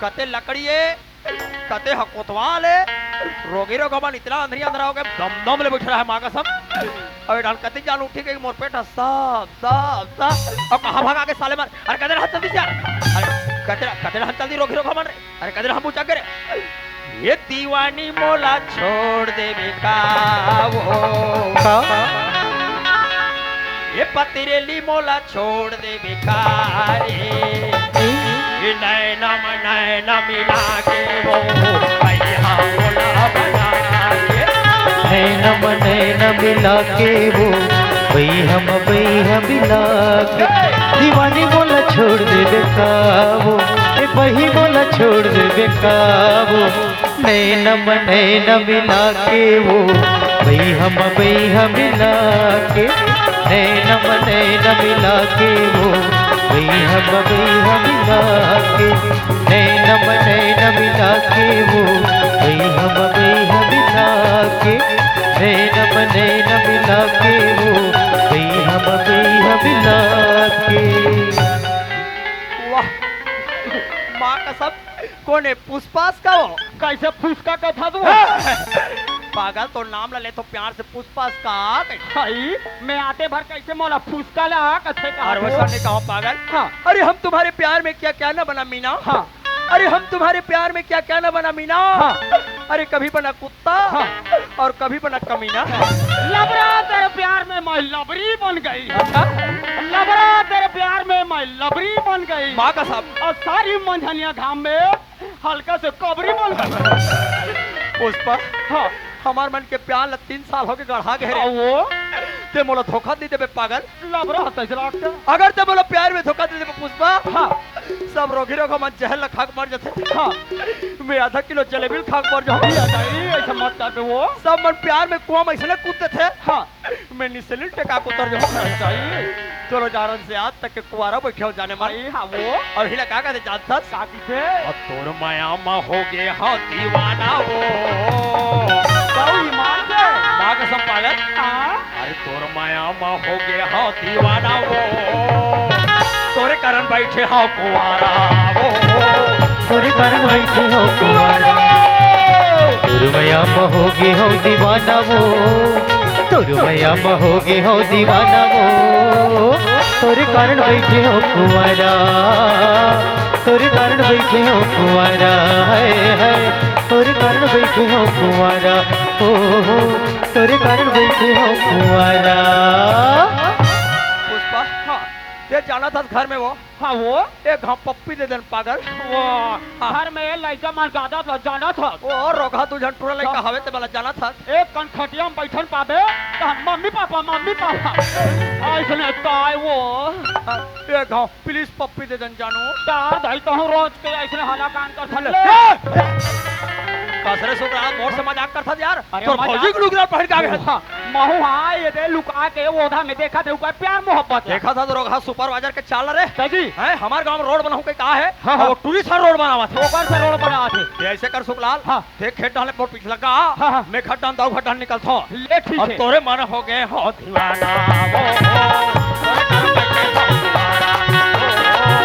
Speaker 4: कते लकड़िए कते हकोतवाले रोगिरों का मन इतना अंधरी अंधरा हो गए दम दम ले बैठ रहा है माँ का सब अबे डाल कते जान उठी गई मोर पेट साफ साफ साफ और कहाँ भागा के साले मर अरे कदर हाथ जल्दी जा अरे कदर हाथ जल्दी रोगिरों का मन अरे कदर हम पूछा करे ये दीवानी मोला छोड़ दे बेका वो ये पतिरेली मोला छोड़ दे बेकारे ये नैना मिला के वो भैया मोला बना
Speaker 7: नैना मिला के वो भैया मिला के दीवानी बोला छोड़ दे बेकाबो वही बोला छोड़ दे बेकाबो नैना मिला के वो भैया मिला के नैना मिला के वो भैया मिला के नैना मिला के वो भैया मिला के नैना मिला के वो भैया मिला के।
Speaker 4: वाह माँ का सब कौन है पुष्पास का वो
Speaker 3: कैसे फुसका का था तू
Speaker 4: पागल तो नाम ले तो प्यार से पुष्पास का
Speaker 3: भाई मैं आते भर कैसे मोला फुसका ला कथे का
Speaker 4: और वैसा नहीं कहो पागल
Speaker 3: हाँ
Speaker 4: अरे हम तुम्हारे प्यार में क्या क्या ना बना मीना
Speaker 3: हाँ
Speaker 4: अरे हम तुम्हारे प्यार में क्या क्या ना बना मीना
Speaker 3: हाँ।
Speaker 4: अरे कभी बना कुत्ता
Speaker 3: हाँ।
Speaker 4: और कभी बना कमीना
Speaker 3: लबरा तेरे प्यार में मैं लबरी बन गई लबरा तेरे प्यार में मैं लबरी बन गई
Speaker 4: माँ का साहब
Speaker 3: और सारी मंझनिया घाम में हल्का से कबरी बन गई
Speaker 4: पुष्पा
Speaker 3: हाँ
Speaker 4: हमार मन के प्यार ल 3 साल हो के गढ़ा गए
Speaker 3: और वो
Speaker 4: ते मोला धोखा दे देबे पागल
Speaker 3: लबरा तैसे लागता
Speaker 4: अगर ते मोला प्यार में धोखा दे देबे पुष्पा
Speaker 3: हाँ
Speaker 4: सब रोगिरों का मन जहर खाक मर जाते
Speaker 3: हाँ
Speaker 4: मैं आधा किलो जलेबी खाक मर जाऊँ
Speaker 3: ऐसा मत कर दे वो
Speaker 4: सब मन प्यार में कुआं में ऐसे कूदते थे
Speaker 3: हाँ
Speaker 4: मैं निसलिल टेका उतर जाऊँ
Speaker 3: चाहिए
Speaker 4: चलो जारन से आज तक के कुआरा बैठे हो जाने मारी
Speaker 3: हाँ वो
Speaker 4: और हिला का कहते जानता
Speaker 3: काकी थे
Speaker 4: अब तोर माया मा हो गए हाँ दीवाना वो
Speaker 3: ईमान से
Speaker 4: माँ कसम पागल
Speaker 3: हाँ?
Speaker 4: अरे तोर माया माँ हो गया हो दीवाना वो तोरे कारण बैठे हो कुआरा वो
Speaker 5: तोरे कारण बैठे हो कुआरा तुरमया महोगे हो दीवाना वो तुरमया महोगे हो दीवाना वो तोरे कारण बैठे हो कुआरा तोरे कारण बैठे हो कुआरा है तोरे कारण बैठे हो कुआरा हो तोरे कारण बैठे हो कुआरा।
Speaker 4: पुष्पा हाँ ये जाना था घर में वो
Speaker 3: हाँ वो
Speaker 4: एक हम पप्पी दे देन पागल
Speaker 3: वो घर में लड़का मन गादा था जाना था
Speaker 4: वो रोगा तू झन टूरा लड़का हवे ते वाला जाना था
Speaker 3: एक कनखटिया में बैठन पाबे तो हम मम्मी पापा ऐसने काय वो
Speaker 4: एक हम प्लीज पप्पी दे देन जानू
Speaker 3: तार धई तो हूँ रोज के ऐसने हला कान कर थले
Speaker 4: कसरे सुन रहा मोर से मजाक करता यार
Speaker 3: अरे
Speaker 4: तो
Speaker 3: मजाक-
Speaker 4: फौजी के लुक पहन के आ गया
Speaker 3: महू हाँ ये दे लुका के ओधा में देखा थे ऊपर प्यार मोहब्बत है
Speaker 4: देखा था तो रोगा सुपरवाइजर के चाल रहे
Speaker 3: सजी
Speaker 4: हैं हमारे गांव में रोड बनाऊ के कहा है
Speaker 3: हाँ, हाँ।
Speaker 4: वो टूरिस्ट रोड बनावा था
Speaker 3: ऊपर से रोड बना थे
Speaker 4: ये ऐसे कर सुखलाल
Speaker 3: हाँ।
Speaker 4: देख खेत डाले पर पिछला का
Speaker 3: हाँ, हाँ।
Speaker 4: मैं खड्डा दाऊ खड्डा निकलता
Speaker 3: ले ठीक
Speaker 4: अब
Speaker 3: है
Speaker 4: तोरे मन हो गए हो दीवाना वो तोरे कारण बैठे हो दीवाना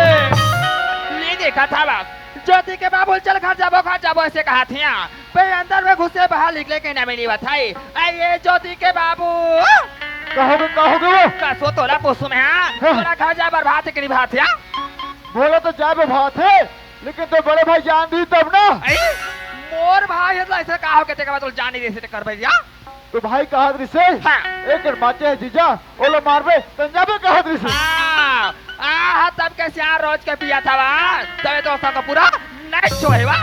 Speaker 2: ये देखा था बाप ज्योति के बाबू चल घर जाबो ऐसे कहा थिया पे अंदर में घुसे बाहर निकले के ना मिली बताई आइए ज्योति के बाबू
Speaker 1: कहोगे वो
Speaker 2: कसो तोला पोसु में हाँ तोला घर जा बर्बाद के निभा थिया
Speaker 1: बोला तो जाए वो बात है लेकिन तो बड़े भाई जान दी तब ना
Speaker 2: मोर भाई है तो ऐसे कहा हो के तेरे बाद जान नहीं दे से कर भैया
Speaker 1: तो भाई कहा दरी से
Speaker 2: हाँ।
Speaker 1: एक माचे है जीजा ओलो मारबे तंजाबे कहा दरी से
Speaker 2: तब कैसे यार रोज के पिया था वा तबे दोस्तों का पूरा नेट शो है वा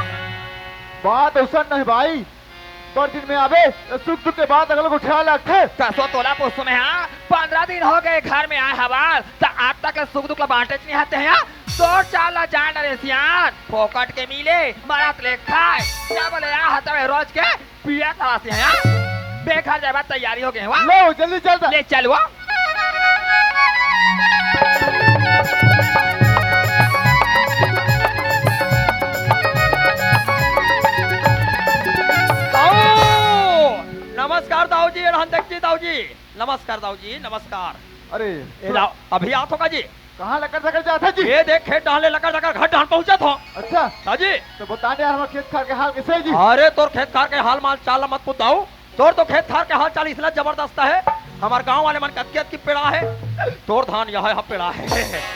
Speaker 1: बात औसन नहीं भाई पर दिन में आवे तो सुख दुख के बाद अगले को ख्याल रखे
Speaker 2: कसो तोला पोसो में हाँ 15 दिन हो गए घर में आए हवाल तो आज तक सुख दुख बांटे नहीं आते हैं दो चाला जान रे सियान फोकट के मिले मरात ले खाए क्या बोले यार हता में रोज के पिया था से हैं बेकार जाए बात तैयारी हो गए वा
Speaker 1: लो जल्दी चल
Speaker 2: ले चल वो
Speaker 4: नमस्कार दाऊ जी जी दाऊ जी नमस्कार दाऊ जी नमस्कार
Speaker 1: अरे
Speaker 4: ए लाओ अभी आत होगा जी
Speaker 1: कहाँ लकड़ सकड़ जाता जी
Speaker 4: ये देख खेत डाले लकड़ लकड़ घर डाल पहुंचा था
Speaker 1: अच्छा
Speaker 4: दाजी
Speaker 1: तो बताने यार हमारे खेत खार के हाल कैसे है जी
Speaker 4: अरे तोर खेत खार के हाल माल चाल मत पूछ दाऊ तोर तो खेत खार के हाल चाल इसलिए जबरदस्त है हमारे गांव वाले मन कतियत की पेड़ा है तोर धान यहाँ पेड़ा है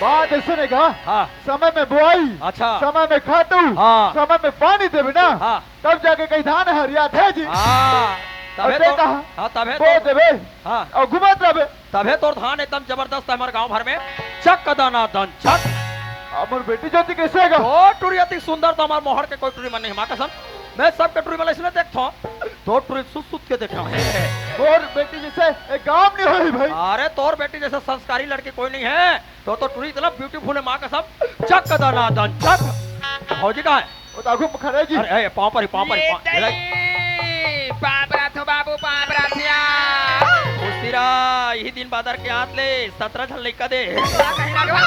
Speaker 1: बात ऐसे नहीं कहा
Speaker 4: हाँ
Speaker 1: समय में बुआई
Speaker 4: अच्छा
Speaker 1: समय में खातू
Speaker 4: हाँ।
Speaker 1: समय में पानी देवे ना
Speaker 4: हाँ
Speaker 1: तब जाके कहीं धान हरिया थे जी
Speaker 4: हाँ तबे
Speaker 1: अबे
Speaker 4: तो
Speaker 1: कहा?
Speaker 4: हाँ तबे
Speaker 1: बो
Speaker 4: तो
Speaker 1: देवे
Speaker 4: हाँ
Speaker 1: और घुमात रहे
Speaker 4: तबे तोर धान एकदम जबरदस्त है हमारे गांव भर में चक दाना दन चक
Speaker 1: हमारी बेटी ज्योति कैसे है
Speaker 4: तो टूरी अति सुंदर तो हमारे मोहर के कोई टूरी मन नहीं हमारा कसम मैं सब के टूरी वाले इसलिए देखता हूँ तो टूरी सुत के देखा हूँ
Speaker 1: और बेटी जैसे एक गाँव नहीं हुई भाई
Speaker 4: अरे तोर बेटी जैसे संस्कारी लड़की कोई नहीं है तो टूरी इतना ब्यूटीफुल है माँ कसम चक दाना दन चक भौजी कहाँ है
Speaker 1: वो तो आगू में खड़े जी
Speaker 4: अरे पाँव पर ही पाँव पर ही
Speaker 2: ये
Speaker 4: पाँव-
Speaker 2: दई पापरा तो बाबू पापरा थिया
Speaker 4: खुशीरा यही दिन बादर के हाथ ले 17 झल लइका दे
Speaker 2: कहीं लगे वा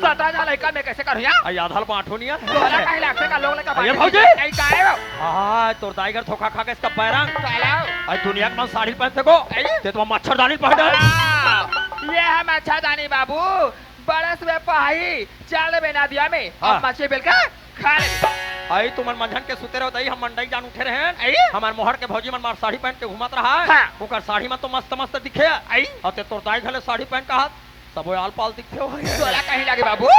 Speaker 2: 17 जा लड़का में कैसे करूँ यार
Speaker 4: आई आधार पाँठो नहीं
Speaker 2: तोला
Speaker 4: है
Speaker 2: कहीं लगते का लोग लगा
Speaker 4: अरे भौजी!
Speaker 2: कहीं का है वो
Speaker 4: हाँ तोर दाईगर धोखा खा के इसका बैरंग
Speaker 2: चलो
Speaker 4: आई दुनिया के मन साड़ी पहनते को ते तो मच्छरदानी पहन है
Speaker 2: ये है मच्छरदानी बाबू बरस में पहाई चाल में नदिया में
Speaker 4: हाँ।
Speaker 2: अब मछली बेल के खा ले
Speaker 4: आई तुमन मंझन के सुते रहो दई हम मंडई जान उठे रहे
Speaker 2: आई?
Speaker 4: हमार मोहर के भौजी मन मार साड़ी पहन के घुमत रहा है
Speaker 2: हाँ।
Speaker 4: ओकर साड़ी में तो मस्त मस्त दिखे
Speaker 2: आई
Speaker 4: और ते तोर दाई घले साड़ी पहन का हाथ सब आल पाल दिखे हो
Speaker 2: तोला कहीं लगे बाबू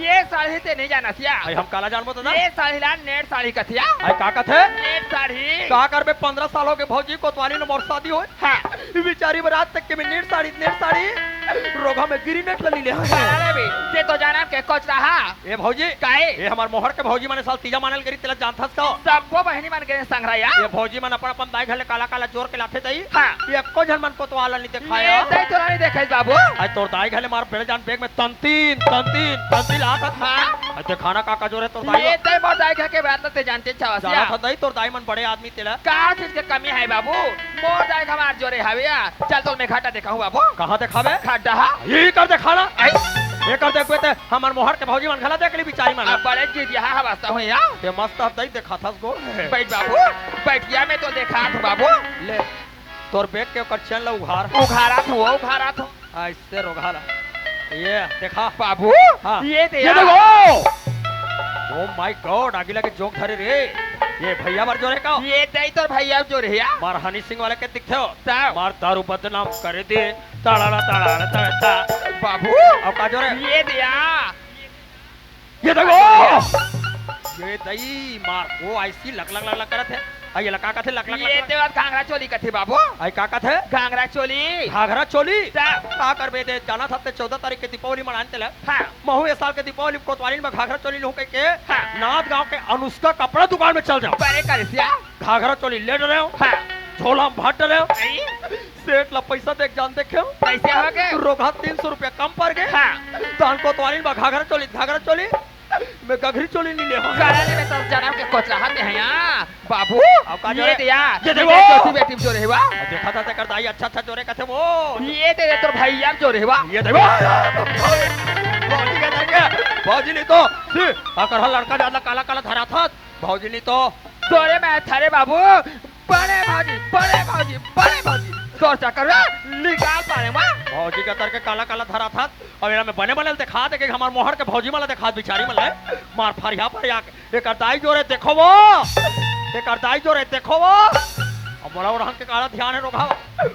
Speaker 2: ये साड़ी ते नहीं जाना थिया
Speaker 4: आई हम काला जानबो तो ना
Speaker 2: ये साड़ी ला नेट साड़ी का थिया
Speaker 4: आई का कथे
Speaker 2: नेट साड़ी
Speaker 4: का कर बे 15 सालों के भौजी कोतवाली ने मोर शादी होए
Speaker 2: हाँ
Speaker 4: बेचारी बारात तक के में नेट साड़ी रोगा में गिरी नेट लली ले
Speaker 2: अरे बे ते तो जाना के कोच रहा
Speaker 4: ए भौजी
Speaker 2: काहे
Speaker 4: ए हमार मोहर के भौजी माने साल तीजा मानल करी तेला जानथस का
Speaker 2: सबको बहनी मान के संग्रह
Speaker 4: ये भौजी मन अपन अपन दाई घले काला काला जोर के लाथे दई
Speaker 2: हाँ
Speaker 4: ये एको झन मन कोतवाल नहीं दिखाया
Speaker 2: ये दई तो नहीं देखे बाबू
Speaker 4: आई तोर दाई घले मार पेड़ जान बैग में तंतीन लात
Speaker 2: हाँ
Speaker 4: आई ते खाना का जोर है तोर दाई
Speaker 2: ये दई मोर दाई के बात ते जानते छवसिया
Speaker 4: जाना था दई तोर दाई मन बड़े आदमी तेला
Speaker 2: का चीज के कमी है बाबू मोर दाई हमार जोरे हविया चल तो मैं घाटा देखा हूँ बाबू
Speaker 4: कहां दिखावे
Speaker 2: खड्डा
Speaker 4: यही कर दे खाना
Speaker 2: आई
Speaker 4: एक और देखबे ते हमर मोहर के भौजी मन खला देख ली बिचारी मन
Speaker 2: अब बड़े जी यहाँ हवास्ता हुई यहाँ
Speaker 4: ये मस्त अब दई देखा था गो
Speaker 2: बैठ बाबू बैठ गया मैं तो देखा था बाबू
Speaker 4: ले तोर बेग के ओकर चैन ला उघार
Speaker 2: उघारा था
Speaker 4: ऐसे रोघाला ये देखा
Speaker 2: बाबू
Speaker 4: हाँ।
Speaker 2: ये दे
Speaker 4: ये देखो ओ माय गॉड आगे लगे जोक धरे रे ये भैया बार जोरे का
Speaker 2: ये दई तो भैया जो रे यार
Speaker 4: मार हनी सिंह वाले के दिखते हो
Speaker 2: साहब।
Speaker 4: मार दारू बदनाम करे दे ताड़ा ताड़ा
Speaker 2: बाबू
Speaker 4: अब का जोरे
Speaker 2: ये दिया
Speaker 4: ये देखो ये दई मार वो ऐसी लक करत है आई लका का थे लक
Speaker 2: ये देवा घाघरा चोली कथे बाबू
Speaker 4: आई का थे
Speaker 2: घाघरा चोली
Speaker 4: घाघरा चोली
Speaker 2: साहब।
Speaker 4: का करबे दे जाना था 14 तारीख के दीपावली मनाने चला
Speaker 2: हाँ
Speaker 4: महू इस साल के दीपावली कोतवाली में घाघरा चोली लू के
Speaker 2: हाँ।
Speaker 4: नाथ गांव के अनुष्का कपड़ा दुकान में चल जाओ
Speaker 2: बड़े करसिया
Speaker 4: घाघरा चोली ले रहे हो
Speaker 2: हाँ
Speaker 4: झोला भाट रहे हो
Speaker 2: आई
Speaker 4: सेठ ला पैसा देख जान देखे हो
Speaker 2: पैसे हो गए
Speaker 4: रोगा 300 रुपया कम पड़ गए
Speaker 2: हाँ
Speaker 4: दान कोतवाली में घाघरा चोली मैं गघरी चोली नहीं ले हो
Speaker 2: गाड़ी में तो जनाब के कोचला हाथ में है यहाँ बाबू
Speaker 4: अब का जो
Speaker 2: ये
Speaker 4: है?
Speaker 2: दिया
Speaker 4: ये देखो।
Speaker 2: चौथी बेटी जो रे हुआ
Speaker 4: देखा था ते करता अच्छा अच्छा जोरे कथे वो
Speaker 2: ये दे तो भैया जो रे हुआ
Speaker 4: ये देखो भौजी के देखे भौजी नहीं तो अकर लड़का ज्यादा काला काला धरा था भौजी नहीं तो
Speaker 2: तोरे में थारे बाबू बड़े भाजी तोर चक्कर में निकाल पाए मां
Speaker 4: भौजी के तर के काला काला धरा था और मेरा में बने बने दिखा दे के हमार मोहर के भौजी मला दिखा बिचारी मला मार फरिया पर आके एक अरदाई जोरे देखो वो एक अरदाई जोरे देखो वो अब मोरा और के काला ध्यान है रोगा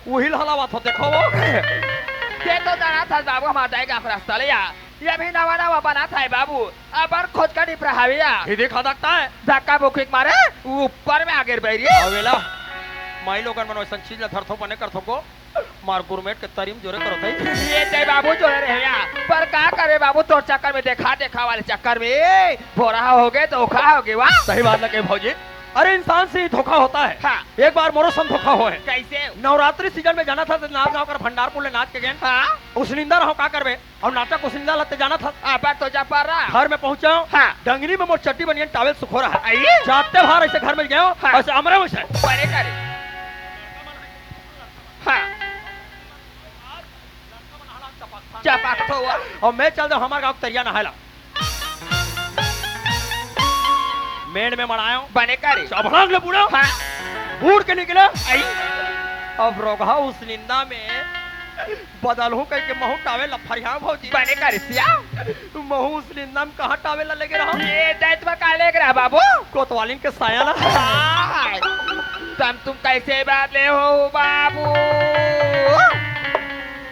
Speaker 4: वही हलावा तो देखो वो
Speaker 2: ये तो जाना था बाबू हमारा जाएगा रास्ता लिया ये भी नवा बना था बाबू अब और खोज कर प्रभाविया
Speaker 4: ये देखा सकता है
Speaker 2: धक्का बुकिंग मारे ऊपर में आगे बैठ
Speaker 4: अवेला माई लोगन मन वैसन चीज ला धरथो बने करथो को मार गुरमेट के तरीम जोरे करो थे
Speaker 2: ये ते बाबू जो रहे यहाँ पर का करे बाबू तोर चक्कर में देखा वाले चक्कर में भोरा हो गए धोखा हो गए वाह
Speaker 4: सही बात लगे भौजी अरे इंसान से ही धोखा होता है
Speaker 2: हाँ।
Speaker 4: एक बार मोरो संग धोखा हो है
Speaker 2: कैसे
Speaker 4: नवरात्रि सीजन में जाना था नाच गाँव कर भंडारपुर ले नाच के गए
Speaker 2: हाँ
Speaker 4: उसनिंदा रहो का करबे और नाटक उसनिंदा लते जाना था
Speaker 2: आप तो जा पा रहा
Speaker 4: घर में पहुंचा
Speaker 2: हाँ
Speaker 4: डंगरी में मोर चट्टी बनियन टावल सुखो रहा
Speaker 2: आइए
Speaker 4: जाते बाहर ऐसे घर में गए
Speaker 2: हाँ।
Speaker 4: ऐसे अमरे वैसे
Speaker 2: परे करे हाँ चपाक तो हुआ
Speaker 4: और मैं चल दो हमारे गाँव तरिया नहायला मेड़ में मनायो
Speaker 2: बने करे
Speaker 4: चबड़ांग ले बूढ़ा
Speaker 2: हाँ
Speaker 4: बूढ़ के निकले
Speaker 2: आई
Speaker 4: अब रोगा उस निंदा में बदल हो कह के महू टावे लफरिया भौजी
Speaker 2: बने करे सिया
Speaker 4: महू उस निंदा में कहाँ टावे ला लगे रहा
Speaker 2: ये दैत में काले करा बाबू
Speaker 4: कोतवालिन के साया ला
Speaker 2: हाँ तुम कैसे बात ले हो बाबू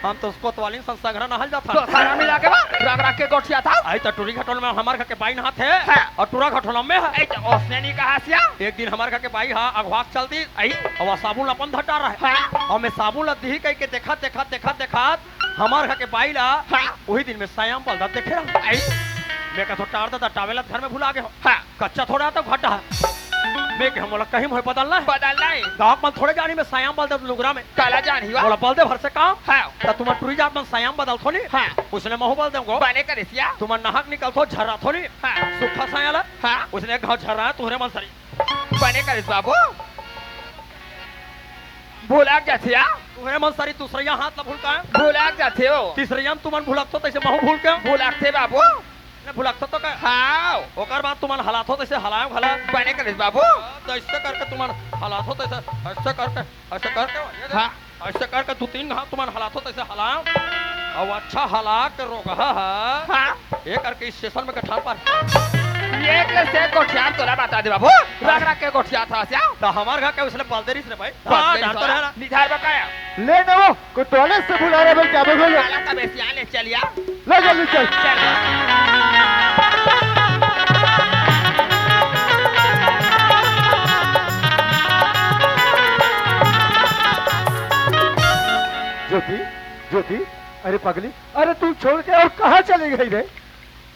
Speaker 4: हम तो उसको कोतवालिन संसागरा नहल जाता
Speaker 2: तो सारा मिला के रंग रंग के गोठिया था
Speaker 4: आई तो टूरी घटोल में हमारे घर के बाई हाथ है
Speaker 2: हाँ।
Speaker 4: और टूरा घटोल में है
Speaker 2: उसने नहीं कहा सिया
Speaker 4: एक दिन हमारे घर के बाई हाँ अगवाक चलती आई और वह साबुन अपन धटा रहा है
Speaker 2: हाँ
Speaker 4: और मैं साबुन दी कह के देखा हमारे घर के बाई ला
Speaker 2: हाँ
Speaker 4: वही दिन में सायाम बलदा देखे रहा
Speaker 2: आई
Speaker 4: मैं कहा टार दादा टावेला घर में भुला गए
Speaker 2: हाँ
Speaker 4: कच्चा थोड़ा तो घटा मैं कहा बोला कहीं मुझे बदलना है
Speaker 2: बदलना है
Speaker 4: गाँव में थोड़े जानी में सायाम बलदा लुगरा में
Speaker 2: काला जान ही
Speaker 4: बोला बलदे भर से काम
Speaker 2: हाँ
Speaker 4: तो तुम्हारे टूरी जात में सायाम बदल थोड़ी
Speaker 2: हाँ
Speaker 4: उसने महू बल देंगो
Speaker 2: बने करे सिया
Speaker 4: तुम्हारा नाहक निकल थो झर्रा थोड़ी
Speaker 2: हाँ
Speaker 4: सुखा सायाला
Speaker 2: हाँ
Speaker 4: उसने कहा झर्रा तुहरे मन सरी
Speaker 2: बने करे बाबू भूलाक जाथिया
Speaker 4: तुहरे मन सरी दूसरे हाथ ला भूल का
Speaker 2: भूलाक जाथे हो
Speaker 4: तीसरे तुम भूलक तो तैसे महू भूल के
Speaker 2: भूलाक थे बाबू
Speaker 4: ने भूलक तो का
Speaker 2: हाँ
Speaker 4: ओकर बाद तुम हालात हो तैसे हलायो भला
Speaker 2: बने करे बाबू
Speaker 4: तो ऐसे करके तुम हालात हो तैसे ऐसे करके
Speaker 2: हाँ
Speaker 4: ऐसे करके 2-3 घाव तुम हालात हो तैसे हलायो और अच्छा हला के रोगा
Speaker 2: हाँ
Speaker 4: ये करके स्टेशन में कठार पर
Speaker 2: ये कैसे गोठिया तोला बता दे बाबू रंग रंग के गोठिया था सिया
Speaker 4: तो हमारे घर के उसने बलदेरी से भाई हाँ जानता रहना
Speaker 2: निधार बकाया
Speaker 1: ले ना वो को टॉयलेट से बुला रहे भाई क्या बोलो
Speaker 2: काला का बेसिया ले चलिया
Speaker 1: ले जल्दी चल
Speaker 2: चल
Speaker 8: ज्योति ज्योति अरे पगली अरे तू छोड़ के और कहाँ चली गई रे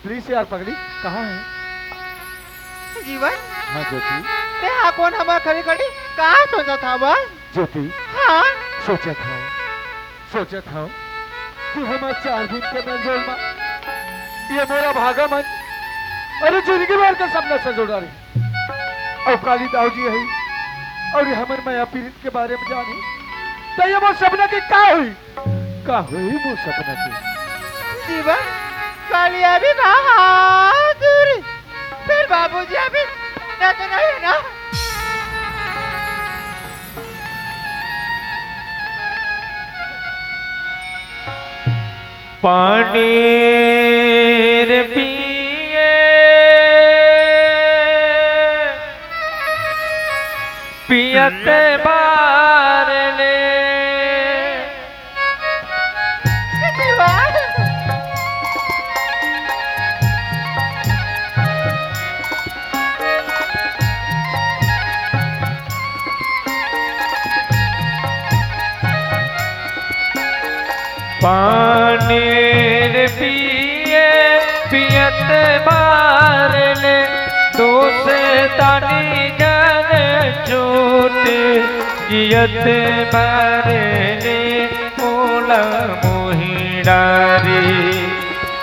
Speaker 8: प्लीज यार पगली कहाँ है
Speaker 6: जीवन
Speaker 8: हाँ ज्योति
Speaker 6: ते हाँ कौन हमारा खड़ी खड़ी कहाँ सोचा था बस
Speaker 8: ज्योति
Speaker 6: हाँ
Speaker 8: सोचा था तू हमारे 4 दिन के मंजूर माँ ये मेरा भागा मन अरे जिंदगी भर का सपना से जोड़ा रही और काली दाऊ जी है और ये हमारे माया पीड़ित के बारे में जानी तो ये वो सपना की का हुई वो सपना की
Speaker 6: जीवन काली अभी बहादुर। फिर बाबूजी अभी ना तो नहीं है ना।
Speaker 5: पानी रे पिए पियत बारने पानी रे पिए पियत बारने दोसे तानी जन छूट जियत बारने मोला मोहिनारी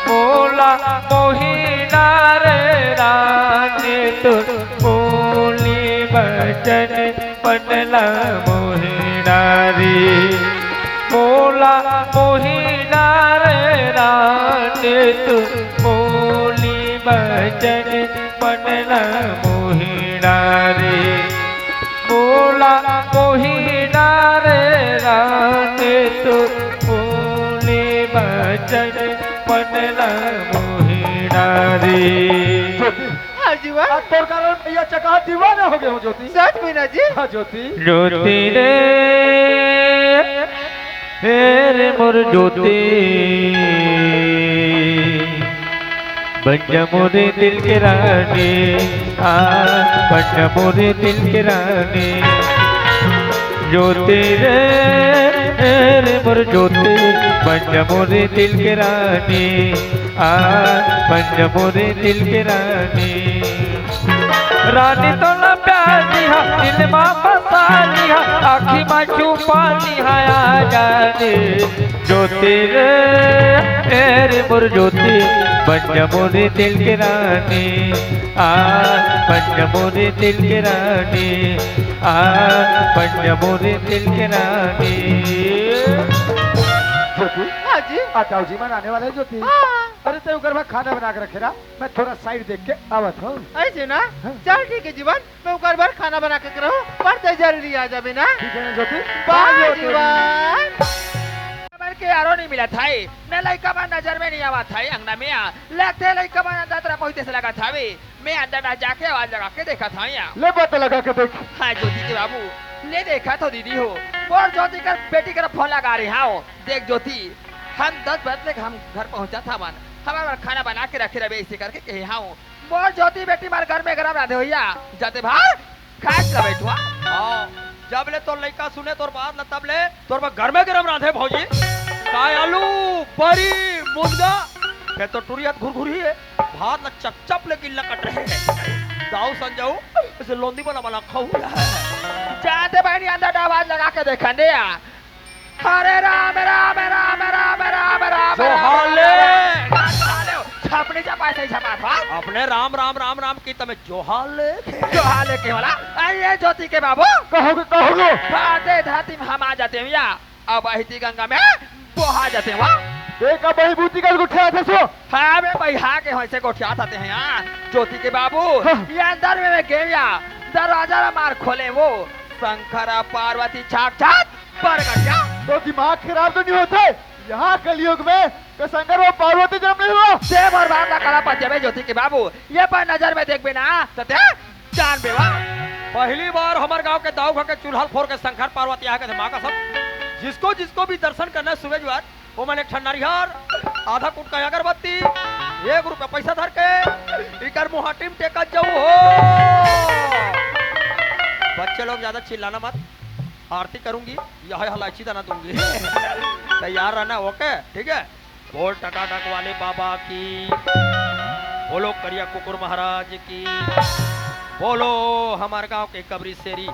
Speaker 5: मोला मोहिनारे रानी तुर बोली बचन पनला मोहिनारी मोला मोहिनार रानी तू बोली बचन पनला मोहिनारी मोला मोहिनार रानी तू बोली बचन पनला मोहिनारी।
Speaker 6: हाँ जी वाह।
Speaker 8: आज तोर कारण भैया चका दीवाना हो गए हो ज्योति।
Speaker 6: सच मीना जी।
Speaker 8: हाँ ज्योति।
Speaker 5: ज्योति रे रे मोर ज्योति बन मोरे दिल के रानी आ बन मोरे दिल के रानी ज्योति रे मोर ज्योति बन मोरे दिल के रानी आ बन मोरे दिल के रानी रानी तो न प्यार दिया दिल मां बसा लिया आखी मां छुपा निहाया जाने ज्योति रे मोर ज्योति बन मोरे दिल के रानी आ बन मोरे दिल के रानी आ बन मोरे दिल के रानी।
Speaker 8: ज्योति
Speaker 6: हाँ जी।
Speaker 8: आटाओ जी मन आने वाले हैं ज्योति।
Speaker 6: हाँ।
Speaker 8: अरे तेरे घर में खाना बना के रखे ना, मैं थोड़ा साइड देख के आवत हूँ।
Speaker 6: ऐसे ना। चल ठीक है जीवन, मैं ऊपर बार खाना बना के रहूँ पर ते जल्दी आ जाबे ना।
Speaker 8: ठीक है ना ज्योति।
Speaker 6: बाय जीवन।
Speaker 2: खबर के यारो नहीं मिला था मैं लड़का बा नजर में नहीं आवा था अंगना में लगते लड़का बा अंदर तरफ पहुंचते से लगा था मैं अंदर ना जाके आवाज लगा के देखा था यहाँ।
Speaker 8: ले बात लगा के देख।
Speaker 2: हाँ ज्योति के बाबू ले देखा तो दीदी हो और ज्योति कर बेटी कर फोन लगा रही हाँ देख ज्योति हम 10 बजे तक हम घर पहुंचा था मन हमारा खाना बना के रखे रहे इसे करके कहे हाँ बोल ज्योति बेटी मार घर में गरम राधे भैया जाते बाहर खा के बैठुआ।
Speaker 4: हाँ जब ले तोर लड़का सुने तोर बात न तब ले तोर घर में गरम राधे भौजी काय आलू बड़ी मुर्गा फिर तो टुरियत घुरघुरी है भात न चप ले गिल्ला कट रहे हैं दाऊ संजाऊ इसे लोंदी बना बना खाऊ
Speaker 2: जाते भाई अंदर आवाज लगा के देखा ने हरे राम राम राम राम राम राम
Speaker 4: जोहाले
Speaker 2: छापने छपा से छपा था
Speaker 4: अपने राम राम राम राम की तमे जोहाले
Speaker 2: जोहाले के वाला आइए ज्योति के बाबू
Speaker 8: कहोगे
Speaker 2: बाते धाती में हम आ जाते हैं या अब बहती गंगा में बहा जाते हैं वहाँ
Speaker 8: देखा बही बूती का गुठिया थे सो।
Speaker 2: हाँ मैं बहा के वैसे गोठिया आते हैं यहाँ ज्योति के बाबू ये अंदर में गया दरवाजा मार खोले वो शंकरा पार्वती छाप छाप पर गया
Speaker 8: तो दिमाग खराब तो नहीं होता यहाँ कलयुग में तो शंकर और पार्वती जन्म नहीं हुआ।
Speaker 2: सेब और बाप का काला पंजाबी ज्योति के बाबू ये पर नजर में देख बिना तो जान बेवा
Speaker 4: पहली बार हमारे गांव के दाऊ के चूल्हा फोड़ के शंकर पार्वती आ के माँ का सब जिसको भी दर्शन करना है सुबह जुआर वो मैंने ठंडारिहार आधा कुट का अगरबत्ती 1 रुपया पैसा धर के इकर मुहाटिम टेका जाऊ हो। बच्चे लोग ज्यादा चिल्लाना मत आरती करूंगी यह इलायची दाना दूंगी तैयार रहना ओके ठीक है। बोल टकाटक वाले बाबा की बोलो करिया कुकुर महाराज की बोलो हमारे गांव के कबरी शेरी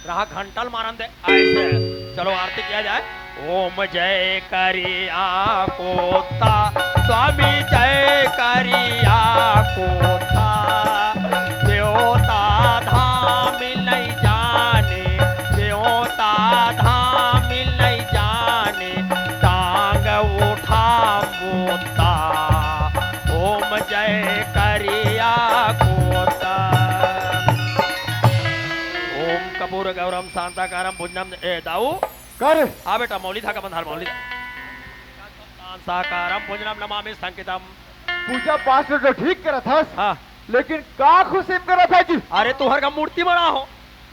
Speaker 4: रहा घंटल मारन दे ऐसे चलो आरती किया जाए। ओम जय करिया कोता स्वामी जय करिया कोता देवता धाम नहीं जाने देवता धाम नहीं जाने टांग कपूर गौरम शांताकारम भुजनम ए दाऊ
Speaker 1: कर
Speaker 4: हाँ बेटा मौली था का बंधार मौली शांताकारम भुजनम नमामि संकितम।
Speaker 1: पूजा पाठ तो ठीक करा था,
Speaker 4: हाँ
Speaker 1: लेकिन का खुशी करा था जी?
Speaker 4: अरे तुहर का मूर्ति बना हो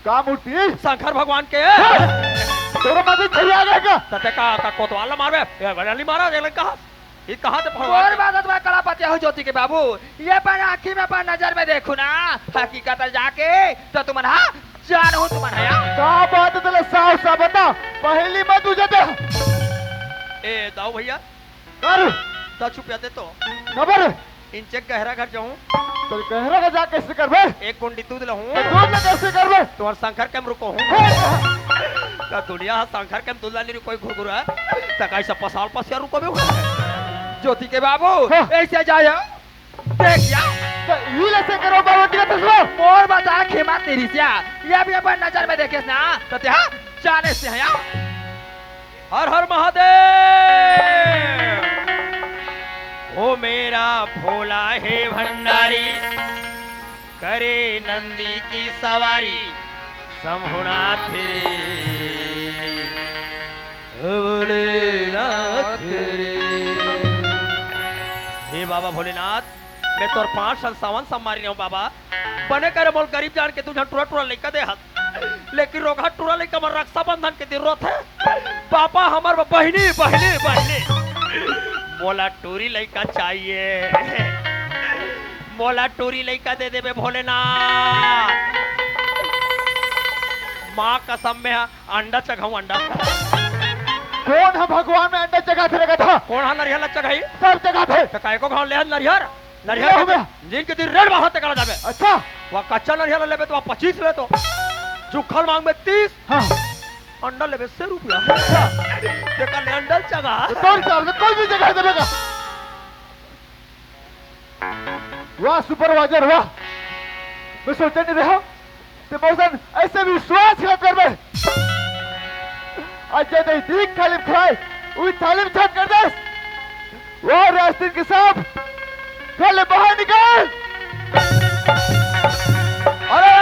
Speaker 1: का मूर्ति?
Speaker 4: शंकर भगवान के
Speaker 1: तोरा मदद चली आ गया
Speaker 4: तते का कोतवाल मारबे ये बड़ाली मारा ये कहा ये कहा ते
Speaker 2: और
Speaker 4: भगवान
Speaker 2: बात मैं कला पतिया हो ज्योति के बाबू, ये पर आँखी में पर नजर में देखू ना हकीकत जाके तो तुम्हारा जान हो तुम्हारा
Speaker 1: का बात तले साफ सा बता, पहली मैं तुझे दे
Speaker 4: ए दाऊ भैया
Speaker 1: कर
Speaker 4: 10 रुपया दे तो
Speaker 1: खबर
Speaker 4: इनचे गहरा घर जाऊं
Speaker 1: तो कहरा का जा कैसे करबे?
Speaker 4: एक कुंडी दूध लहूं
Speaker 1: दूध में कैसे करबे?
Speaker 4: तुम्हार शंकर केम रुको हूं का दुनिया शंकर केम दूध लानी कोई घुरघुर है तकाई सब पसाल पसिया रुको बे
Speaker 2: ज्योति के बाबू
Speaker 1: हाँ।
Speaker 2: ऐसे जाया देख या
Speaker 1: तो ये लेसे करो बाबूजी का तस्वीर
Speaker 2: मोर बता खेमा तेरी सिया ये भी अपन नजर में देखे ना तो ते हाँ जाने से है
Speaker 4: हर हर महादेव। ओ मेरा भोला है भंडारी करे नंदी की सवारी शंभुनाथ रे भोलेनाथ रे। हे बाबा भोलेनाथ मैं तोर 5 साल सावन सम्मारी हूँ बाबा बने करे मोल गरीब जान के तुझे टूरा टूरा लेकर दे हाथ लेकिन रोगा टूरा लेकर मर रक्षाबंधन की जरूरत है पापा हमार बहनी बहनी बहनी मोला टूरी लइका चाहिए मोला टूरी लइका दे देबे भोलेनाथ माँ कसम में अंडा चखाऊं अंडा
Speaker 1: कौन है भगवान में अंडा जगह थे लगा था?
Speaker 4: कौन हा नरिहर लच्चा गई
Speaker 1: सब जगह थे।
Speaker 4: तो काय को घाव ले नरिहर
Speaker 1: ले
Speaker 4: नरिहर
Speaker 1: हो गया।
Speaker 4: जिनके दिन रेड बाहर तक जाबे
Speaker 1: अच्छा
Speaker 4: वह कच्चा नरिहर लेबे तो 25 ले तो चुखल मांग में 30
Speaker 1: हाँ
Speaker 4: अंडा लेबे 100 रुपया देखा ले अंडा चगा
Speaker 1: तो तोर साल में कोई भी जगह देगा। वाह सुपरवाइजर वाह, मैं सोचते नहीं रहा ते मौसन ऐसे विश्वास कर बे आज जब ठीक तालीम खाए वही तालीम छट कर दे वो रास्ते के सब पहले बाहर निकाल।
Speaker 4: अरे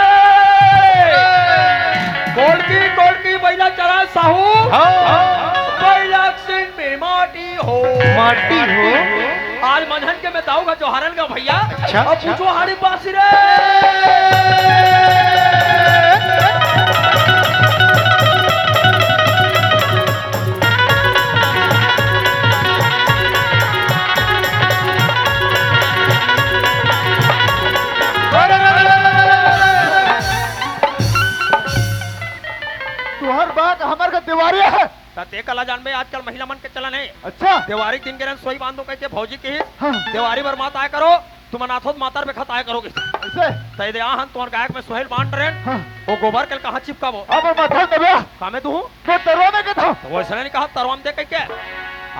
Speaker 4: गोलकी बैला चला साहू बैला सिंह में माटी हो आज मनहन के मैं दाऊंगा जो हरन का भैया अब पूछो हारी बासी रे
Speaker 1: तू हर बात हमारे का दिवारी है
Speaker 4: ते कला जान में आजकल महिला मन के चलन है
Speaker 1: अच्छा
Speaker 4: देवारी दिन के रंग सोई बांधो कहते भौजी की
Speaker 1: हाँ।
Speaker 4: देवारी बर मात आया करो तुम अनाथों मातार में खत आया करोगे
Speaker 1: ऐसे
Speaker 4: तय दे आहन तुम्हार गायक में सोहेल बांध रहे
Speaker 1: हाँ।
Speaker 4: वो गोबर कल कहाँ चिपका वो
Speaker 1: अब माथा दबा
Speaker 4: कामे तू
Speaker 1: तो तरवाने का था
Speaker 4: तो वो इसने नहीं कहा तरवाम दे कह के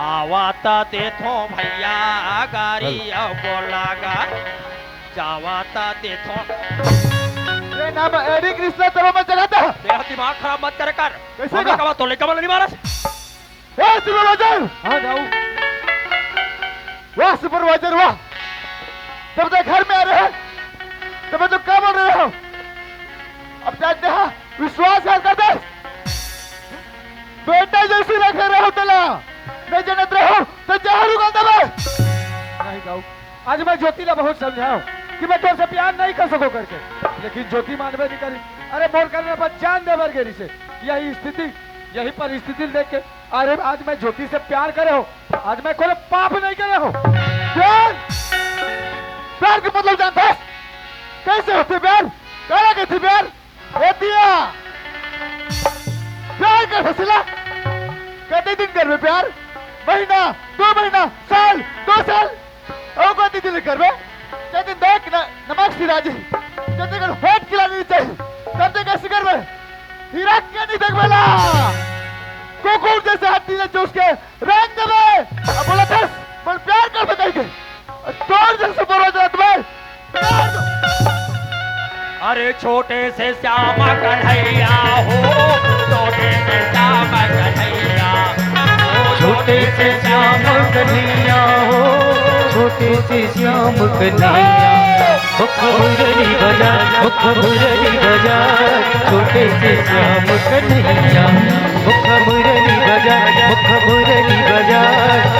Speaker 4: आवाता दे थो भैया गारी अब बोलागा जावाता दे थो
Speaker 1: ये नाम एडी कृष्णा तरवा में चलाता है।
Speaker 4: तेरा दिमाग खराब मत करे कर
Speaker 1: कैसे का?
Speaker 4: कहा तो लेकर नहीं मारा
Speaker 1: ए सुपरवाइजर हाँ जाऊँ वाह सुपरवाइजर वाह तब तक घर में आ रहे हैं तब तो क्या बोल रहे हो अब जानते हैं विश्वास कर दे बेटा जैसी रखे रहो तला मैं जनत रहो तो जहरू का दबा
Speaker 8: नहीं गाऊ आज मैं ज्योति ने बहुत समझाऊं कि मैं तुमसे प्यार नहीं कर सको करके, लेकिन ज्योति मानवे नहीं करी। अरे मोर करने पर जान दे बरगेरी से यही स्थिति यही परिस्थिति देख के अरे आज मैं ज्योति से प्यार करे हो, आज मैं कोई पाप नहीं करे हो।
Speaker 1: प्यार प्यार का मतलब जानता है कैसे होती प्यार काला कहती प्यार होती है प्यार का फैसला कहते दिन कर में प्यार महीना 2 महीना साल 2 साल और कहते दिन कर में कहते देख नमक सिराजी कहते कर होट खिलानी चाहिए कहते कैसे कर में हीरा क्या नहीं देख बेला कुकुर जैसे हाथी ने जो उसके रंग में अब बोला था पर प्यार कर बताइए तोड़ जैसे बोला जाता है
Speaker 4: अरे छोटे से श्यामा कन्हैया हो छोटे से श्यामा कन्हैया
Speaker 5: छोटे से श्याम कन्हैया हो छोटे से श्याम कन्हैया मुख मुरली बजा छोटे छोटे से श्याम कन्हैया मुख मुरली बजा मुख मुरली बजा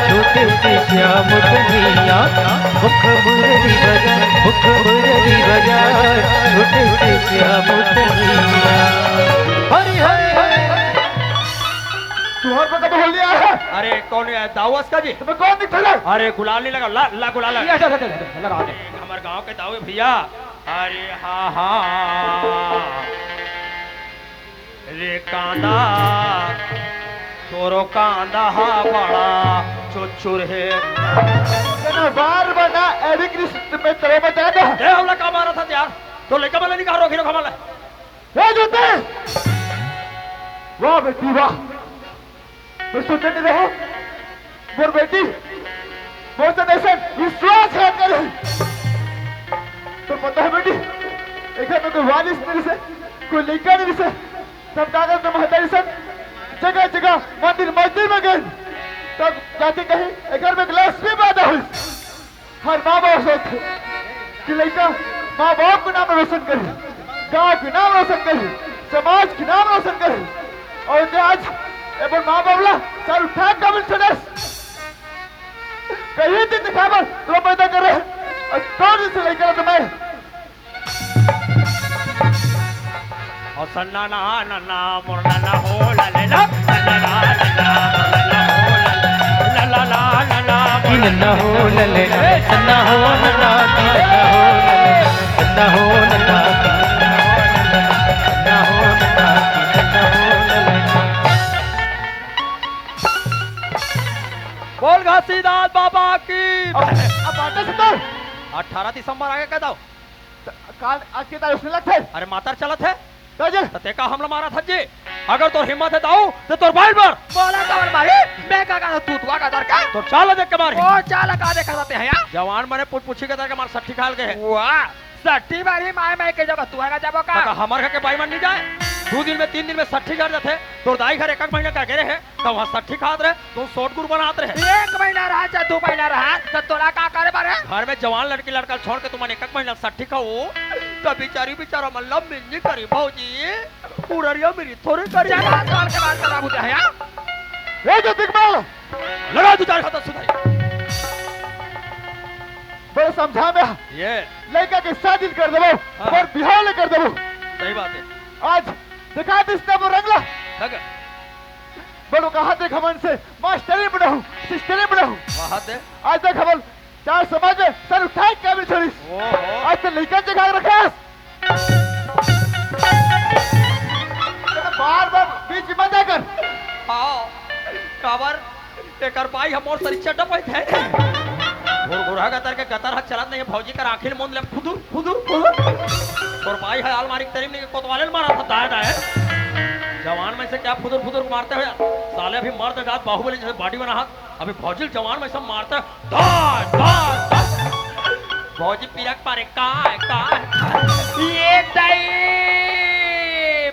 Speaker 5: छोटे से श्याम कन्हैया मुख मुरली बजा मुख मुरली बजा छोटे से श्याम कन्हैया। हरि हरि
Speaker 1: तू और पता बोल दिया है।
Speaker 4: अरे कौन है दाऊस का जी?
Speaker 1: तुम्हें कौन दिखता है?
Speaker 4: अरे गुलाल नहीं लगा, ला ला गुलाल लगा।
Speaker 3: लगा दे।
Speaker 4: हमारे गांव के दावे भैया। अरे हाँ हाँ रे कांदा तोरो कांदा हा बड़ा चुचुर है।
Speaker 1: तेरा बार बना एडी कृष्ण में तेरे बता दो।
Speaker 4: ए हमला का मारा था यार? तो लेकर वाला नहीं कहा रोकी रो हमारा।
Speaker 1: हे जूते वाह बेटी वाह, मैं सोचे नहीं रहो मोर बेटी बहुत ऐसा विश्वास है करे। तो पता है बेटी एक में कोई वालिस नहीं से कोई लड़का नहीं से सब कागज में महतारी सब जगह जगह मंदिर मस्जिद में गए तब जाके कहीं घर में गिलास भी पैदा हुई। हर माँ बाप सोचते कि लड़का माँ बाप का नाम रोशन करे, गांव के नाम रोशन करे, समाज के नाम रोशन करे। और आज एवं माँ बाबला सारू ठाक का मिल छोड़े कहीं दिन दिखावर तो पैदा कर रहे और कौन से लेकर तो मैं
Speaker 4: और सन्ना ना ना ना मुरना ना हो ला ले ला ला ला ला ला ला ला ला
Speaker 5: कि नन्ना हो लले नन्ना हो नन्ना कि नन्ना हो लले नन्ना हो नन्ना कि नन्ना हो नन्ना कि नन्ना हो लले।
Speaker 4: बोल घासीदास बाबा की।
Speaker 1: अब बातें सुनो।
Speaker 4: 18 दिसंबर आगे कह दो।
Speaker 1: काल आज के तारीख में लगता है
Speaker 4: अरे मातर चलत है
Speaker 1: ताजल
Speaker 4: ते का हमला मारा था जी। अगर तो हिम्मत है दाऊ तो तोर बाइल पर
Speaker 2: बोला कौन मारे? मैं का तू तुआ का दर का?
Speaker 4: तो चाल देख के मार।
Speaker 2: ओ चाल का देखा जाते हैं यार।
Speaker 4: जवान मने पूछी के दर के मार सट्टी खाल के है।
Speaker 2: वाह सट्टी बारी माय माय के जगह तू है जाबो का?
Speaker 4: तो हमार घर के बाईमन नहीं जाए 2 दिन में 3 दिन में सट्टी घर जाते तो दाई घर 1 महीना का गेरे है तो वहां सट्टी खात रहे तो शॉर्ट गुरु बनात रहे।
Speaker 2: 1 महीना रहा चाहे 2 महीना रहा तो तोरा का करे बारे?
Speaker 4: घर में जवान लड़की लड़का छोड़ के तुमने 1 महीना सट्टी खाओ तो बेचारा मतलब मिलनी करी भौजी उड़रिया मेरी थोड़ी करी।
Speaker 2: चला साल के बाद करा बुझा है यार।
Speaker 1: ये जो दिखमाल
Speaker 4: लगा 2-4 खाता सुधाई
Speaker 1: बड़े समझा में
Speaker 4: ये
Speaker 1: लड़का के शादी कर देबो और बिहार कर देबो।
Speaker 4: सही बात है।
Speaker 1: आज दिखा दिसता वो रंगला
Speaker 4: लग
Speaker 1: बड़ो कहा देख हमन से मास्टरी बनाऊं सिस्टरी बनाऊं।
Speaker 4: वहां दे
Speaker 1: आज तक हमन 4 समाज में सर उठाए क्या भी छोड़ी
Speaker 4: ओहो
Speaker 1: आज तो लड़का जगह रखा बार बार बीच में मत कर।
Speaker 4: आओ कवर एकर पाई हम और सरी चटप है घुरघुरा गतर के गतर हाथ चलत नहीं भौजी का आखिर मुंद ले फुदुर फुदुर फुदुर और भाई है अलमारी तेरी ने कोतवाले मारा था दाएं दाएं जवान में से क्या फुदुर फुदुर मारते हो साले अभी मर्द जात बाहुबली जैसे बॉडी बना हाथ अभी भौजी जवान में सब मारते दाएं दाएं भौजी पिरक पारे का
Speaker 2: ये दाई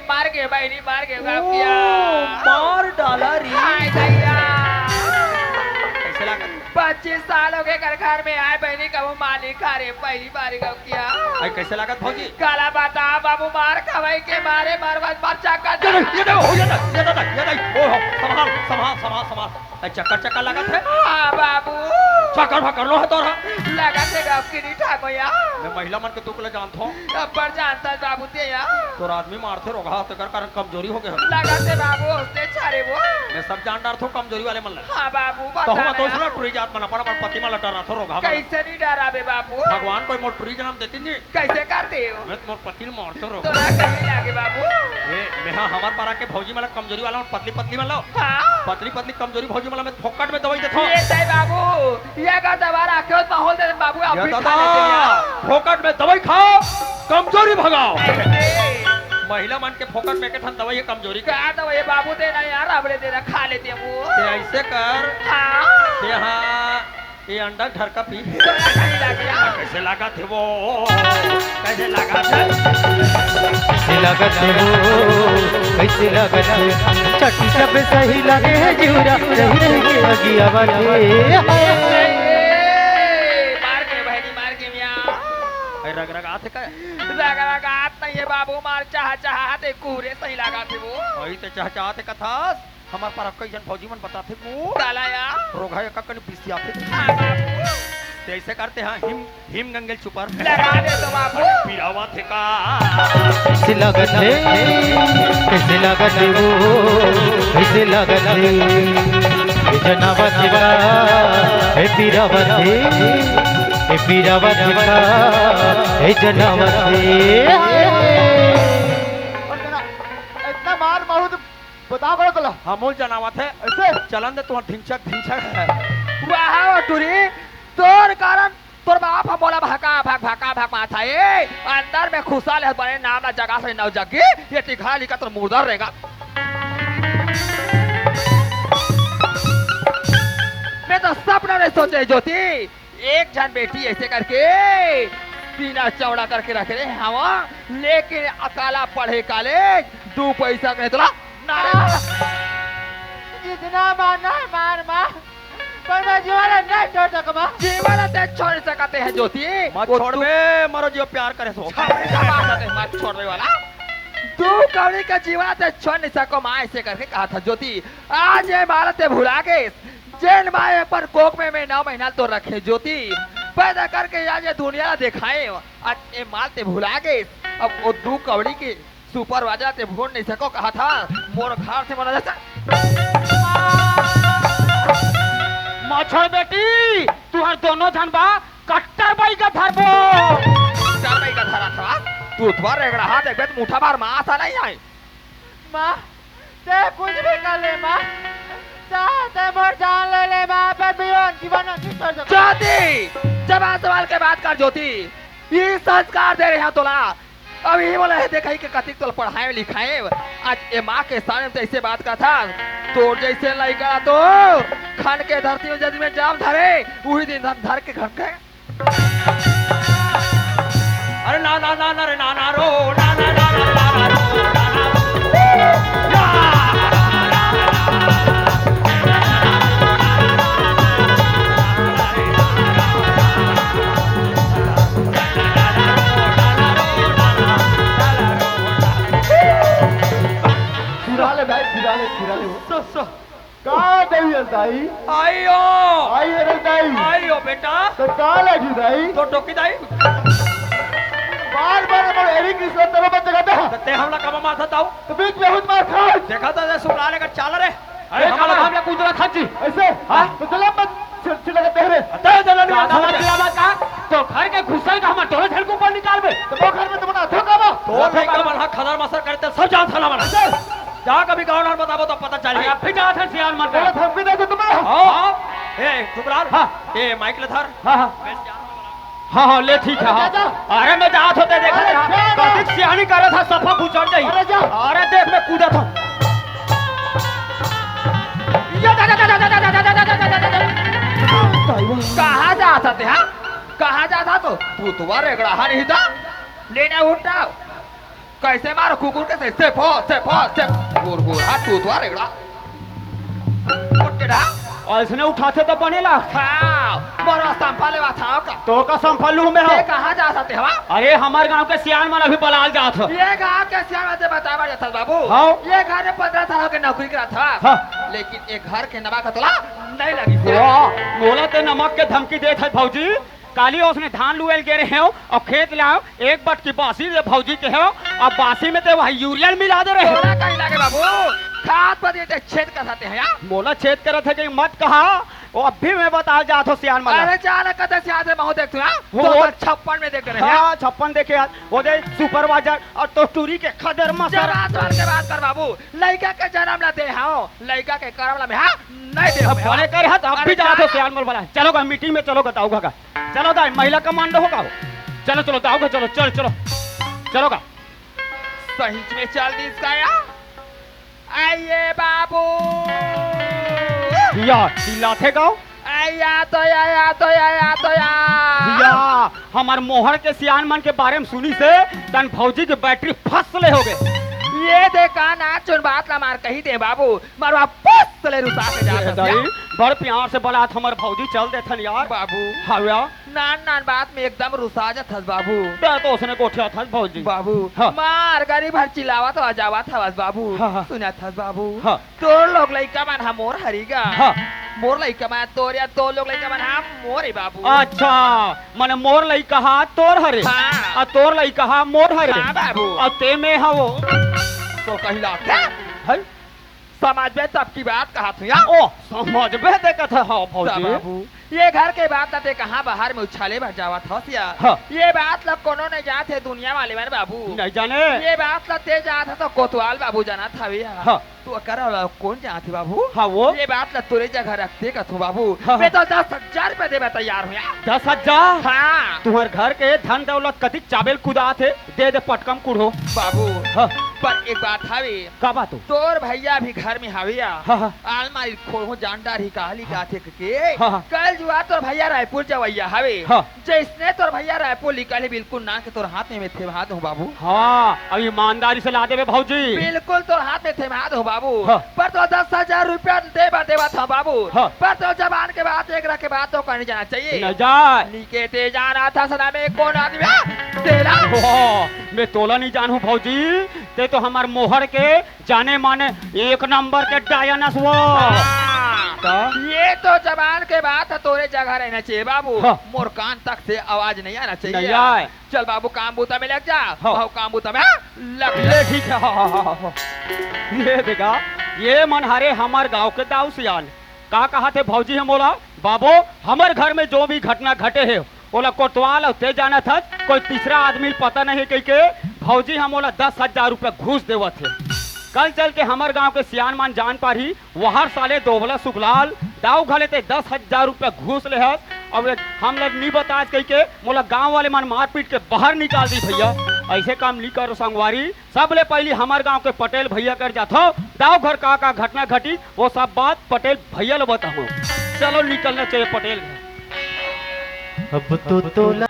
Speaker 2: मार के भाई मार के किया
Speaker 4: मार डाला री
Speaker 2: हाय दैया
Speaker 4: कैसे लगा
Speaker 2: 25 साल हो गए घर में आए बहनी का वो मालिक अरे पहली बार किया
Speaker 4: आई कैसे लगा भौजी
Speaker 2: काला बाता बाबू मार खवाई के मारे मार चक्कर
Speaker 4: ये देखो हो ये ओ संभाल संभाल संभाल संभाल चक्कर लगत है।
Speaker 2: हाँ बाबू
Speaker 4: चक्कर भकर लो है तोरा
Speaker 2: लगत है गाँव की निठा को यार
Speaker 4: मैं महिला मन के तू के जानता हूँ
Speaker 2: अब पर जानता है बाबू ते यार
Speaker 4: तोर आदमी मारते रोगा तो कर कारण कमजोरी हो गए
Speaker 2: लगत है बाबू उसने छारे वो
Speaker 4: मैं सब जान डर थो कमजोरी वाले मन
Speaker 2: हाँ बाबू
Speaker 4: तो हम
Speaker 2: बता
Speaker 4: तो
Speaker 2: ना
Speaker 4: उसने टुरी जात बना पर पति में लटा रहा था रोगा
Speaker 2: कैसे नहीं डरा बे बाबू
Speaker 4: भगवान कोई मोर टुरी जन्म देती नहीं
Speaker 2: कैसे करते हो
Speaker 4: मैं मोर पति मारते रोगा
Speaker 2: तोरा कहीं लागे बाबू
Speaker 4: ए मैं हमार पारा के भौजी वाला कमजोरी वाला पतली पतली वाला
Speaker 2: हाँ
Speaker 4: पतली पतली कमजोरी भौजी वाला मैं फोकट में दवाई देता हूँ
Speaker 2: ये सही बाबू ये का दवा रखे माहौल दे बाबू आप भी खा लेते हैं यार।
Speaker 4: फोकट में दवाई खाओ कमजोरी भगाओ
Speaker 2: ऐसे।
Speaker 4: महिला मन के फोकट में के ठन दवाई है कमजोरी का
Speaker 2: क्या दवा ये बाबू देना यार अपने देना खा लेते हैं वो
Speaker 4: ते ऐसे कर
Speaker 2: हाँ
Speaker 4: ते हाँ ये अंडा घर का पी
Speaker 2: तोरा कहीं लागे यार।
Speaker 4: कैसे लगा थे वो कैसे लगा थे
Speaker 5: कैसे लागत है वो कैसे लागत है चटी सब सही लगे है जीवरा रही रही के अगिया वाले
Speaker 2: मार के बहनी मार के मियाँ
Speaker 4: रगरगात है का
Speaker 2: रगरगात नहीं है बाबू, मार चाहते कूरे सही लगा थे वो।
Speaker 4: वही ते चाहते कथा हमार पर कई जन फौजी मन बताते को
Speaker 2: साला यार
Speaker 4: रोगा का कन पिसिया थे।
Speaker 2: हाँ बाबू,
Speaker 4: ते ऐसे करते हैं हिम गंगल छुपर
Speaker 2: लगा दे तो बाबू।
Speaker 4: पिरावा थे का
Speaker 7: कैसे लगत है, कैसे लगत है वो, कैसे लगत है ये जनावत का, हे पीरावत है, हे पीरावत का, हे जनावत है।
Speaker 1: और जना इतना मार मारू तो बता पड़ा चला
Speaker 4: हमोल जनावत है
Speaker 1: ऐसे
Speaker 4: चलन दे तुम ढिंचक है।
Speaker 2: वाह टूरी, तोर कारण तोर बाप हम बोला भाका माथा ए अंदर में खुशहाल है बड़े नाम ना जगह से नव जगी ये तिखा लिखा तो मुर्दा रहेगा। मैं तो सपना नहीं सोचे ज्योति, एक जन बेटी ऐसे करके सीना चौड़ा करके रख रहे हवा, लेकिन अकाला पढ़े कॉलेज 2 पैसा नहीं तो ना
Speaker 6: जितना मारना है मार मार, पर मैं जीवन नहीं छोड़ सकूंगा।
Speaker 2: जीवन ते छोड़ सकते हैं ज्योति,
Speaker 4: मत
Speaker 2: वो
Speaker 4: छोड़
Speaker 2: तू-
Speaker 4: बे मरो जो प्यार करे सो
Speaker 2: मत छोड़ने वाला तू कौड़ी का जीवन ते छोड़ नहीं सको माँ ऐसे करके कहा था ज्योति। आज ये मारा ते भुला गए, जेल माए पर कोक में 9 महीना तो रखे ज्योति, पैदा करके आज ये दुनिया दिखाए, आज ये माल ते भुला गए। अब वो 2 कौड़ी की सुपरवाइजर ते भूल नहीं सको कहा था, मोर घर से बना जैसा
Speaker 3: मछड़ बेटी तू हर दोनों जन बा कट्टर बाई का धरबो।
Speaker 2: चारपाई का धरा था तू तुम्हारे एक हाथ एक बेत मुठा मार माँ सा नहीं आए।
Speaker 6: माँ ते कुछ भी कर ले माँ, चाहते मोर जान ले ले माँ, पर जीवन नहीं छोड़ सकूंगा।
Speaker 2: ज्योति जवान सवाल के बात कर ज्योति, ये संस्कार दे रहे हैं तोला। अब ये बोला है देखा ही कि कतिक तो पढ़ाए लिखाए, आज ये माँ के सामने में तो ऐसे बात का था, तो जैसे लड़का तो खान के धरती में जद में जाम धरे वही दिन धर के घर के।
Speaker 4: अरे ना ना ना ना रे ना ना रो ना ना ना ना ना रो ना
Speaker 1: फिराले भाई फिराले वो कहाँ देवी दाई
Speaker 4: आइयो
Speaker 1: आई अरे दाई
Speaker 4: आइयो बेटा
Speaker 1: तो कहाँ लगी दाई
Speaker 4: तो टोकी दाई
Speaker 1: बार बार एरी कृष्ण तेरे बच्चे कहते हैं
Speaker 4: ते हमला कब माथा ताऊ
Speaker 1: तो बीच में हुत मार खा
Speaker 4: देखा था सुला लेकर चाल रे
Speaker 3: अरे हमारा हमला कूदरा खाची
Speaker 1: ऐसे हाँ तो चला मत चिल्ला के तेरे
Speaker 4: ते दलन
Speaker 3: साला दिलावा का तो घर के घुसल का हम टोले झल को ऊपर निकाल बे।
Speaker 1: तो वो घर में तुम ना धोखा बा
Speaker 4: तो फेंक का मना खदर मसर करते सब जान थाला मना जा कभी गांव ना बताबो तो पता चल
Speaker 3: अरे फिर जा था सियान मत
Speaker 1: बोला थम भी दे दो तुम्हें
Speaker 4: हां ए चुपराल
Speaker 3: हाँ।
Speaker 4: ए माइक ले धर
Speaker 3: हाँ हाँ ले ठीक है हाँ। अरे मैं जात होते देखा
Speaker 1: अरे
Speaker 3: था
Speaker 1: जा ना।
Speaker 3: कतिक सियानी करे था सफा गुजर जाई।
Speaker 1: अरे जा।
Speaker 3: अरे देख मैं कूदा था
Speaker 2: कहाँ जाता थे हाँ, कहाँ जाता तो तू तुम्हारे गड़ा नहीं था लेने उठा कैसे मारो कुकुर के से गुर गुर हाँ तू तुम्हारे गड़ा उठ के ढा
Speaker 3: और इसने उठाते तो बनेला
Speaker 2: हाँ बड़ा संभाले हुआ था का
Speaker 3: तो का संभालू में हो।
Speaker 2: ये कहाँ जाता थे हवा
Speaker 3: अरे हमारे गांव के सियान मन अभी बलाल जात हो।
Speaker 2: ये गाँव के सियान से बताया जाता बाबू
Speaker 3: हाँ।
Speaker 2: ये घर में 15 साल के नौकरी करा था
Speaker 3: हाँ।
Speaker 2: लेकिन एक घर के नवा का तोला नहीं लगी थी।
Speaker 3: बोला ते नमक के धमकी दे थे भौजी, काली उसने धान लुएल गे रहे हो और खेत लाओ एक बट की बासी दे भौजी के हो और बासी में ते वही यूरिया मिला दे रहे हो।
Speaker 2: तोला कहीं लगे बाबू खाद पर ये छेद कर सकते हैं यार।
Speaker 3: बोला छेद करे थे कि मत कहा वो अब भी मैं बता जात हो सियान माला।
Speaker 2: अरे चाल कदर से आते बहुत देखते हैं
Speaker 3: वो-
Speaker 2: 2056 में देख रहे हैं
Speaker 3: हाँ 56 देखे आज वो दे सुपरवाइजर और तो टूरी के खदर मसर।
Speaker 2: जरा सवाल के बात कर बाबू लड़का के जन्म ला दे हाँ लड़का के कर्म ला में हाँ नहीं दे
Speaker 3: अब बड़े करे हाथ अब भी जात हो सियान माल वाला। चलो गा मीटिंग में चलो बताऊंगा का चलो गा महिला कमांडो होगा वो। चलो चलो दाऊगा चलो चलो चलो चलो गा
Speaker 2: सही में चल दी इसका यार आइए बाबू
Speaker 3: या चिल्लाते गाओ
Speaker 2: या तो या
Speaker 3: या हमार मोहर के सियान मन के बारे में सुनी से तन भौजी के बैटरी फसले हो गए।
Speaker 2: ये देखा ना चुन बात ला मार कही दे बाबू मारवा पुस्तले रुसा के जात
Speaker 3: दाई बड़ प्यार से बलात हमर भौजी चल देथन यार
Speaker 2: बाबू
Speaker 3: हावया
Speaker 2: नान नान बात में एकदम रुसा जात हस बाबू
Speaker 3: ते तो उसने कोठिया था भौजी
Speaker 2: बाबू
Speaker 3: हाँ।
Speaker 2: मार गरीब हर चिल्लावा तो जावा था बस बाबू
Speaker 3: हाँ।
Speaker 2: सुना था बाबू
Speaker 3: हाँ।
Speaker 2: तो लोग लइका मन हम मोर हरीगा
Speaker 3: हाँ।
Speaker 2: मोर लइका मन तोर या तो लोग लइका मन हम मोरे बाबू
Speaker 3: अच्छा मन मोर लई कहा तोर हरे
Speaker 2: हाँ।
Speaker 3: आ तोर लई कहा मोर हरे
Speaker 2: हाँ, बाबू।
Speaker 3: और ते में हवो
Speaker 2: तो कहिला क्या
Speaker 3: है
Speaker 2: समाज में तब की बात कहा तू या
Speaker 3: ओ समझ बे देखत है हाँ भौजी
Speaker 2: बाबू ये घर के बात ते कहाँ बाहर में उछाले भर जावा था सिया
Speaker 3: हाँ।
Speaker 2: ये बात ला कोनो नहीं जाते दुनिया वाले मन बाबू
Speaker 3: नहीं जाने
Speaker 2: ये बात ला ते जात तो कोतवाल बाबू जाना था भैया
Speaker 3: हाँ।
Speaker 2: तू कर कौन जाते बाबू
Speaker 3: हाँ वो
Speaker 2: ये बात ला तुरे जगह रखते का तू बाबू
Speaker 3: हाँ।
Speaker 2: मैं तो 10,000 रुपए देवे तैयार हूँ यार
Speaker 3: 10,000
Speaker 2: हाँ
Speaker 3: तुम्हार घर के धन दौलत कति चाबेल कुदा थे दे दे पटकम कुड़ो
Speaker 2: बाबू
Speaker 3: हाँ।
Speaker 2: पर एक बात हवे
Speaker 3: का बात हो
Speaker 2: तोर भैया भी घर में हविया
Speaker 3: हाँ, हाँ।
Speaker 2: अलमारी खोहो जानदार ही काली गाथे के
Speaker 3: हाँ, हाँ।
Speaker 2: कल जुआ तोर भैया रायपुर जवैया हवे
Speaker 3: हाँ।
Speaker 2: जैसने तोर भैया रायपुर निकले बिल्कुल ना के तोर हाथ में थेमा दो बाबू
Speaker 3: हाँ अब ईमानदारी से ला देवे भौजी
Speaker 2: बिल्कुल तोर हाथ में थेमा दो बाबू
Speaker 3: हाँ।
Speaker 2: पर तो 10,000 रुपया देवा था बाबू
Speaker 3: हाँ।
Speaker 2: पर तो जबान के बात एक रख के बात तो करनी जाना चाहिए
Speaker 3: न जाए
Speaker 2: नीके ते जाना था सना में कौन आदमी तेरा
Speaker 3: ओह, मैं तोला नहीं जानू भौजी ते तो हमार मोहर के जाने माने एक नंबर के डायनस वो
Speaker 2: ये तो जबान के बात है तोरे जगह रहना चाहिए बाबू
Speaker 3: हाँ।
Speaker 2: मोर कान तक से आवाज नहीं आना चाहिए
Speaker 3: नहीं आए।
Speaker 2: चल बाबू काम बूता में लग जा
Speaker 3: हाँ।
Speaker 2: बहु काम बूता में लग
Speaker 3: ले
Speaker 2: ले
Speaker 3: ठीक है हाँ। ये देखा ये मन हरे हमार गांव के दाऊ सियाल का कहा थे भौजी हम बोला बाबू हमार घर में जो भी घटना घटे है बोला कोतवाल होते जाना था कोई तीसरा आदमी पता नहीं कह के भौजी हम बोला 10,000 रुपया घूस देवा थे कल चल के हमार गांव के सियान मान जान पारी वहां साले दोबला सुखलाल दाऊ घले थे 10,000 रुपया घूस ले हस अब हम लोग नहीं बता कह के बोला गांव वाले मन मार पीट के बाहर निकाल दी भैया ऐसे काम नहीं करो संगवारी सब ले पहले हमार गांव के पटेल भैया कर जाता दाऊ घर का घटना घटी वो सब बात पटेल भैया लो बताओ चलो निकलना चाहिए पटेल घर
Speaker 7: अब तो तोला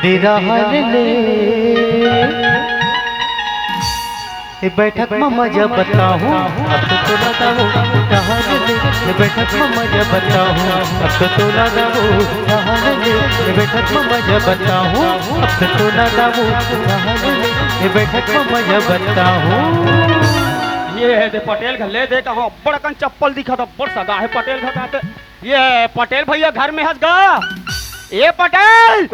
Speaker 7: बेरा हाल ले बैठक में मजा बताऊं अब तो तोला दावो हाल ले बैठक में मजा बताऊं अब तो तोला दावो हाल ले बैठक में मजा बताऊं अब तो तोला दावो हाल ले बैठक में मजा बताऊं
Speaker 3: ये है दे पटेल घर ले दे कहो बड़कन चप्पल दिखा था बड़ सगा है पटेल घर आते ये पटेल भैया घर में हंस गा ये पटेल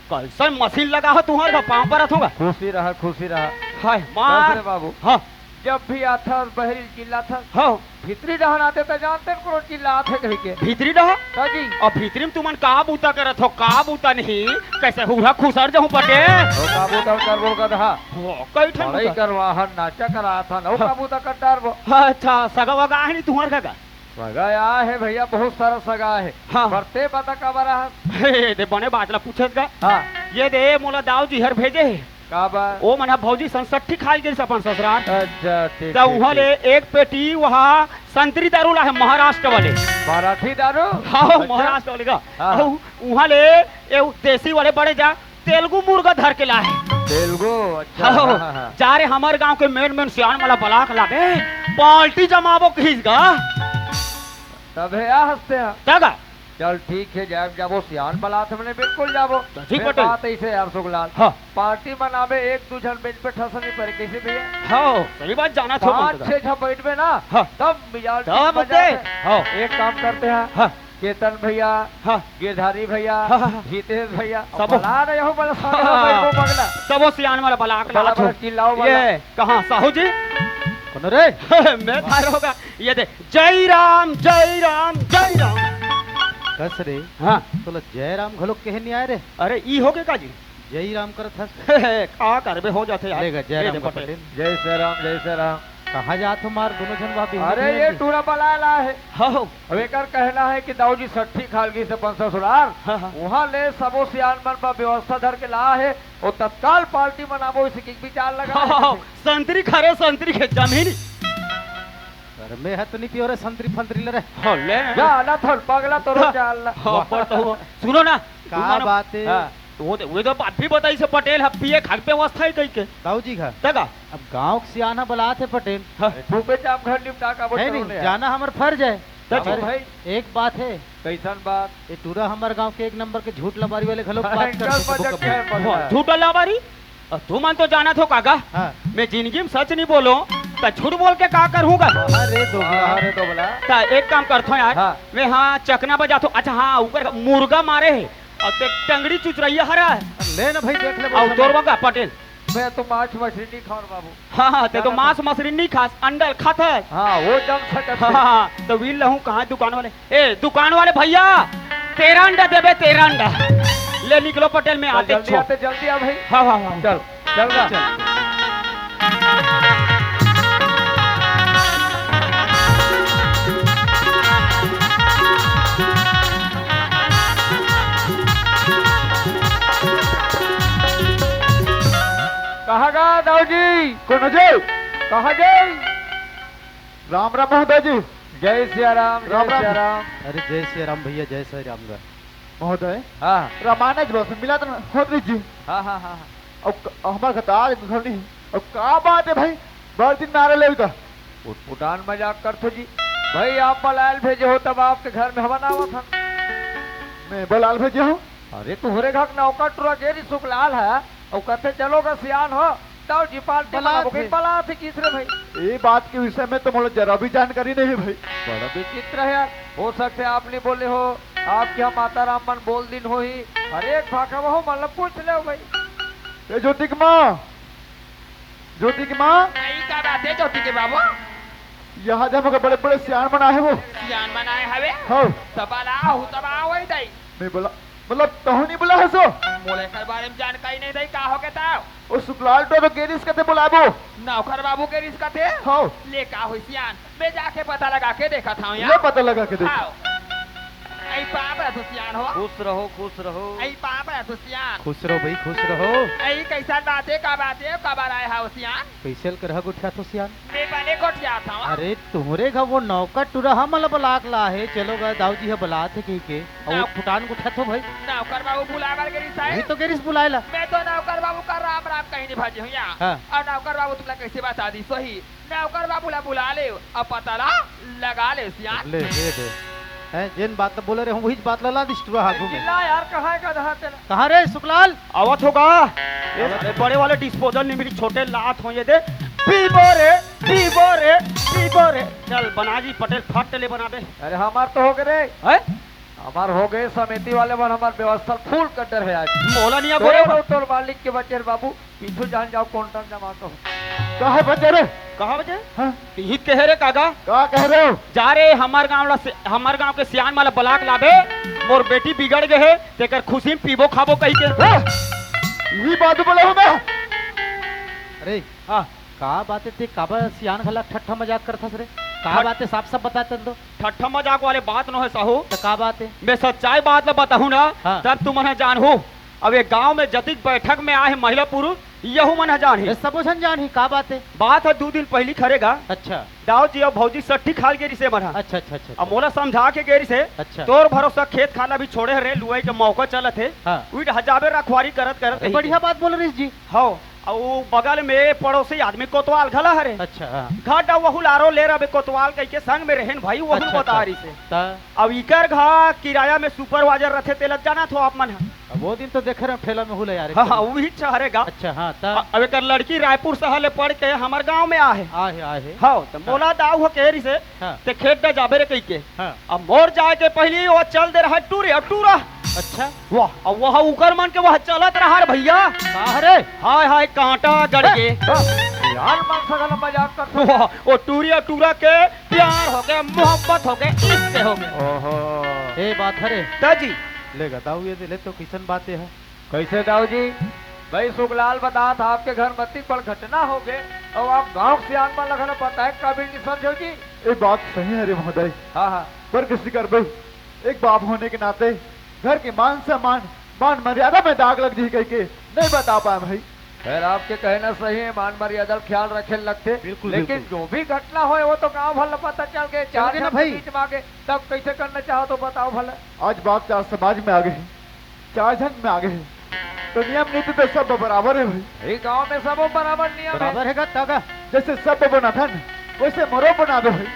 Speaker 3: कल से मशीन लगा हो तुम्हारे पाँव पर होगा
Speaker 8: खुशी रहा
Speaker 3: हाय
Speaker 8: बस
Speaker 3: मार
Speaker 8: रे बाबू
Speaker 3: हाँ
Speaker 8: जब भी आता और बहरी चिल्ला था
Speaker 3: हाँ
Speaker 8: भीतरी डहन आते तो जानते कौन चिल्ला थे कहीं के
Speaker 3: भीतरी रहा
Speaker 8: जी
Speaker 3: और भीतरी में तुमन का बूता करत हो का बूता नहीं कैसे हुआ खुसर जाऊं पटेल
Speaker 8: ओ काबू तक कर बोल का था
Speaker 3: हो, कई ठन
Speaker 8: बड़ाई
Speaker 3: बूता।
Speaker 8: करवाहन नाचा करा था नो काबू तक कर डार वो
Speaker 3: अच्छा सगा वगा है नहीं तुम्हारे का
Speaker 8: सगा है भैया बहुत सारा सगा है
Speaker 3: हाँ।
Speaker 8: भरते पता का बरा
Speaker 3: हे दे बने बातला पूछत का
Speaker 8: हाँ
Speaker 3: ये दे मोला दाऊ जी हर भेजे है
Speaker 8: का बा
Speaker 3: ओ मना भौजी संसठी खाई गई अपन ससुराल
Speaker 8: अच्छा ठीक
Speaker 3: तो वहाँ ले एक पेटी वहाँ संतरी दारू ला है महाराष्ट्र वाले
Speaker 8: मराठी दारू
Speaker 3: हाँ
Speaker 8: अच्छा।
Speaker 3: महाराष्ट्र वाले का
Speaker 8: हाँ।
Speaker 3: और वहाँ ले ये देसी वाले बड़े जा तेलुगु मुर्गा धर के लाए
Speaker 8: तेलुगु अच्छा
Speaker 3: हाँ,
Speaker 8: हाँ, हाँ, हाँ।
Speaker 3: जा रे हमारे गांव के मेन सियान वाला बलाक लागे पार्टी जमावो खींचगा
Speaker 8: तब है या हंसते हैं
Speaker 3: जागा
Speaker 8: चल ठीक है जब जाबो सियान बलात हमने बिल्कुल जाबो
Speaker 3: जी
Speaker 8: फिर
Speaker 3: पटेल।
Speaker 8: बात ऐसे यार सुखलाल
Speaker 3: हाँ
Speaker 8: पार्टी मनावे एक दो जन बेंच पे ठसनी पर कैसे भैया
Speaker 3: हाँ सही बात जाना था
Speaker 8: पाँच छह छह बैठ में ना
Speaker 3: हाँ।
Speaker 8: तब मिजाज
Speaker 3: तब
Speaker 8: मजा
Speaker 3: होते।
Speaker 8: से।
Speaker 3: हाँ।
Speaker 8: एक काम करते हैं
Speaker 3: हाँ
Speaker 8: केतन भैया
Speaker 3: हाँ
Speaker 8: गिरधारी भैया
Speaker 3: हाँ, हाँ, हाँ।
Speaker 8: जीतेश भैया
Speaker 3: सब।
Speaker 8: बना रहे हो बड़ा सारा
Speaker 3: हाँ।
Speaker 8: बैठ को बगला
Speaker 3: सबो सियान वाला बलाक
Speaker 8: बड़ा
Speaker 3: ला
Speaker 8: बड़ा चिल्लाओ वाला।
Speaker 3: ये कहाँ साहू जी
Speaker 7: कौन रे
Speaker 3: मैं भाई होगा ये दे जय राम जय राम जय राम
Speaker 7: कस रे
Speaker 3: हाँ
Speaker 7: तोला जय राम घलोक कहे नहीं आए रे
Speaker 3: अरे ई हो गए का जी
Speaker 7: जय राम करत हस
Speaker 3: का करबे हो जाते यार
Speaker 7: लेगा जय
Speaker 3: ये
Speaker 7: राम
Speaker 3: दे
Speaker 7: का
Speaker 3: पटेल।
Speaker 7: पटेल
Speaker 8: जय श्री राम जय श्री राम
Speaker 7: कहाँ जात हो मार दोनों जन वापी
Speaker 8: अरे ये टूरा बलाला है
Speaker 3: हाँ
Speaker 8: अब एकर कहना है कि दाऊ जी सट्ठी खालगी से पंसा सुरार
Speaker 3: हाँ, हाँ।
Speaker 8: वहाँ ले सबो सियान मन पर व्यवस्था धर के ला है और तत्काल पार्टी मनाबो इसे की विचार लगा
Speaker 3: हाँ, संतरी खरे संतरी के जमीन
Speaker 7: घर में है तो नहीं पियो रे संतरी फंतरी ले रे
Speaker 3: हाँ ले
Speaker 8: जा ना थल पगला तो रो जा अल्लाह
Speaker 3: हाँ, पर तो हुआ। सुनो ना
Speaker 7: का बात है
Speaker 8: हाँ।
Speaker 3: वो तो बात भी बताई से पटेल हफ्ती घर पे व्यवस्था ही कही के
Speaker 7: दाऊ जी घर
Speaker 3: तका
Speaker 7: अब गांव के सियाना बुलात है पटेल
Speaker 2: भूपे चाप घर निपटा का
Speaker 7: है नहीं जाना हमार फर्ज है
Speaker 3: सच
Speaker 7: मगर
Speaker 2: भाई।
Speaker 7: एक बात है
Speaker 2: कैसन बात
Speaker 7: ये टूरा हमार गांव के एक नंबर के झूठ लबारी वाले घलोक बात कर
Speaker 3: झूठ लावारी तू मन तो जाना थो काका
Speaker 7: हाँ
Speaker 3: मैं जिंदगी में सच नहीं बोलो तो झूठ बोल के का करूंगा
Speaker 7: अरे दोगला
Speaker 2: अरे तो बोला
Speaker 3: ता एक काम करतो यार
Speaker 2: हाँ।
Speaker 3: मैं हाँ चकना बजा तो अच्छा हाँ ऊपर मुर्गा मारे है और ते टंगड़ी चुच रही है हरा
Speaker 7: ले ना भाई देख ले
Speaker 3: और तोर बगा पटेल
Speaker 2: मैं तो माछ मछली नहीं खाऊं बाबू
Speaker 3: हाँ हाँ ते तो मांस मछली नहीं खास अंडा खाता है
Speaker 2: हाँ वो जम सकत
Speaker 3: हाँ तो वील रहूं कहाँ दुकान वाले ए दुकान वाले भैया 13 अंडा देबे 13 अंडा ले निकलो पटेल में आते
Speaker 2: जल्दी आते जल्दी आ भाई
Speaker 3: हाँ हाँ हाँ
Speaker 2: चल चल रहा कहाँ गा दाऊ जी
Speaker 1: कौन जी?
Speaker 2: कहाँ गए
Speaker 1: राम राम महोदय जी।
Speaker 2: जय सिया राम
Speaker 1: राम
Speaker 2: जय सिया
Speaker 1: राम।
Speaker 2: राम
Speaker 7: अरे जय श्री राम भैया जय श्री राम गा
Speaker 1: महोदय
Speaker 2: हाँ
Speaker 1: रामायण बस मिला तो होत जी
Speaker 2: हाँ हाँ हाँ
Speaker 1: अब हमार खतार घर नहीं अब का बात है भाई बड़ दिन में आ रहे का
Speaker 2: उठान मजाक कर थो जी भाई आप बलाल भेजे हो तब आपके घर में हवन आवत था
Speaker 1: मैं बलाल भेजे हूँ।
Speaker 2: अरे तुहरे घर नौका टुरा गेरी सुखलाल है और कहते चलोगा सियान हो दाऊ जी पार्टी
Speaker 7: बलात
Speaker 2: बनाओगे
Speaker 7: है।
Speaker 2: बला थे किसरे भाई
Speaker 1: ये बात के विषय में तो मुझे जरा भी जानकारी नहीं है भाई।
Speaker 2: बड़ा विचित्र है यार हो सकते आप नहीं बोले हो आपके यहाँ माता राम मन बोल दिन हो ही अरे एक भाखा हो मतलब पूछ ले भाई
Speaker 1: ये ज्योति की माँ, ज्योति की माँ,
Speaker 2: नहीं क्या बात है ज्योति के बाबू
Speaker 1: यहाँ जब बड़े बड़े सियान बनाए वो
Speaker 2: सियान बनाए हवे
Speaker 1: हाँ
Speaker 2: तब आओ ही दई
Speaker 1: मैं बोला मतलब कहूँ नहीं बोला है सो
Speaker 2: मोले कर बारे में जानकारी नहीं दई का हो के ताओ
Speaker 1: वो शुक्लाल तो गेरिस कहते बुलाबो
Speaker 2: नौकर बाबू के रिश्ता थे
Speaker 1: हाँ
Speaker 2: ले का हो सियान मैं जाके पता लगा के देखा था
Speaker 1: ये
Speaker 2: यार
Speaker 1: पता लगा के देखो।
Speaker 2: आओ ऐ पाप है तो सियान हो
Speaker 7: खुश रहो
Speaker 2: ऐ पाप है तो सियान
Speaker 7: खुश रहो भाई खुश रहो
Speaker 2: ऐ कैसा बात है का बात है कब आया है सियान
Speaker 7: कैसे कर गुठा तो सियान
Speaker 2: मैं बने कोठिया था
Speaker 7: अरे तुम्हारे घर वो नौका टूरा हम मतलब बलाक ला है चलो गा दाऊ जी है बुला थे के और वो फुटान गुठा तो भाई
Speaker 2: नौकर बाबू बुलावर के रिश्ता
Speaker 7: वही
Speaker 2: है
Speaker 7: तो गेरिस बुलाएला
Speaker 2: मैं तो नौकर बाबू का राम राम कहीं नहीं भाजी हूँ यहाँ
Speaker 7: हाँ।
Speaker 2: और नौकर बाबू तुमने कैसे बता दी सही नौकर बाबू ला बुला ले और पता लगा ले सियान
Speaker 7: ले दे हैं जिन बात बोले रहे हम वही बात लला दिष्टुआ हाथों में
Speaker 2: चिल्ला यार कहाँ का दहा तेरा
Speaker 7: कहाँ रे शुक्लाल
Speaker 3: आवत होगा ये बड़े वाले डिस्पोजल नहीं मिली छोटे लात हो ये दे पीबो रे चल बना जी पटेल फट ले बना दे
Speaker 2: अरे हमार तो हो गए
Speaker 3: है
Speaker 2: हमार हो गए समिति वाले बन हमार व्यवस्था फुल कटर है आज
Speaker 3: मोला नहीं बोले
Speaker 2: तोर मालिक के बच्चे रे बाबू पीछू जान जाओ कौन टाइम जमा तो
Speaker 1: कहा बचे रे?
Speaker 3: कहाँ बजे
Speaker 1: हाँ
Speaker 3: हित कह रे काका
Speaker 1: क्या कह रहे हो?
Speaker 3: जा रे हमार गांव के सियान वाला बलाक लाबे मोर बेटी बिगड़ गए है तेकर खुशी में पीबो खाबो कही के
Speaker 1: हाँ? यही बात बोले हूँ मैं।
Speaker 7: अरे
Speaker 3: हाँ
Speaker 7: का बातें थे काबा सियान खला ठट्ठा मजाक करता रे का बातें साफ साफ बताते तो
Speaker 3: ठट्ठा मजाक वाले बात न है साहू
Speaker 7: तो का बात है
Speaker 3: मैं सच्चाई बात में बताऊं ना
Speaker 7: हाँ।
Speaker 3: तब तुम मन जान हो अब ये गांव में जतिक बैठक में आए महिला पुरुष यहू मन जान
Speaker 7: ये
Speaker 3: है
Speaker 7: सब उसन जान ही का बात है
Speaker 3: बात है 2 दिन पहली खरेगा
Speaker 7: अच्छा
Speaker 3: दाऊ जी और भौजी सट्टी खाल गेरी से बना
Speaker 7: अच्छा अच्छा अच्छा
Speaker 3: अब मोला समझा के गेरी से
Speaker 7: अच्छा
Speaker 3: तोर भरोसा खेत खाना भी छोड़े रे लुआई के मौका चलत है
Speaker 7: हाँ
Speaker 3: उइट हजाबे रखवारी करत करत
Speaker 7: ये बढ़िया बात बोल रही जी
Speaker 3: हो और वो बगल में पड़ोसी आदमी कोतवाल घला हरे
Speaker 7: अच्छा हाँ
Speaker 3: घाट वहू लारो ले रहे कोतवाल कह के संग में रहन भाई वहू
Speaker 7: अच्छा,
Speaker 3: बता
Speaker 7: अच्छा।
Speaker 3: रही से
Speaker 7: ता
Speaker 3: अब इकर घा किराया में सुपरवाइजर रथे तेलत जाना थो आप मन
Speaker 7: वो दिन तो देख रहे हैं ठेला में हुले यार
Speaker 3: हाँ हाँ वही चहरेगा
Speaker 7: अच्छा हाँ ता
Speaker 3: अब एक लड़की रायपुर शहर ले पढ़ के हमार गांव में आहे
Speaker 7: आहे
Speaker 3: हाँ तो मोला दाऊ हो केरी से
Speaker 7: हाँ
Speaker 3: ते खेत में जाबे रे कह के
Speaker 7: हाँ
Speaker 3: अब मोर जाए के पहले वो चल दे रहा टूरा
Speaker 7: अच्छा
Speaker 3: वाह अब वह उकर मन के वह चलत रहा रे भैया
Speaker 7: कहा रे
Speaker 3: हाय हाय कांटा गड़ के
Speaker 2: यार मन सगल मजाक कर
Speaker 3: वाह, वो टूरा के प्यार हो गए मोहब्बत हो गए इश्क हो गए
Speaker 7: ओहो ये बात है रे
Speaker 3: ताजी
Speaker 7: ले बताओ ये ले तो किसन बातें है
Speaker 2: कैसे दाऊ जी भाई सुखलाल बता था आपके घर मत्ती पर घटना हो गए और आप गांव सियान में लगना पता है काबिल नहीं समझो जी
Speaker 1: ये बात सही है रे महोदय,
Speaker 2: हाँ हाँ
Speaker 1: पर किसी कर भाई एक बाप होने के नाते घर के मान सम्मान मान मर्यादा में दाग लग जी कह के नहीं बता पाए भाई।
Speaker 2: खैर आपके कहना सही है मान मर्यादा ख्याल रखे लगते
Speaker 7: बिल्कुल,
Speaker 2: लेकिन
Speaker 7: बिल्कुल।
Speaker 2: जो भी घटना हो वो तो गांव भला पता चल गए चार
Speaker 7: गए ना
Speaker 2: जन
Speaker 7: भाई।
Speaker 2: के बीच मांगे तब कैसे करना चाहो तो बताओ भला
Speaker 1: आज बाप चार समाज में आ गए, 4 जन में आ गए, तो नियम नीति तो सब बराबर है भाई।
Speaker 5: ये गांव में सब बराबर नियम है।
Speaker 8: बराबर है तागा।
Speaker 1: जैसे सब बना था न, वैसे मरो बना दो भाई।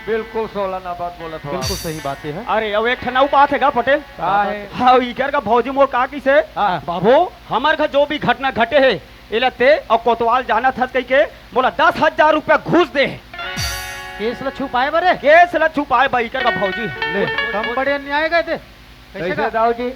Speaker 5: बिल्कुल 16 ना बात बोला था।
Speaker 8: बिल्कुल सही बातें है।
Speaker 3: अरे अब एक ठनाऊ बात है गा पटेल।
Speaker 5: का है?
Speaker 3: हाँ इकर का भौजी मोर का की से
Speaker 8: हाँ।
Speaker 3: बाबू हमार घर जो भी घटना घटे है इलते और कोतवाल जाना था कह के बोला 10,000 रुपया घूस दे।
Speaker 8: केस ला छुपाए बरे।
Speaker 3: केस ला छुपाए भाई इकर का भौजी।
Speaker 8: ले कम बड़े न्याय गए थे। कैसे
Speaker 5: कैसे दाऊ जी?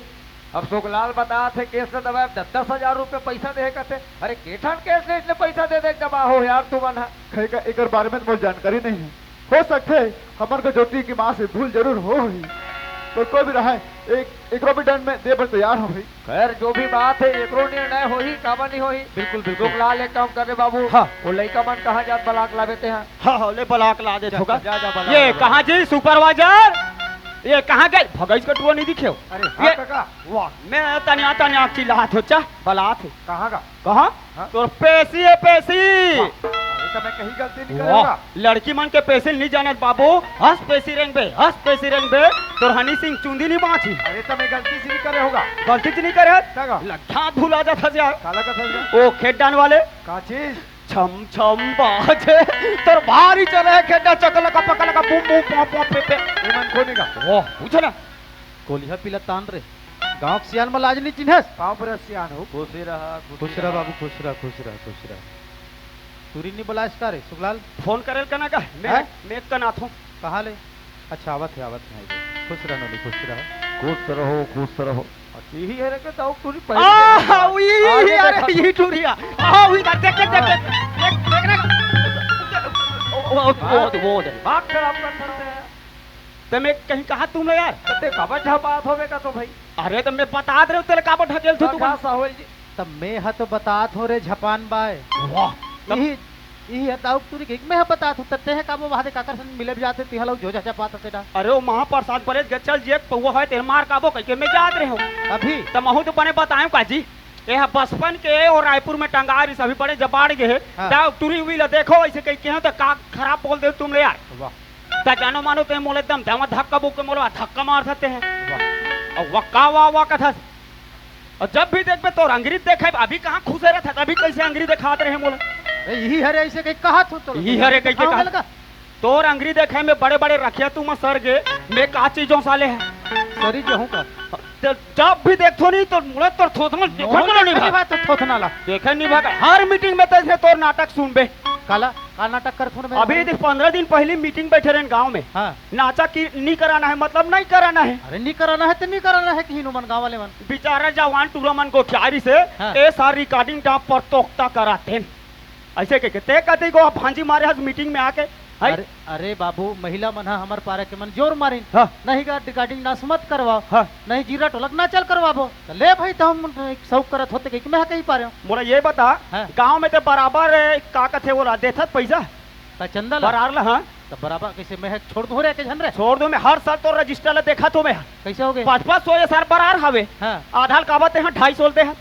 Speaker 5: अब सुखलाल बता थे केस ने दबाए 10,000 रुपए पैसा दे कहते। अरे केठन केस ने इसने पैसा दे दे दबा हो यार तू बना।
Speaker 1: कहीं का एक बारे में तो मुझे जानकारी नहीं है। हो सकते हमारे को ज्योति की माँ से भूल जरूर हो ही, तो कोई भी रहा एक भी दंड में दे पर तैयार हो भाई।
Speaker 5: खैर जो भी बात है एकरो निर्णय हो ही काबा नहीं हो ही।
Speaker 8: बिल्कुल बिल्कुल।
Speaker 5: सुखलाल एक काम करे बाबू।
Speaker 3: हाँ।
Speaker 5: वो लड़का मन कहाँ जात बलाक लावेते हैं।
Speaker 3: हाँ हाँ ले बलाक ला दे होगा।
Speaker 5: जा जा बलाक
Speaker 3: ये
Speaker 5: ला।
Speaker 3: कहाँ जी सुपरवाइजर ये कहाँ गए भगैस का टुआ नहीं दिखे हो।
Speaker 5: अरे
Speaker 3: ये
Speaker 5: हाँ काका।
Speaker 3: वाह मैं तनिया चिल्लात हो चा बलात है
Speaker 5: कहाँ का?
Speaker 3: कहाँ
Speaker 5: हाँ?
Speaker 3: तोर पेशी है पेशी।
Speaker 5: अरे तो मैं कहीं गलती नहीं
Speaker 3: वाह
Speaker 5: करूँगा।
Speaker 3: लड़की मन के पैसे नहीं जानत बाबू। हंस पेशी रंग बे हंस पेशी रंग बे तोर हनी सिंह चुंदी नहीं बाँची।
Speaker 5: अरे तो मैं गलती से नहीं करे होगा।
Speaker 3: गलती से नहीं करे
Speaker 5: काका।
Speaker 3: लट्ठा भूला जाता यार।
Speaker 5: काला का था
Speaker 3: ओ खेडान वाले
Speaker 5: का चीज?
Speaker 3: छम छम बाजे तोर भारी चले खेडा चकल का पकल का बूम बूम पॉ पॉ पे पे।
Speaker 5: ये मन खोने का।
Speaker 3: वाह पूछो ना
Speaker 8: कोलिया पिला तान रे। गांव के सियान में लाज नहीं चिन्हस।
Speaker 5: पाँव पर सियान हो। खुश ही रहा
Speaker 8: खुश रह बाबू खुश रह खुश रह खुश रह। तुरी नहीं बोला इसका रे सुखलाल।
Speaker 3: फोन करेल कना का
Speaker 8: हैं?
Speaker 3: मैं कनाथ हूँ।
Speaker 8: कहाँ ले? अच्छा आवत है खुश रह नोली खुश रह।
Speaker 5: खुश रहो खुश रहो। यही है रे के दाऊ पूरी
Speaker 3: आ ये
Speaker 5: आगे
Speaker 3: अरे
Speaker 5: देखा।
Speaker 3: ये टूरिया आ वो इधर देख देखना वो
Speaker 5: बात खराब कर सकते हैं।
Speaker 3: तो मैं कहीं कहा तुम लोग यार
Speaker 5: कते कबट बात होवे का तो भाई।
Speaker 3: अरे तो मैं बता दे रहा हूँ तेरे काबा ढकेल तू
Speaker 5: का साहुल जी।
Speaker 8: तब मैं हा तो बतात हो रे झपान बाय।
Speaker 3: वाह
Speaker 8: यही है ताऊ तुरी के मैं हा बतात हो तते है काबो वहां काकर सन मिले भी जाते तिहलो जो जा पाता तेरा।
Speaker 3: अरे वो महाप्रसाद बरे चल जे पहुआ है तेरे मार काबो कह के मैं याद रहे हो
Speaker 8: अभी
Speaker 3: तो महू तो बने बताएं काजी ये बचपन के और रायपुर में टंगारी सभी बड़े जबाड़ गए
Speaker 8: हाँ।
Speaker 3: दा टूरी हुई ला देखो ऐसे कहीं के तो का खराब बोल दे तुम ले यार।
Speaker 8: वाह
Speaker 3: ता जानो मानो ते मोले एकदम दम धक्का बुक के मोला धक्का मार सकते हैं।
Speaker 8: वाह
Speaker 3: और वक्का वाह कथा और जब भी देख पे तो अंग्रेज देखे अभी कहाँ खुश रहा था अभी कैसे अंग्रेज दिखाते रहे मोला।
Speaker 8: यही हरे ऐसे कहीं कहा तू तो
Speaker 3: यही हरे कहीं के
Speaker 8: हाँ,
Speaker 3: कहा।
Speaker 8: लगा।
Speaker 3: तोर अंग्रेज देखे में बड़े बड़े रखे तुम सर गे मैं का चीजों साले है
Speaker 8: सरी जो हूं का
Speaker 3: तो जब भी देखो नहीं तो मुड़े तोर थोथना देखो नहीं भाग
Speaker 8: बात तो थोथना ला
Speaker 3: देखे नहीं भाग हर मीटिंग में तैसे तोर नाटक सुन बे।
Speaker 8: काला का नाटक कर थोन में
Speaker 3: अभी देख 15 दिन पहले मीटिंग बैठे रहे गांव में
Speaker 8: हां
Speaker 3: नाचा की नहीं कराना है मतलब नहीं कराना है।
Speaker 8: अरे नहीं कराना है तो नहीं कराना है कि मन गांव वाले मन
Speaker 3: बेचारा जवान टूरा मन को चारी से
Speaker 8: हाँ।
Speaker 3: ए सारी रिकॉर्डिंग टाप पर तोकता कराते हैं ऐसे कह के ते कहते को आप भांजी मारे हस मीटिंग में आके हाय।
Speaker 8: अरे बाबू महिला मन हा हमार पारे के मन जोर मारिन
Speaker 3: हाँ।
Speaker 8: नहीं का रिकॉर्डिंग नास मत करवाओ
Speaker 3: हाँ।
Speaker 8: नहीं जीरा टोलक ना चल करवाबो तो ले भाई तो हम शौक करत होते कि मैं कहीं पा रहे हूं
Speaker 3: मोला ये बता
Speaker 8: हाँ।
Speaker 3: गांव में तो बराबर का कथे वो देथत पैसा
Speaker 8: ता चंदा ला
Speaker 3: बराबर ला हाँ
Speaker 8: तो बराबर कैसे मैं छोड़ दो रे के झन रे
Speaker 3: छोड़ दो मैं हर साल तो रजिस्टर ला देखा तो मैं
Speaker 8: कैसे हो गए
Speaker 3: 500 ये साल बरार हवे
Speaker 8: हां
Speaker 3: आधार काबते हैं 250 दे हैं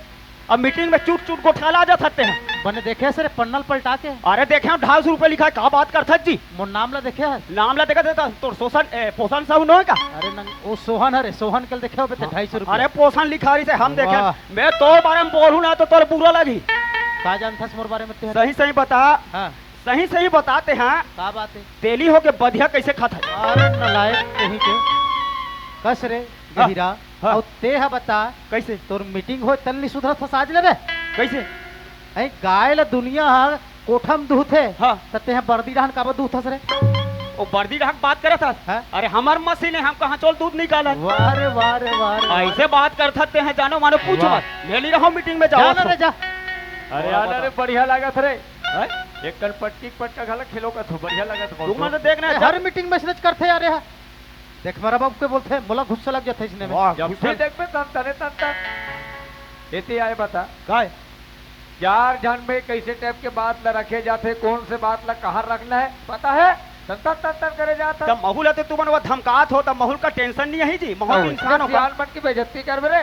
Speaker 3: अब मीटिंग में चूट चूट गोठला आ जाते हैं।
Speaker 8: बने देखे सर पन्नल पलटा के
Speaker 3: अरे देखे हम 250 रुपए लिखा है का बात करता जी
Speaker 8: मोर नाम ला देखे है
Speaker 3: नाम ला देखा देता तो पोषण साहू न का
Speaker 8: अरे नंग ओ सोहन हरे सोहन कल देखे हो बे 250 रुपए
Speaker 3: अरे पोषण लिखा रही से हम देखे
Speaker 8: वाह।
Speaker 3: मैं तोर बारे में बोलूं ना तो तोर बुरा लगी।
Speaker 8: का जानथस मोर बारे में ते
Speaker 3: सही सही बता
Speaker 8: हां
Speaker 3: सही सही बताते हैं
Speaker 8: का बात है
Speaker 3: तेली होके बधिया कैसे खाता है।
Speaker 8: अरे नलायक कहीं के कस रे
Speaker 3: हाँ,
Speaker 8: गहिरा
Speaker 3: हाँ।
Speaker 8: और ते हा बता
Speaker 3: कैसे
Speaker 8: तोर मीटिंग हो तल नहीं सुधरत हो साज लेबे
Speaker 3: कैसे
Speaker 8: ऐ गाय ला दुनिया हा कोठम दूध है
Speaker 3: हाँ।
Speaker 8: तते हा बर्दी रहन का दूध हस रे
Speaker 3: वो बर्दी ढाक बात करे था
Speaker 8: हाँ?
Speaker 3: अरे हमार मशीन है हम कहाँ चोल दूध निकाला
Speaker 8: वाह रे वाह रे वाह रे वाह।
Speaker 3: ऐसे बात कर सकते हैं जानो मानो पूछो
Speaker 8: वाह।
Speaker 3: मत ले ली रहो मीटिंग में
Speaker 8: जा
Speaker 3: जाओ
Speaker 8: ना रे जा
Speaker 5: अरे आना रे बढ़िया लागत रे। एक कल पटकी पटका घाला खेलो का तो बढ़िया लागत
Speaker 3: तू मतलब देखना
Speaker 8: ए,
Speaker 3: है
Speaker 8: हर मीटिंग में सनच करते यार हा देख मेरा बाप के बोलते मोला गुस्सा लग जाता है इसने में
Speaker 5: जब भी देख पे तन तने तन तन एते आए बता
Speaker 3: काय
Speaker 5: चार जन में कैसे टाइप के बात ला रखे जाते कौन से बात ला कहाँ रखना है पता है तन तन तन तन करे जाता
Speaker 3: तब महूल है तो तू मनवा धमकात हो तब महूल का टेंशन नहीं है जी महूल इंसान होगा
Speaker 5: सियान बन की बेइज्जती कर रे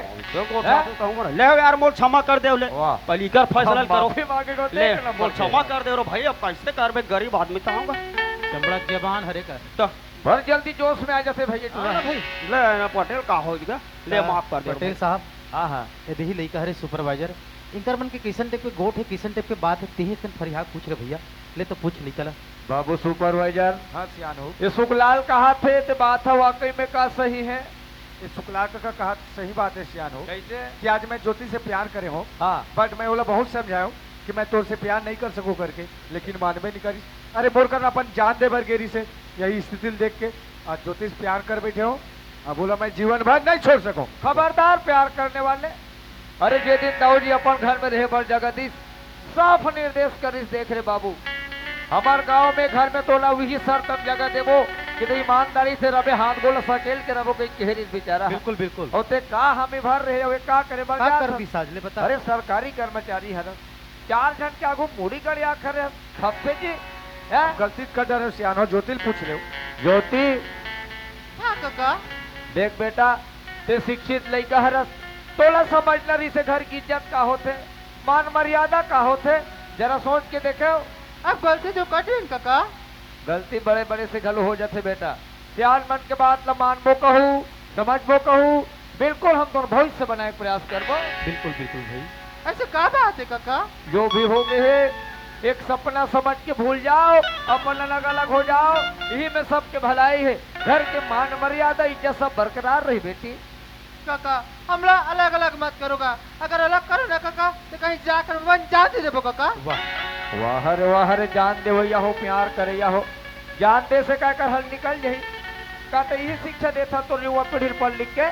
Speaker 3: ले यार मोल क्षमा कर दे ले
Speaker 5: वाह।
Speaker 3: पलीकर फैसला करो
Speaker 5: माफी मांगे को
Speaker 3: ले
Speaker 5: देख ना
Speaker 3: मोल क्षमा कर दे रो भाई अब कैसे कर बे गरीब आदमी तो होगा
Speaker 8: चमड़ा जबान हरे का
Speaker 3: तो
Speaker 5: भर जल्दी जोश में आ जाते भैया
Speaker 3: हाँ ना भाई ले ना पटेल का हो गया ले
Speaker 8: हाँ,
Speaker 3: माफ कर दे
Speaker 8: पटेल साहब
Speaker 2: हाँ हाँ
Speaker 7: यदि ही लइका हरे सुपरवाइजर इनकर मन के किसन टेप के गोठ है किसन टेप के बात है तिहे तन फरियाद पूछ रहे भैया ले तो पूछ निकला
Speaker 8: बाबू सुपरवाइजर
Speaker 2: हाँ सियान हो
Speaker 8: ये शुक्लाल कहा थे तो बात है वाकई में का सही है। ये शुक्लाल का कहा सही बात है सियान हो
Speaker 2: कैसे
Speaker 8: कि आज मैं ज्योति से प्यार करे हूँ,
Speaker 2: हाँ
Speaker 8: बट मैं बोला बहुत समझाया हूँ कि मैं तोर से प्यार नहीं कर सकूँ करके, लेकिन मानवे नहीं करी। अरे बोल कर अपन जान दे भर गेरी से यही स्थिति देख के आज ज्योति से प्यार कर बैठे हो। अब बोला मैं जीवन भर नहीं छोड़ सकूँ।
Speaker 2: खबरदार प्यार करने वाले। अरे जे दिन दाऊ जी अपन घर में रहे पर जगदीश साफ निर्देश करिस देख रे बाबू हमार गांव में घर में तोला वही सर तक जगह देवो कि तो ईमानदारी से रबे हाथ गोल सकेल के रबो कहीं केहरी बेचारा
Speaker 7: बिल्कुल बिल्कुल
Speaker 2: होते का हमें भर रहे हो का करे
Speaker 7: का कर दी साज ले बता
Speaker 2: अरे सरकारी कर्मचारी है 4 जन के आगू मूड़ी कर आखर सबसे जी हैं?
Speaker 8: गलती कर डर हो सियान हो। ज्योति पूछ रहे हो।
Speaker 2: ज्योति
Speaker 6: हाँ काका
Speaker 2: देख बेटा ते शिक्षित लइका हरस तोला समझना रही से घर की इज्जत का होते मान मर्यादा का होते जरा सोच के देखो।
Speaker 6: अब गलती जो कठिन काका
Speaker 2: गलती बड़े बड़े से गलू हो जाते बेटा सियान मन के बात ल मानबो कहूँ समझबो कहूँ बिल्कुल हम तो भविष्य बनाए प्रयास करबो।
Speaker 7: बिल्कुल बिल्कुल भाई
Speaker 6: ऐसे का बात है काका
Speaker 2: जो भी हो गए है एक सपना समझ के भूल जाओ अपन अलग अलग हो जाओ यही में सबके भलाई है घर के मान मर्यादा इज्जत सब बरकरार रही बेटी।
Speaker 6: काका हमला अलग अलग मत करोगा अगर अलग करो ना काका तो कहीं जाकर वन जान दे देबो काका।
Speaker 2: वाह रे जान दे भैया हो प्यार करे या हो जान दे से क्या कर हल निकल जाही का तो यही शिक्षा देता तो युवा पीढ़ी पढ़ लिख के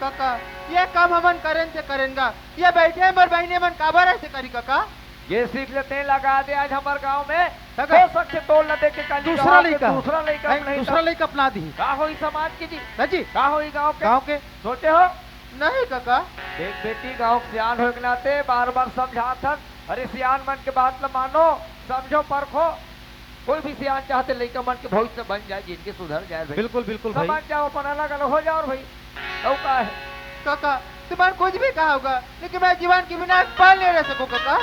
Speaker 6: काका ये काम हमन करें से करेंगा ये बैठे मर बहने मन काबर ऐसे करी काका
Speaker 2: ये सीख लेते लगा दे आज हमारे गांव में
Speaker 8: काका।
Speaker 2: हो सकते तोल न दे के कल
Speaker 7: दूसरा लइका
Speaker 2: दूसरा लइका नहीं
Speaker 7: दूसरा लइका अपना दी
Speaker 2: का होई समाज की जी
Speaker 7: जी
Speaker 2: का होई गांव के
Speaker 7: गांव के
Speaker 2: सोचे हो
Speaker 6: नहीं काका
Speaker 2: देख बेटी गांव सियान हो के नाते बार बार समझा था अरे सियान मन के बात न मानो समझो परखो कोई भी सियान चाहते लइका मन के भविष्य बन जाए जिनके सुधर जाए भाई।
Speaker 7: बिल्कुल बिल्कुल भाई
Speaker 2: समझ जाओ अपन अलग अलग हो जाओ भाई तो का है
Speaker 6: काका तुम्हारा कुछ भी कहा होगा लेकिन मैं जीवन के बिना एक पल नहीं रह सकूं काका।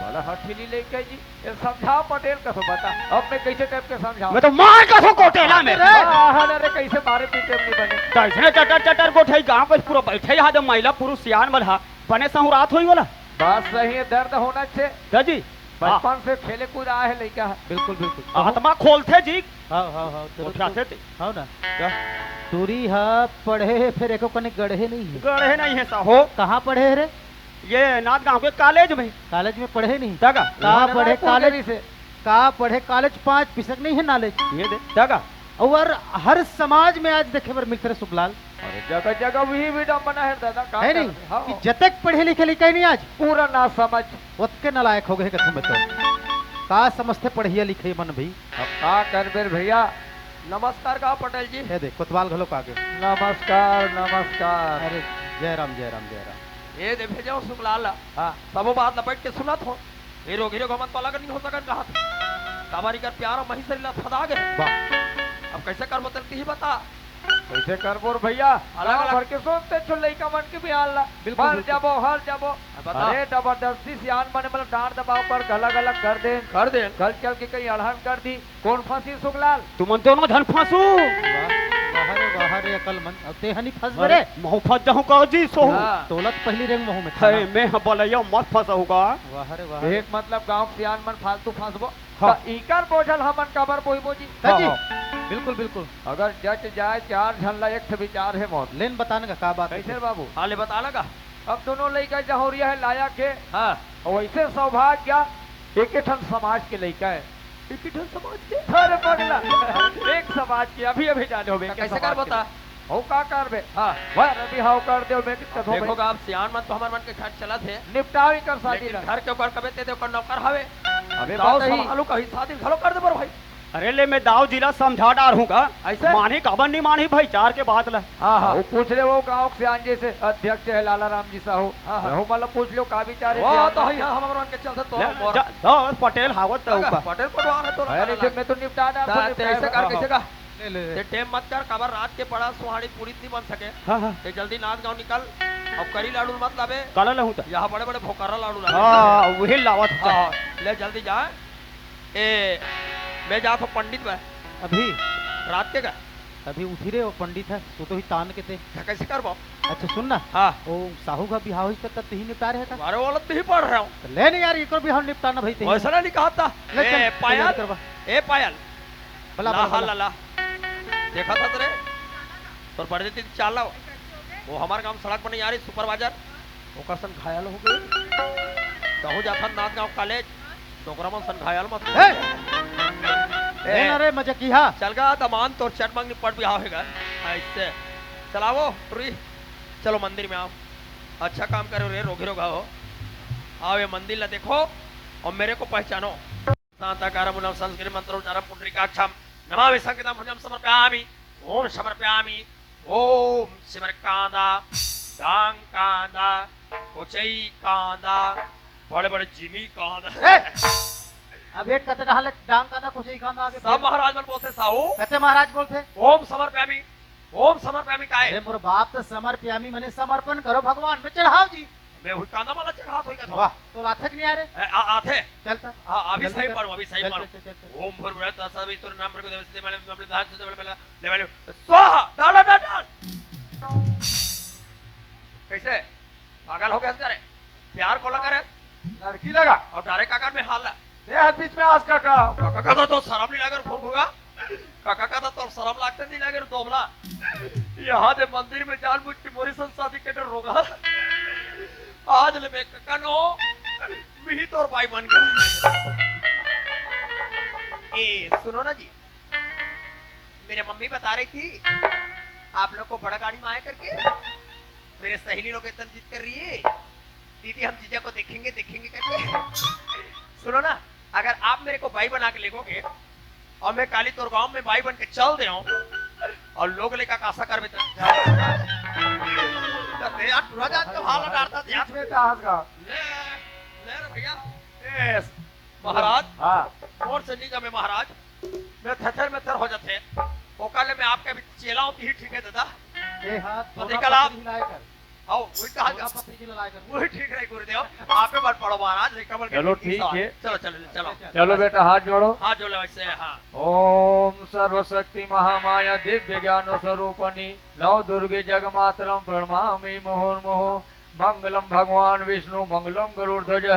Speaker 2: बड़ा हठीली लेके जी ये समझाओ पटेल का तो बता अब मैं कैसे टाइप के समझाऊं
Speaker 3: मैं तो मार का सो कोटेला में
Speaker 2: अरे कैसे मारे पीटे नहीं बने
Speaker 3: कैसे चटर चटर गोठे गांव पे पूरा बैठे यहाँ जब महिला पुरुष सियान बधा बने सहु रात होई वाला
Speaker 2: बात सही है दर्द होना चाहिए
Speaker 3: जी
Speaker 2: बचपन से खेले कूद आए है लड़का
Speaker 7: बिल्कुल बिल्कुल
Speaker 3: आत्मा खोलते जी
Speaker 7: हाँ हाँ हाँ
Speaker 3: उठाते थे
Speaker 7: हाँ ना दूरी हा पढ़े फिर एको कने गढ़े नहीं है
Speaker 3: गढ़े नहीं है साहो
Speaker 7: कहाँ पढ़े रे
Speaker 3: ये नाथ गांव के कॉलेज में
Speaker 7: कॉलेज में पढ़े नहीं
Speaker 3: जगह
Speaker 7: कहाँ पढ़े कॉलेज
Speaker 2: से
Speaker 7: कहाँ पढ़े कॉलेज 5 पिसक नहीं है नॉलेज
Speaker 3: ये दे जगह
Speaker 7: और हर समाज में आज देखे बार मिलते रहे सुखलाल
Speaker 2: अरे जगह जगह वही विडम बना है दादा का
Speaker 7: है नहीं कि जतक पढ़े लिखे लिखा ही नहीं आज
Speaker 2: पूरा ना समझ
Speaker 7: उतके नलायक हो गए कथम बताओ का समझते पढ़िया लिखे मन भाई
Speaker 2: अब का कर बेर भैया नमस्कार का पटेल जी
Speaker 7: ये देख कोतवाल घलो का आगे
Speaker 2: नमस्कार नमस्कार
Speaker 7: अरे जय राम जय राम जय राम
Speaker 3: ये दे भेजो सुखलाल
Speaker 2: हाँ
Speaker 3: सब बात लपेट के सुनत हो हीरो हीरो को मन तो अलग नहीं हो सकन कहा काबारी कर प्यार और मही सरीला फदा गए
Speaker 7: वाह
Speaker 3: अब कैसे कर मतलब ही बता
Speaker 2: कैसे कर बोर भैया अलग अलग भर के सोचते चुल्लई का मन के भी आला
Speaker 7: बिल्कुल,
Speaker 2: हर
Speaker 7: बिल्कुल।
Speaker 2: जाबो हर जाबो
Speaker 3: बता।
Speaker 2: अरे जबरदस्ती सियान बने मतलब डांट दबाव पर अलग अलग कर दे कल चल के कहीं अड़हन कर दी कौन फांसी सुखलाल
Speaker 3: तुम दोनों धन फांसू
Speaker 7: बाहर रे अकल मन अब ते हनी फंस बरे
Speaker 3: महू फंस जाऊं कहो जी सो
Speaker 2: हाँ।
Speaker 7: दौलत पहली रंग महू में
Speaker 3: है मैं बोलैया मत फंसाऊंगा
Speaker 7: वाह रे वाह
Speaker 2: एक मतलब गांव सियान मन फालतू फांसबो
Speaker 3: हाँ।
Speaker 2: तो इकर बोझल हमन कबर बोईबो जी
Speaker 7: जी
Speaker 3: हाँ,
Speaker 7: बिल्कुल बिल्कुल
Speaker 2: अगर जट जाए 4 झल्ला एक थे विचार है मौत
Speaker 7: लेन बताने का का बात है
Speaker 2: कैसे रे बाबू
Speaker 3: हाले बता लगा
Speaker 2: अब दोनों लड़का जहौरिया है लाया के
Speaker 3: हाँ
Speaker 2: और वैसे सौभाग्य एक ही ठन समाज के लड़का है
Speaker 3: एक ही ढंग समझ के
Speaker 2: अरे पगला एक समाज के अभी अभी जाने हो
Speaker 3: कैसे कर बता
Speaker 2: हो का कर बे
Speaker 3: हाँ
Speaker 2: वह रवि हाउ कर दे मैं कितना धो
Speaker 3: देखो आप सियान मन तो हमारे मन के घर चला थे
Speaker 2: निपटावी कर शादी
Speaker 3: लेकिन
Speaker 2: ला
Speaker 3: घर के ऊपर कबे ते ओकर नौकर हवे
Speaker 2: अबे
Speaker 3: दाव
Speaker 2: बात ही
Speaker 3: संभालो कहीं शादी घलो कर दे बर भाई अरे ले मैं दाव जिला समझा डार हूँ का
Speaker 2: ऐसे?
Speaker 3: मानी कबर नहीं मानी भाई चार के बात ला
Speaker 2: हाँ हाँ वो पूछ ले वो गाँव से आंजे से अध्यक्ष है लाला राम जी साहू
Speaker 3: हाँ, हाँ।
Speaker 2: वो मतलब पूछ लो का विचार है
Speaker 3: वो
Speaker 2: सियान
Speaker 3: तो
Speaker 2: में?
Speaker 3: है हमारे मन के चलते तो
Speaker 2: ले,
Speaker 3: मोर-
Speaker 2: जा-
Speaker 3: जा, पटेल हावत तो ऊपर पटेल पटवार है तो
Speaker 2: अरे जब मैं तो निपटा डाल तो
Speaker 3: कैसे कर कैसे का
Speaker 7: ले ले
Speaker 3: ते टेम मत कर कबर रात के पड़ा सुहाड़ी पूरी नहीं बन सके
Speaker 5: हाँ हाँ
Speaker 3: ते जल्दी नाथ गांव निकल अब करी लाडू मत लावे
Speaker 5: काला लहू था
Speaker 3: यहाँ बड़े बड़े भोकारा लाडू लावे
Speaker 5: हाँ वही लावत था
Speaker 3: हाँ, ले जल्दी जा ए मैं जा तो पंडित में
Speaker 7: अभी
Speaker 3: रात के का
Speaker 7: अभी उठी रे वो पंडित है तू तो ही तान के थे।
Speaker 4: क्या कैसे कर बा?
Speaker 7: अच्छा सुन ना
Speaker 4: हाँ
Speaker 7: वो साहू का बिहाव ही तब ही निपटा रहे था।
Speaker 4: तुम्हारे वाला तो ही पढ़ रहा हूँ।
Speaker 7: तो ले नहीं यार एक बिहाव निपटाना भाई
Speaker 4: वैसा नहीं कहा था।
Speaker 7: ले चल,
Speaker 4: ए पायल
Speaker 7: करवा।
Speaker 4: ए पायल
Speaker 7: भला
Speaker 4: ला
Speaker 7: भला,
Speaker 4: ला ला देखा था तेरे तो पढ़ देती चाल ला वो हमारे गांव सड़क पर नहीं आ रही सुपरवाइजर ओकर सन घायल हो गए कहूँ जाफर नाथ गांव कॉलेज डोकरा मन सन घायल मत
Speaker 7: ए ना रे मजा की हा
Speaker 4: चल गा दमान तो चट मंगनी पट भी होगा ऐसे चलाओ रुई चलो मंदिर में आओ अच्छा काम करो रे रोगी रोगा हो आओ ये मंदिर ला देखो और मेरे को पहचानो शांताकारं मुनं संस्कृतं मंत्रोच्चारं पुंडरीकाक्षं नमामि संकेतं भुजं समर्पयामि ओम समर्पयामि ओम सिमरकांदा कांदा कोचई कांदा बड़े बड़े जिमी कांदा
Speaker 6: अब एक कते डाले डांग का ना कुछ ही खाना आगे
Speaker 4: सब महाराज मन बोलते साहू
Speaker 6: कते महाराज बोलते
Speaker 4: ओम समर्पयामि का
Speaker 6: अरे
Speaker 4: है
Speaker 6: मोर बाप तो समर्प्यामी मने समर्पण करो भगवान में चढ़ाओ जी
Speaker 4: मैं हुई कांदा वाला चढ़ा होई का
Speaker 6: वाह तो बात नहीं आ रहे
Speaker 4: आथे
Speaker 6: चलता
Speaker 4: अभी सही
Speaker 6: चल,
Speaker 4: पढ़ो अभी सही
Speaker 6: चल,
Speaker 4: पढ़ो
Speaker 6: चल, चल, चल।
Speaker 4: ओम भूर्भुवः स्वः तत्सवितुर् नाम भर्गो देवस्य धीमहि तन्नो प्रचोदयात् लेवल स्वाहा डाल डाल डाल कैसे पागल हो गया करे प्यार को लगा रे
Speaker 8: लड़की लगा
Speaker 4: और डायरेक्ट काका में हाल
Speaker 8: दे हाथ बीच में आज काका
Speaker 4: काका का तो शर्म नहीं लगा फोन होगा काका का तो शर्म लगते नहीं लगे दोबला यहाँ दे मंदिर में जानबूझ के मोरी शादी के डर रोगा आज ले मैं काका नो मिही तोर भाई बन गया ए सुनो ना जी मेरे मम्मी बता रही थी आप लोग को बड़ा गाड़ी में आया करके मेरे सहेली लोग इतना जिद कर रही है दीदी हम जीजा को देखेंगे देखेंगे करके सुनो ना अगर आप मेरे को भाई बना के लेगोगे और मैं काली तोर गांव में भाई बन के चल दे और लोग लेकर कासा कर बेटा यार पूरा जात तो हाल डालता यार
Speaker 8: बीच में ताज का
Speaker 4: ले रे भैया यस महाराज
Speaker 8: हाँ
Speaker 4: और से नहीं मैं महाराज मैं थथर में थर हो जाते ओकाले में आपके भी चेला हूं ही ठीक है दादा
Speaker 6: ये हाथ
Speaker 4: तो निकल आप।
Speaker 6: हिलाए कर
Speaker 4: आओ वही कहा
Speaker 6: थोड़ा पत्ती की लड़ाई कर
Speaker 4: वही ठीक है गुरुदेव आपे मत पढ़ो महाराज कमल के
Speaker 5: चलो ठीक है।
Speaker 4: चलो चलो चलो
Speaker 5: चलो बेटा हाथ जोड़ो
Speaker 4: हाँ जो ले वैसे हाँ
Speaker 5: ओम सर्वशक्ति महामाया दिव्य ज्ञान स्वरूपणी नव दुर्गे जगमातरम प्रणमामि मुहुर्मुहुः मंगलम भगवान विष्णु मंगलम गरुड़ध्वज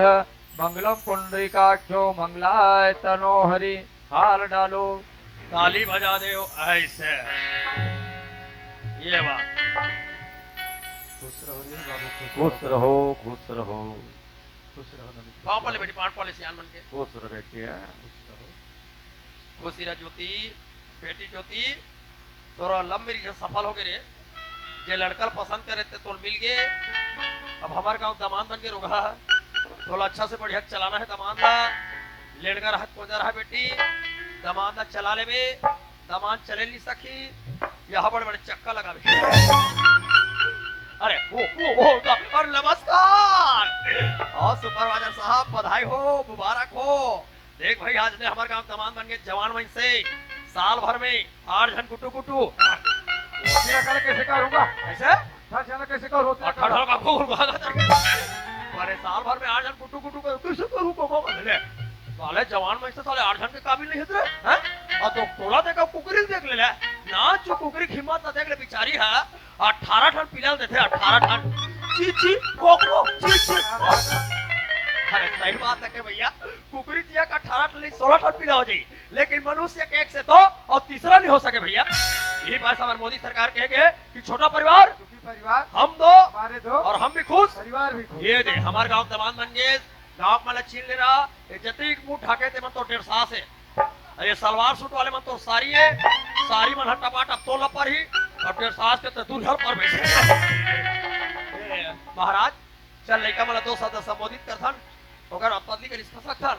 Speaker 5: मंगलम पुंडरीकाक्षो मंगलाय तनो हरि हार डालो
Speaker 4: ताली बजा दे ऐसे ये बात
Speaker 5: खुश रहो खुश रहो
Speaker 4: पाँव पाले बेटी पाँच पाले सियान बन के
Speaker 5: खुश रहो बेटिया
Speaker 4: खुशी रा ज्योति बेटी ज्योति तोरा लव मेरी सफल हो गए रे जे लड़का पसंद करे ते तोर मिल गए अब हमारे गांव दामाद बन के रोगा तोला अच्छा से बढ़िया चलाना है दामाद ला लेड़का रहा कोजा रहा बेटी दामाद ला चला ले बे दामाद चले नहीं सकी यहाँ बड़े बड़े चक्का लगा बे अरे वो और नमस्कार और सुपरवाइजर साहब बधाई हो मुबारक हो देख भाई आज ने हमारे गांव दामाद बन गए जवान वहीं से साल भर में 8 जन कुटू कुटू
Speaker 8: मेरा कर कैसे करूंगा
Speaker 4: ऐसे
Speaker 8: था जाना कैसे करो होता
Speaker 4: अठारह का खून अरे साल भर में 8 जन कुटू कुटू कैसे करूं को ले साले जवान में से साले 8 जन के काबिल नहीं है हैं और तो तोला देखा कुकरी देख ले ना जो कुकरी हिम्मत ना देख ले बेचारी है 18 टन पिलाल देते 18 टन ची ची कोकरो ची ची अरे सही बात है कि भैया कुकरी दिया का 18 टन 16 टन पिला हो जाए लेकिन मनुष्य के एक से दो और तीसरा नहीं हो सके भैया यही बात हमारे मोदी सरकार कहेंगे कि छोटा परिवार
Speaker 8: परिवार
Speaker 4: हम दो
Speaker 8: हमारे दो
Speaker 4: और हम भी खुश
Speaker 8: परिवार भी खुश।
Speaker 4: ये दे हमारे गांव दमान बन गए गांव में छीन ले रहा जति मुंह ढाके ते मन तो 1.5 सास है अरे सलवार सूट वाले मन तो सारी है सारी मन हट्टा पाटा तोला पर ही और 1.5 सास के तो दुल्हन पर बैठे महाराज चल लड़का मला 2 शब्द संबोधित करथन ओकर अपतली के रिश्ता सकथन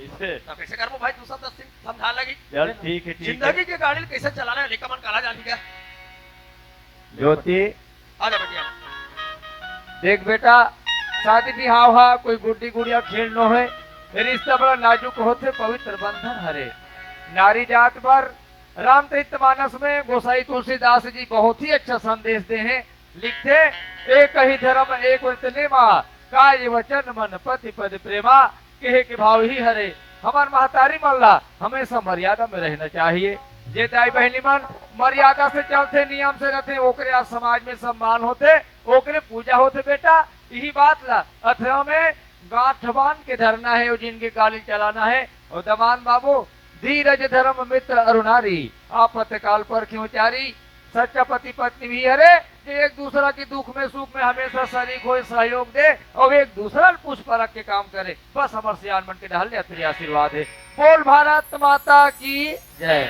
Speaker 5: इसे
Speaker 4: तो कैसे करबो भाई 2 शब्द समझा लगी
Speaker 5: चल ठीक है
Speaker 4: जिंदगी के गाड़ी कैसे चलाना है लड़का मन काला जानी क्या
Speaker 5: ज्योति
Speaker 4: आ जा बेटिया
Speaker 5: देख बेटा शादी बिहाव है कोई गुड्डी गुड़िया खेल नो है रिश्ता बड़ा नाजुक होते पवित्र बंधन हरे नारी जात पर रामचरित मानस में गोसाई तुलसीदास जी बहुत ही अच्छा संदेश दे हैं लिखते एक ही धर्म एक वचने माँ काय वचन मन पति पद प्रेमा कहे के भाव ही हरे हमार महतारी मल्ला हमेशा मर्यादा में रहना चाहिए
Speaker 2: जे दाई बहनी मन मर्यादा से चलते, नियम से रहते, ओकरे आज समाज में सम्मान होते, ओकरे पूजा होते बेटा। यही बात ला अथवा में गांठ बांध के धरना है और जिनके गाली चलाना है। और दमान बाबू धीरज धर्म मित्र अरुणारी, आपत काल पर क्यों चारी। सच्चा पति पत्नी भी हरे जो एक दूसरा के दुख में सुख में हमेशा शरीक हो, सहयोग दे और एक दूसरा पुष्प परख के काम करे। बस हमारे सियान मन के ढल तेरी आशीर्वाद है। बोल भारत माता की जय।